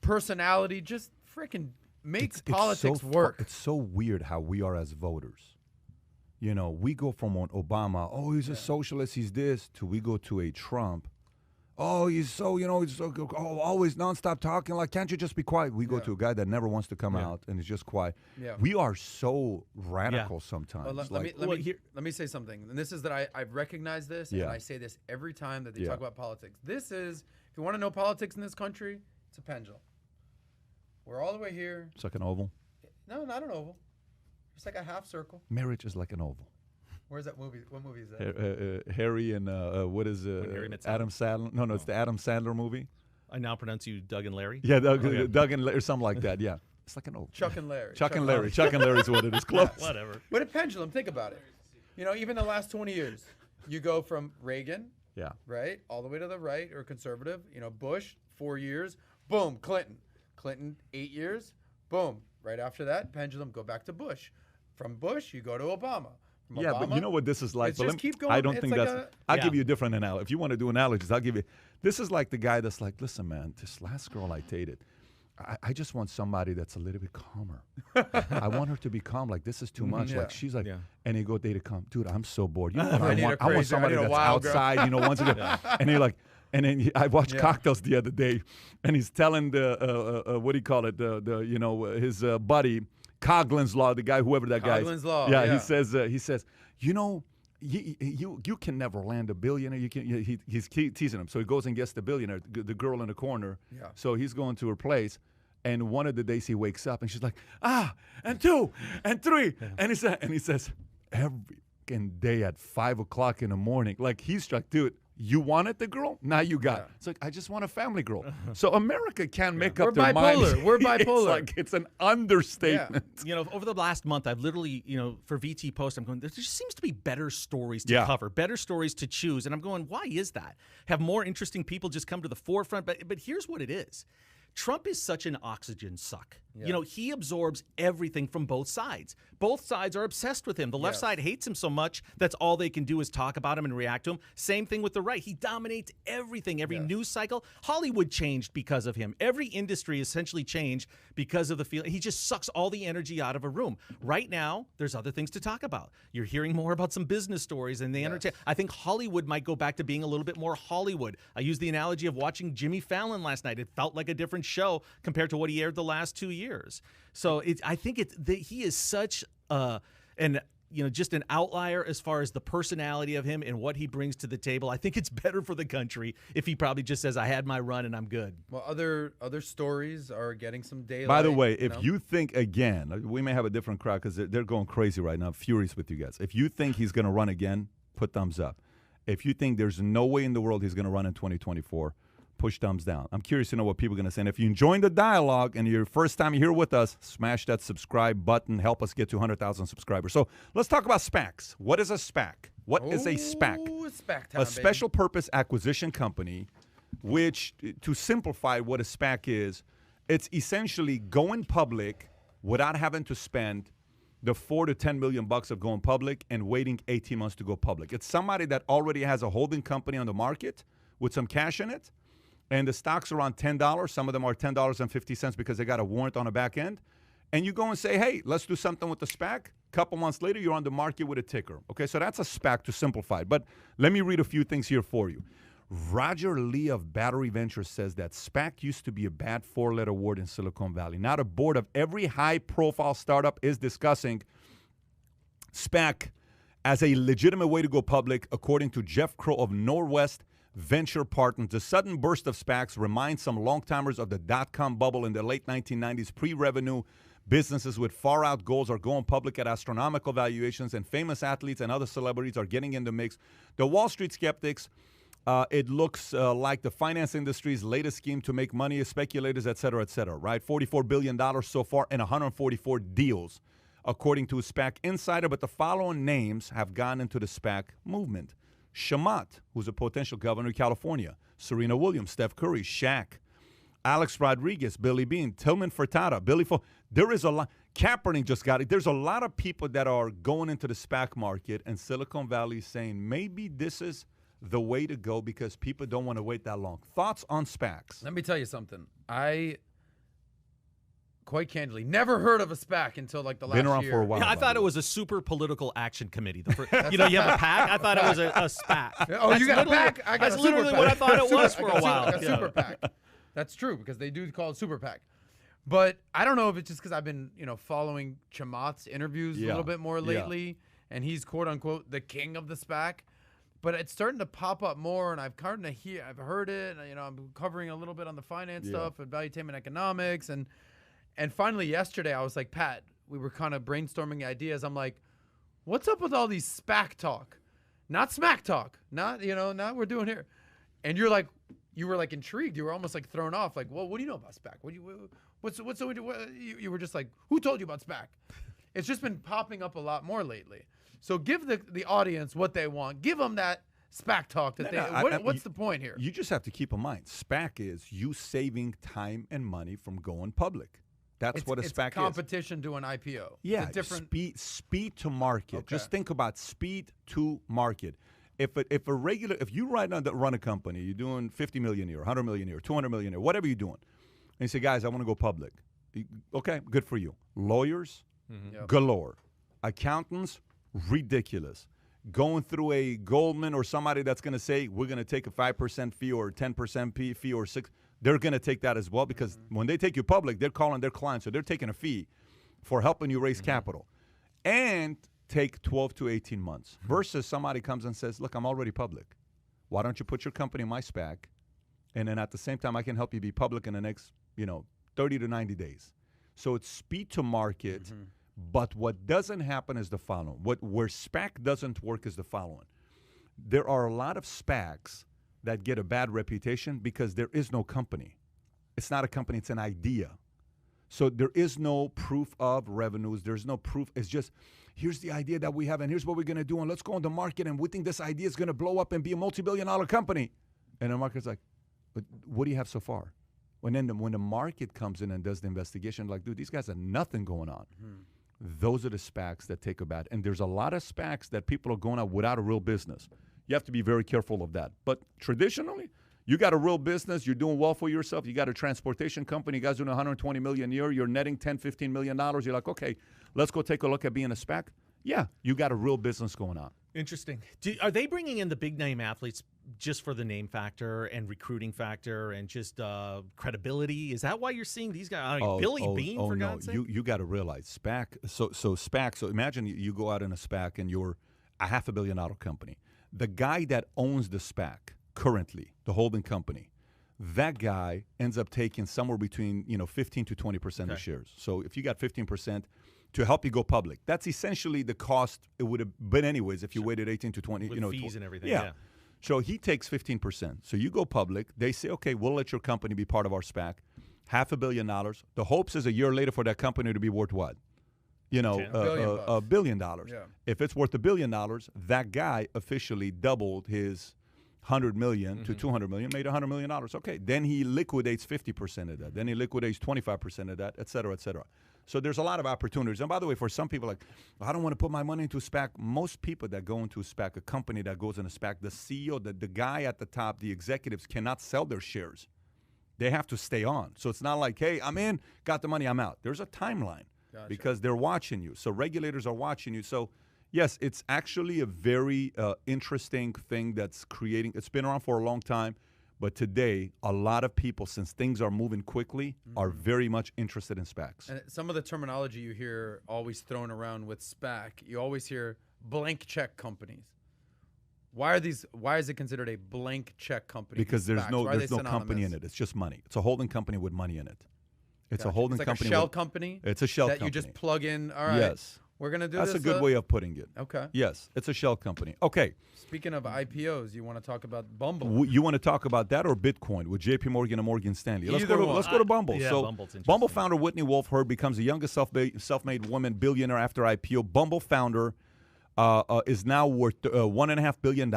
personality. Just freaking make politics work.
It's so weird how we are as voters. We go from an Obama, oh, he's a socialist, he's this, to we go to a Trump. Oh, he's so, he's so, always nonstop talking. Like, can't you just be quiet? We go to a guy that never wants to come out and is just quiet. Yeah. We are so radical sometimes.
Well, let me say something. And this is that I've recognized this, and I say this every time that they talk about politics. This is, if you want to know politics in this country, it's a pendulum. We're all the way here.
It's like an oval?
No, not an oval. It's like a half circle.
Marriage is like an oval.
Where's that movie? What movie is that?
Harry and what is
Harry Met Sally?
Adam Sandler? No, it's the Adam Sandler movie.
I now pronounce you Doug and Larry.
Yeah, Doug and Larry, or something like that. Yeah, it's like an oval.
Chuck and Larry.
Chuck and Larry. Chuck and Larry's what it is. Close.
Whatever.
But a pendulum, think about it. You know, even the last 20 years, you go from Reagan,
Yeah.
right, all the way to the right or conservative. You know, Bush, 4 years. Boom, Clinton. Clinton, 8 years. Boom. Right after that, pendulum, go back to Bush. From Bush, you go to Obama. From
Yeah,
Obama,
but you know what this is like?
it's
But
just
let me-
keep going.
I don't
It's
think
like
that's.
a-
I'll
Yeah.
give you a different analogy. If you want to do analogies, I'll give you. This is like the guy that's like, listen, man, this last girl I dated, I just want somebody that's a little bit calmer. I want her to be calm. Like, this is too much.
Yeah.
Like, she's like,
Yeah.
and he go, date to calm. Dude, I'm so bored. You know what
I
I
need a
want? I want
crazy- I
somebody
need a
that's
wild girl.
outside, you know, once again. And he like, and then I watched
Yeah.
Cocktails the other day, and he's telling the, what do you call it, you know, his buddy, Coughlin's Law, the guy, whoever that guy is.
Coughlin's Law,
Yeah,
yeah.
he says, you know, you can never land a billionaire. You can. He's teasing him. So he goes and gets the billionaire, the girl in the corner.
Yeah.
So he's going to her place, and one of the days he wakes up and she's like, and 2 and 3, and he says every fucking day at 5 o'clock in the morning, like he's like, dude. You wanted the girl, now you got it. It's like, I just want a family girl. So America can't make up
We're
their minds.
bipolar. We're
It's
bipolar.
like, it's an understatement.
You know, over the last month, I've literally, you know, for VT Post, I'm going, there just seems to be better stories to
Yeah.
cover, better stories to choose. And I'm going, why is that? Have more interesting people just come to the forefront? But here's what it is. Trump is such an oxygen suck.
Yeah.
You know, he absorbs everything from both sides. Both sides are obsessed with him. The left
Yes.
side hates him so much that's all they can do is talk about him and react to him. Same thing with the right. He dominates everything. Every
Yes.
news cycle. Hollywood changed because of him. Every industry essentially changed because of the feeling. He just sucks all the energy out of a room. Right now, there's other things to talk about. You're hearing more about some business stories and they entertain. I think Hollywood might go back to being a little bit more Hollywood. I used the analogy of watching Jimmy Fallon last night. It felt like a different show compared to what he aired the last 2 years. So I think he is such just an outlier as far as the personality of him and what he brings to the table. I think it's better for the country if he probably just says, I had my run and I'm good.
Well, other stories are getting some daylight.
By the way,
you
if
know?
you think, again, we may have a different crowd because they're going crazy right now. I'm furious with you guys. If you think he's going to run again, put thumbs up. If you think there's no way in the world he's going to run in 2024, push thumbs down. I'm curious to know what people are going to say. And if you enjoyed the dialogue and your first time here with us, smash that subscribe button. Help us get to 100,000 subscribers. So let's talk about SPACs. What is a SPAC? What is a SPAC?
Ooh, SPAC time,
A special purpose acquisition company, which, to simplify what a SPAC is, it's essentially going public without having to spend the $4 to $10 million of going public and waiting 18 months to go public. It's somebody that already has a holding company on the market with some cash in it, and the stock's around $10. Some of them are $10.50 because they got a warrant on the back end. And you go and say, hey, let's do something with the SPAC. Couple months later, you're on the market with a ticker. Okay, so that's a SPAC to simplify it. But let me read a few things here for you. Roger Lee of Battery Ventures says that SPAC used to be a bad 4-letter word in Silicon Valley. Now the board of every high-profile startup is discussing SPAC as a legitimate way to go public, according to Jeff Crow of Norwest Venture Partners. The sudden burst of SPACs reminds some long-timers of the dot-com bubble in the late 1990s. Pre-revenue businesses with far-out goals are going public at astronomical valuations, and famous athletes and other celebrities are getting in the mix. The Wall Street skeptics, it looks like the finance industry's latest scheme to make money, speculators, et cetera, right? $44 billion so far and 144 deals, according to SPAC Insider. But the following names have gone into the SPAC movement. Shamat, who's a potential governor of California, Serena Williams, Steph Curry, Shaq, Alex Rodriguez, Billy Bean, Tillman Fertitta, Billy Fo. There is a lot. Kaepernick just got it. There's a lot of people that are going into the SPAC market, and Silicon Valley is saying maybe this is the way to go because people don't want to wait that long. Thoughts on SPACs?
Let me tell you something. I, quite candidly, never heard of a SPAC until like the last
Been around
year.
for a while.
Yeah, I thought it was a super political action committee. You know, you have a PAC. I thought it was a SPAC.
Oh, you got a
literally-
PAC? I got
That's
a super
literally
PAC.
what I thought it was for
I got
a while.
I got
Yeah.
super PAC. That's true because they do call it super PAC. But I don't know if it's just because I've been, following Chamat's interviews a little bit more lately, and he's quote unquote the king of the SPAC. But it's starting to pop up more, and I've heard it. And, I'm covering a little bit on the finance stuff and valuetainment economics, and finally yesterday I was like, Pat, we were kind of brainstorming ideas. I'm like, what's up with all these SPAC talk? Not smack talk. Not, not we're doing here. And you were like intrigued. You were almost like thrown off. Like, well, what do you know about SPAC? You were just like, who told you about SPAC? It's just been popping up a lot more lately. So give the audience what they want. Give them that SPAC talk that what's the point here?
You just have to keep in mind, SPAC is you saving time and money from going public. That's what a SPAC
is. Competition to an IPO.
Yeah,
different
speed to market.
Okay.
Just think about speed to market. If you run a company, you're doing 50 million a year, 100 million a year, 200 million a year, whatever you're doing, and you say, guys, I want to go public. Okay, good for you. Lawyers, galore. Accountants, ridiculous. Going through a Goldman or somebody that's going to say, we're going to take a 5% fee or 10% fee or 6%, they're going to take that as well, because when they take you public, they're calling their clients, so they're taking a fee for helping you raise capital. And take 12 to 18 months versus somebody comes and says, look, I'm already public. Why don't you put your company in my SPAC? And then at the same time, I can help you be public in the next, 30 to 90 days. So it's speed to market. But what doesn't happen is the following. Where SPAC doesn't work is the following. There are a lot of SPACs that get a bad reputation because there is no company. It's not a company, it's an idea. So there is no proof of revenues. There's no proof. It's just, here's the idea that we have, and here's what we're going to do, and let's go on the market, and we think this idea is going to blow up and be a multi-billion-dollar company. And the market's like, but what do you have so far? When the market comes in and does the investigation, like, dude, these guys have nothing going on. Those are the SPACs that take a bad. And there's a lot of SPACs that people are going out without a real business. You have to be very careful of that. But traditionally, you got a real business, you're doing well for yourself, you got a transportation company, you guys doing $120 million a year, you're netting $10, $15 million. You're like, okay, let's go take a look at being a SPAC. Yeah, you got a real business going on.
Interesting. Are they bringing in the big name athletes just for the name factor and recruiting factor and just credibility? Is that why you're seeing these guys? Billy Bean, for God's sake?
You got to realize SPAC. So SPAC. So imagine you go out in a SPAC and you're a $500 million company. The guy that owns the SPAC currently, the holding company, that guy ends up taking somewhere between 15 to 20% of shares. So if you got 15%. To help you go public. That's essentially the cost it would have been anyways if you waited 18 to 20.
With fees and everything.
Yeah. So he takes 15%. So you go public. They say, okay, we'll let your company be part of our SPAC. $500 million. The hopes is a year later for that company to be worth what? $1 billion.
Yeah.
If it's worth $1 billion, that guy officially doubled his $100 million to $200 million, made $100 million. Okay, then he liquidates 50% of that. Then he liquidates 25% of that, et cetera, et cetera. So there's a lot of opportunities. And by the way, for some people, like, I don't want to put my money into a SPAC. Most people that go into a SPAC, a company that goes in a SPAC, the CEO, the guy at the top, the executives cannot sell their shares. They have to stay on. So it's not like, hey, I'm in, got the money, I'm out. There's a timeline because they're watching you. So regulators are watching you. So, yes, it's actually a very interesting thing that's creating. It's been around for a long time. But today, a lot of people, since things are moving quickly, are very much interested in SPACs.
And some of the terminology you hear always thrown around with SPAC, you always hear blank check companies. Why is it considered a blank check company?
Because there's no company in it. It's just money. It's a holding company with money in it. It's a holding
like
company.
A shell company?
It's a shell company.
That you just plug in. All right.
Yes.
We're going to do
That's
this.
That's a good way of putting it.
Okay.
Yes. It's a shell company. Okay.
Speaking of IPOs, you want to talk about Bumble?
You want to talk about that or Bitcoin with JP Morgan and Morgan Stanley? Let's go to Bumble.
Yeah,
so Bumble founder Whitney Wolfe Herd becomes the youngest self-made woman billionaire after IPO. Bumble founder is now worth $1.5 billion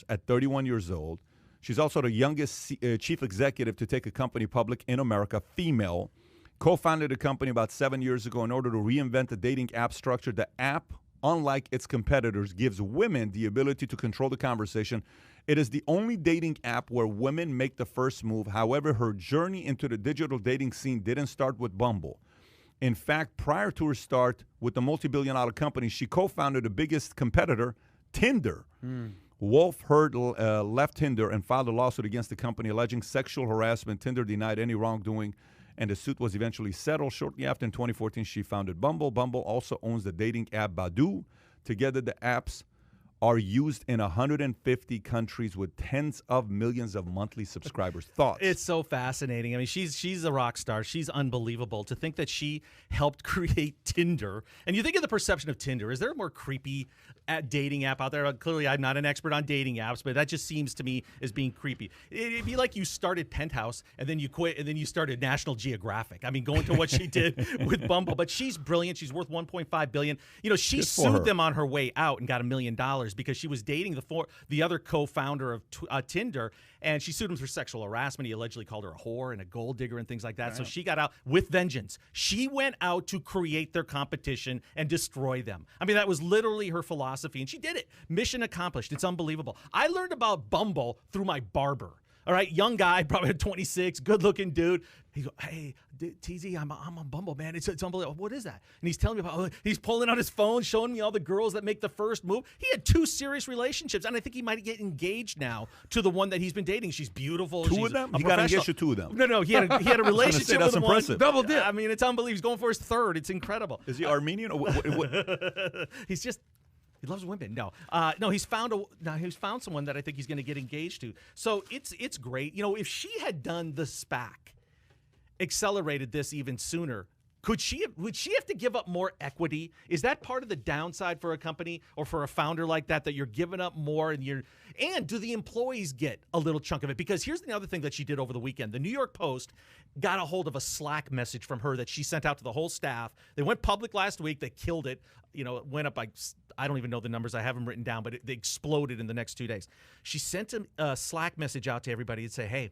at 31 years old. She's also the youngest chief executive to take a company public in America, female. Co-founded a company about 7 years ago in order to reinvent the dating app structure. The app, unlike its competitors, gives women the ability to control the conversation. It is the only dating app where women make the first move. However, her journey into the digital dating scene didn't start with Bumble. In fact, prior to her start with the multi-billion-dollar company, she co-founded the biggest competitor, Tinder. Wolfe Herd left Tinder and filed a lawsuit against the company alleging sexual harassment. Tinder denied any wrongdoing, and the suit was eventually settled. Shortly after, in 2014, she founded Bumble. Bumble also owns the dating app Badoo. Together, the apps are used in 150 countries with tens of millions of monthly subscribers. Thoughts?
It's so fascinating. I mean, she's a rock star. She's unbelievable. To think that she helped create Tinder. And you think of the perception of Tinder. Is there a more creepy dating app out there? Clearly, I'm not an expert on dating apps, but that just seems to me as being creepy. It'd be like you started Penthouse and then you quit and then you started National Geographic. I mean, going to what she did with Bumble. But she's brilliant. She's worth $1.5 billion. You know, she sued them on her way out and got $1 million because she was dating the other co-founder of Tinder, and she sued him for sexual harassment. He allegedly called her a whore and a gold digger and things like that. Right. So she got out with vengeance. She went out to create their competition and destroy them. I mean, that was literally her philosophy, and she did it. Mission accomplished. It's unbelievable. I learned about Bumble through my barber. All right, young guy, probably 26, good-looking dude. He goes, "Hey, TZ, I'm on Bumble, man. It's unbelievable. What is that?" And he's telling me about. He's pulling out his phone, showing me all the girls that make the first move. He had 2 serious relationships, and I think he might get engaged now to the one that he's been dating. She's beautiful.
Two of them? He got engaged to 2 of them.
No, he had a relationship
that's
with
impressive.
one. Double dip. I mean, it's unbelievable. He's going for his 3rd. It's incredible.
Is he Armenian or what?
He's just. He loves women. No, he's found someone that I think he's going to get engaged to. So it's great. You know, if she had done the SPAC, accelerated this even sooner, would she have to give up more equity? Is that part of the downside for a company or for a founder like that you're giving up more and do the employees get a little chunk of it? Because here's the other thing that she did over the weekend. The New York Post got a hold of a Slack message from her that she sent out to the whole staff. They went public last week. They killed it. You know, it went up by, I don't even know the numbers. I have them written down, but they exploded in the next 2 days. She sent a Slack message out to everybody and say, hey,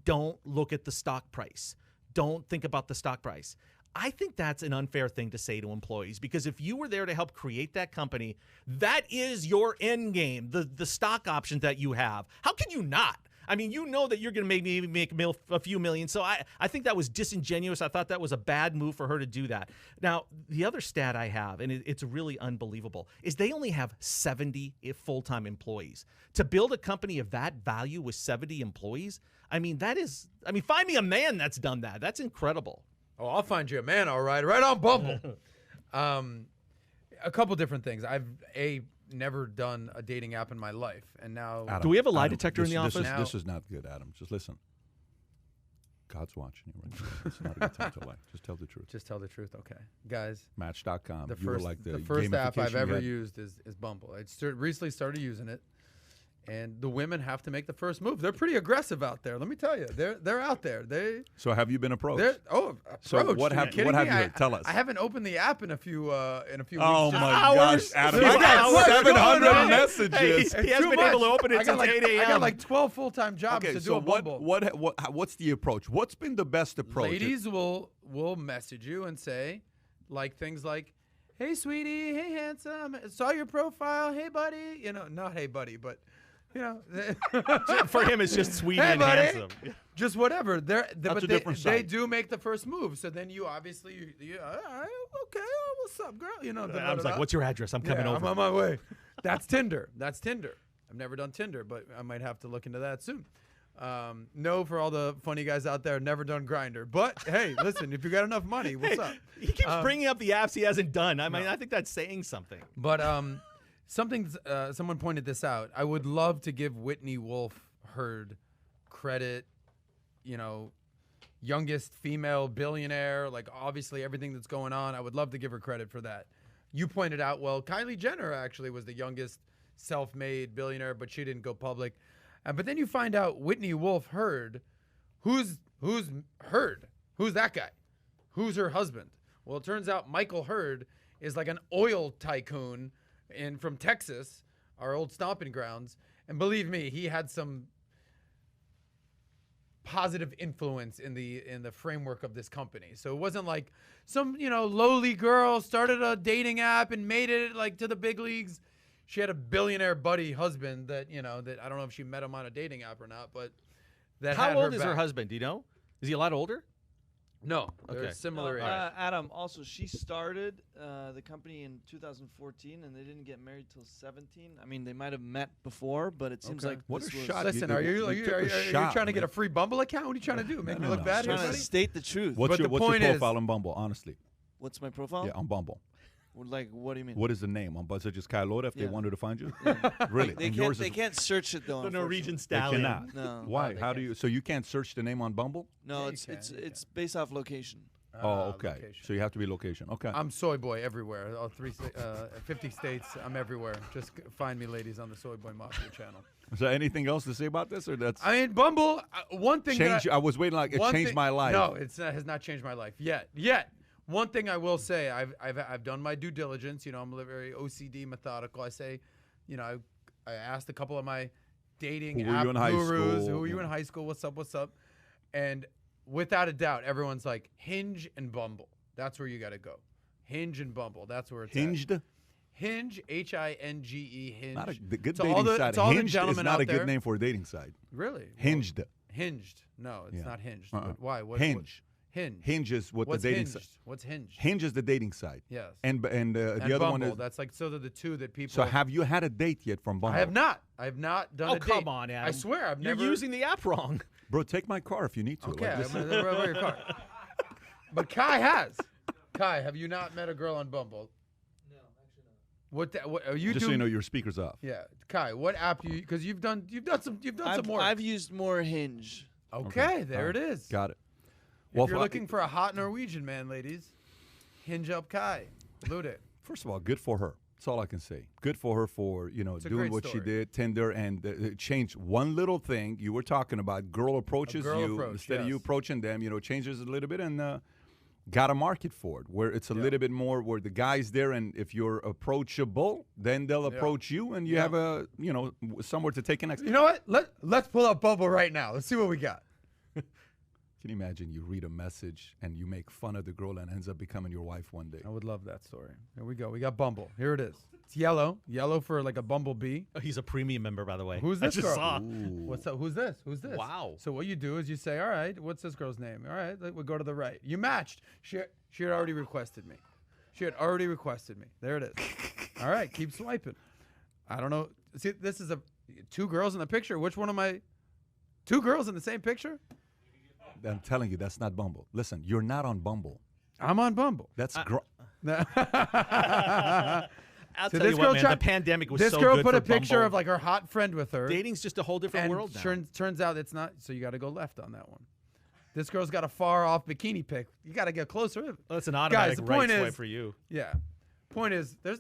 don't look at the stock price. Don't think about the stock price. I think that's an unfair thing to say to employees, because if you were there to help create that company, that is your end game, the stock options that you have. How can you not? I mean, you know that you're going to maybe make a few million. So I think that was disingenuous. I thought that was a bad move for her to do that. Now, the other stat I have, and it's really unbelievable, is they only have 70 full-time employees. To build a company of that value with 70 employees, I mean, find me a man that's done that. That's incredible.
Oh, I'll find you a man, all right. Right on Bumble. A couple different things. I've never done a dating app in my life, and now
Adam,
do we have a lie detector in the office?
This is not good, Adam. Just listen. God's watching you right now. It's not a good time to lie. Just tell the truth.
Just tell the truth. Okay, guys.
Match.com.
The first app I've ever used is Bumble. I recently started using it. And the women have to make the first move. They're pretty aggressive out there. Let me tell you, they're out there.
So have you been approached?
Approached.
So what have you heard? Tell us.
I haven't opened the app in a few weeks.
Oh my gosh, Adam! I got 700 messages.
He hasn't been able to open it since 8 a.m.
I got like 12 full-time jobs to do a Bumble.
What's the approach? What's been the best approach?
Ladies will message you and say, like things like, "Hey sweetie, hey handsome, saw your profile, hey buddy." You know, not hey buddy, but. You know,
for him, it's just sweet and
buddy.
handsome.
Just whatever. They do make the first move. So then you obviously, all right, okay, what's up, girl? You know,
I was like, what's your address? I'm coming over.
I'm on my way. That's Tinder. I've never done Tinder, but I might have to look into that soon. No, for all the funny guys out there, never done Grindr. But hey, listen, if you got enough money, what's up?
He keeps bringing up the apps he hasn't done. I mean, I think that's saying something.
But someone pointed this out. I would love to give Whitney Wolf Herd credit, you know, youngest female billionaire, like obviously everything that's going on. I would love to give her credit for that. You pointed out, well, Kylie Jenner actually was the youngest self-made billionaire, but she didn't go public. But then you find out Whitney Wolf Herd, who's Herd? Who's that guy? Who's her husband? Well, it turns out Michael Herd is like an oil tycoon from Texas, our old stomping grounds. And believe me, he had some positive influence in the framework of this company. So it wasn't like some, lowly girl started a dating app and made it like to the big leagues. She had a billionaire buddy husband that I don't know if she met him on a dating app or not, but that
How
had
old
her
is her
back.
husband? Do you know? Is he a lot older?
No, they're
Okay.
similar age.
Adam, also, she started the company in 2014, and they didn't get married till 17. I mean, they might have met before, but it seems like
What
this
a
was
shot.
Listen,
You
are you
took a shot,
trying to get
man.
a free Bumble account? What are you trying to do? Make me look
no.
bad here,
trying to
buddy?
state the truth.
What's
But
your
the point is-
profile on Bumble, honestly?
What's my profile?
Yeah, on Bumble.
Like, what do you mean?
What is the name on Buzzer? Just Kyle Lora if they
Yeah.
wanted to find you? Really?
They
And
can't.
yours
They
is-
can't search it though.
The Norwegian
They
stallion.
cannot.
No.
Why?
they
How do
can't.
you? So you can't search the name on Bumble?
No,
Yeah,
it's
you
it's
can,
it's based off location.
Oh, okay.
Location.
So you have to be location. Okay.
I'm soy boy everywhere. All 50 states. I'm everywhere. Just find me, ladies, on the Soy Boy Mafia channel.
Is there anything else to say about this, or that's
I mean, Bumble. One thing.
change?
that
I was waiting like it
one
changed
thing-
my life.
No, it has not changed my life yet. One thing I will say, I've done my due diligence. You know, I'm very OCD, methodical. I say, you know, I asked a couple of my dating
Who were
app
you in high
gurus.
school?
Who were you
Yeah.
in high school? What's up? And without a doubt, everyone's like Hinge and Bumble. That's where you got to go. Hinge and Bumble. That's where it's at.
Hinged.
Hinge, Hinge. Hinge.
Not the good
To all
dating
the-
site.
to all the
Hinged is
gentlemen
not
out
a good
there.
name for a dating site.
Really?
Hinged.
Hinged. No, it's
Yeah.
not hinged.
Uh-uh.
Why?
Hinge.
Hinge.
Hinge is what
What's
the dating
hinged?
site.
What's hinged?
Hinge is the dating site.
Yes.
And the
And
other
Bumble.
one is.
That's like so. They're the two that people.
So have you had a date yet from Bumble?
I have not. I have not done
Oh,
a date.
come on, Adam.
I swear, I've
You're
never.
using the app wrong.
Bro, take my car if you need to.
Okay,
Like, this-
I'm gonna where your car. But Kai has. Kai, have you not met a girl on Bumble?
No, actually not.
What are you
just so
doing?
you know, your speaker's off.
Yeah, Kai. What app do you? Because you've done some more.
I've used more Hinge.
Okay, there it is.
Got it.
If you're looking for a hot Norwegian man, ladies, hinge up Kai. Loot it.
First of all, good for her. That's all I can say. Good for her for
a
doing
great
what she
story.
did, Tinder, and changed one little thing you were talking about. Girl approaches
girl
you
approach,
instead of you
yes.
approaching them. Changes a little bit and got a market for it where it's a little bit more where the guy's there, and if you're approachable, then they'll approach you, and you have a somewhere to take an next.
You know what? Let's pull up Bumble right now. Let's see what we got.
Can you imagine you read a message and you make fun of the girl and ends up becoming your wife one day?
I would love that story. Here we go. We got Bumble. Here it is. It's yellow for like a bumblebee.
Oh, he's a premium member, by the way.
Who's
I
this
just
girl?
saw.
What's up? Who's this? Who's this?
Wow.
So what you do is you say, all right, what's this girl's name? All right, we'll go to the right. You matched. She had already requested me. There it is. All right, keep swiping. I don't know. See, this is two girls in the picture. Which one am I? Two girls in the same picture?
I'm telling you, that's not Bumble. Listen, you're not on Bumble.
I'm on Bumble.
That's
I'll
So
tell
this
you
girl
what, man.
tried-
The pandemic was
This
so
girl
good
put
for
a picture
Bumble.
of like her hot friend with her.
Dating's just a whole different
and
world now.
turns out it's not. So you got to go left on that one. This girl's got a far off bikini pic. You got to get closer.
Well, that's an automatic
the
right
point
swipe
is-
for you.
Yeah. Point is, there's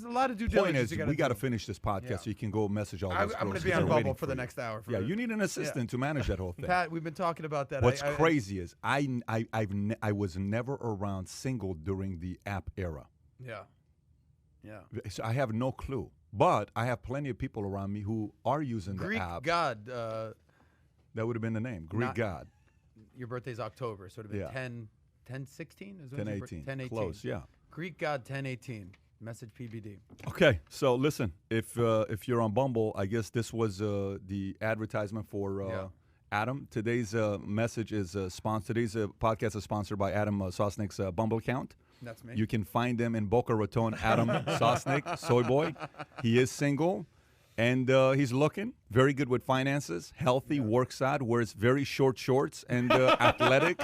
a lot of due
Point
diligence.
is,
you
we got to
do.
finish this podcast
Yeah.
so you can go message all
I'm
those girls.
going to be
'cause
on
they're waiting
Bumble for the
you.
next hour.
Yeah, you need an assistant to manage that whole thing.
Pat, we've been talking about that.
What's
I
crazy is I was never around single during the app era.
Yeah. Yeah.
So I have no clue. But I have plenty of people around me who are using
Greek
the app.
God.
That would have been the name. Greek
Not-
God.
Your birthday's October, so it would have been
Yeah.
10/16?
10/18.
10/18.
Close, yeah.
Greek God 10/18. Message PBD.
Okay, so listen, if you're on Bumble, I guess this was the advertisement for Adam. Today's message is sponsored. Today's podcast is sponsored by Adam Sosnick's Bumble account.
That's me.
You can find him in Boca Raton. Adam Sosnick, soy boy. He is single, and he's looking very good with finances. Healthy, works out, wears very short shorts, and athletic.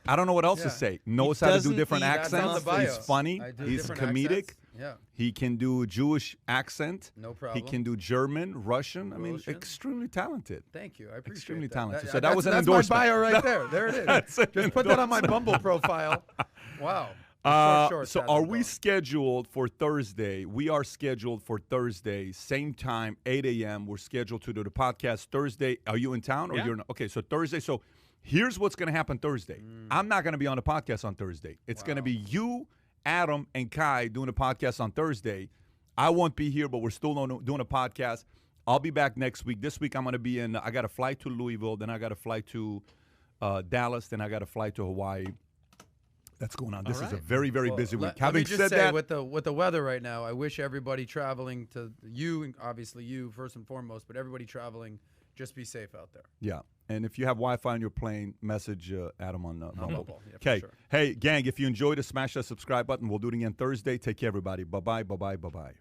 I don't know what else to
Yeah.
say. Knows how to do
doesn't
different
eat
That's on the
accents.
bio.
He's funny.
I do
He's
different
comedic.
accents. Yeah.
He can do Jewish accent.
No
He
problem.
can do German, Russian. I mean,
Russian.
extremely talented.
Thank you. I appreciate
Extremely
that.
talented. So
That-
that was an
that's
endorsement.
my bio right there. There it is.
That's an
Just put that on my Bumble profile. Wow. Short,
So
that's
are
the
we
goal.
scheduled for Thursday? We are scheduled for Thursday, same time, 8 a.m. We're scheduled to do the podcast Thursday. Are you in town or
Yeah.
you're not? Okay, so Thursday. So here's what's going to happen Thursday. I'm not going to be on the podcast on Thursday. It's going to be you, Adam, and Kai doing a podcast on Thursday. I won't be here, but we're still doing a podcast. I'll be back next week. This week I'm going to be in, I got a flight to Louisville, then I got a flight to Dallas, then I got a flight to Hawaii. That's going on. This is a
right.
very, very busy week.
Let me
Having
just
said
say,
that,
with the weather right now, I wish everybody traveling to you, and obviously you first and foremost, but everybody traveling, just be safe out there.
yeah. And if you have Wi-Fi on your plane, message Adam on Bumble.
Bumble, yeah, for
Okay.
sure.
Hey, gang, if you enjoyed it, smash that subscribe button. We'll do it again Thursday. Take care, everybody. Bye-bye, bye-bye, bye-bye.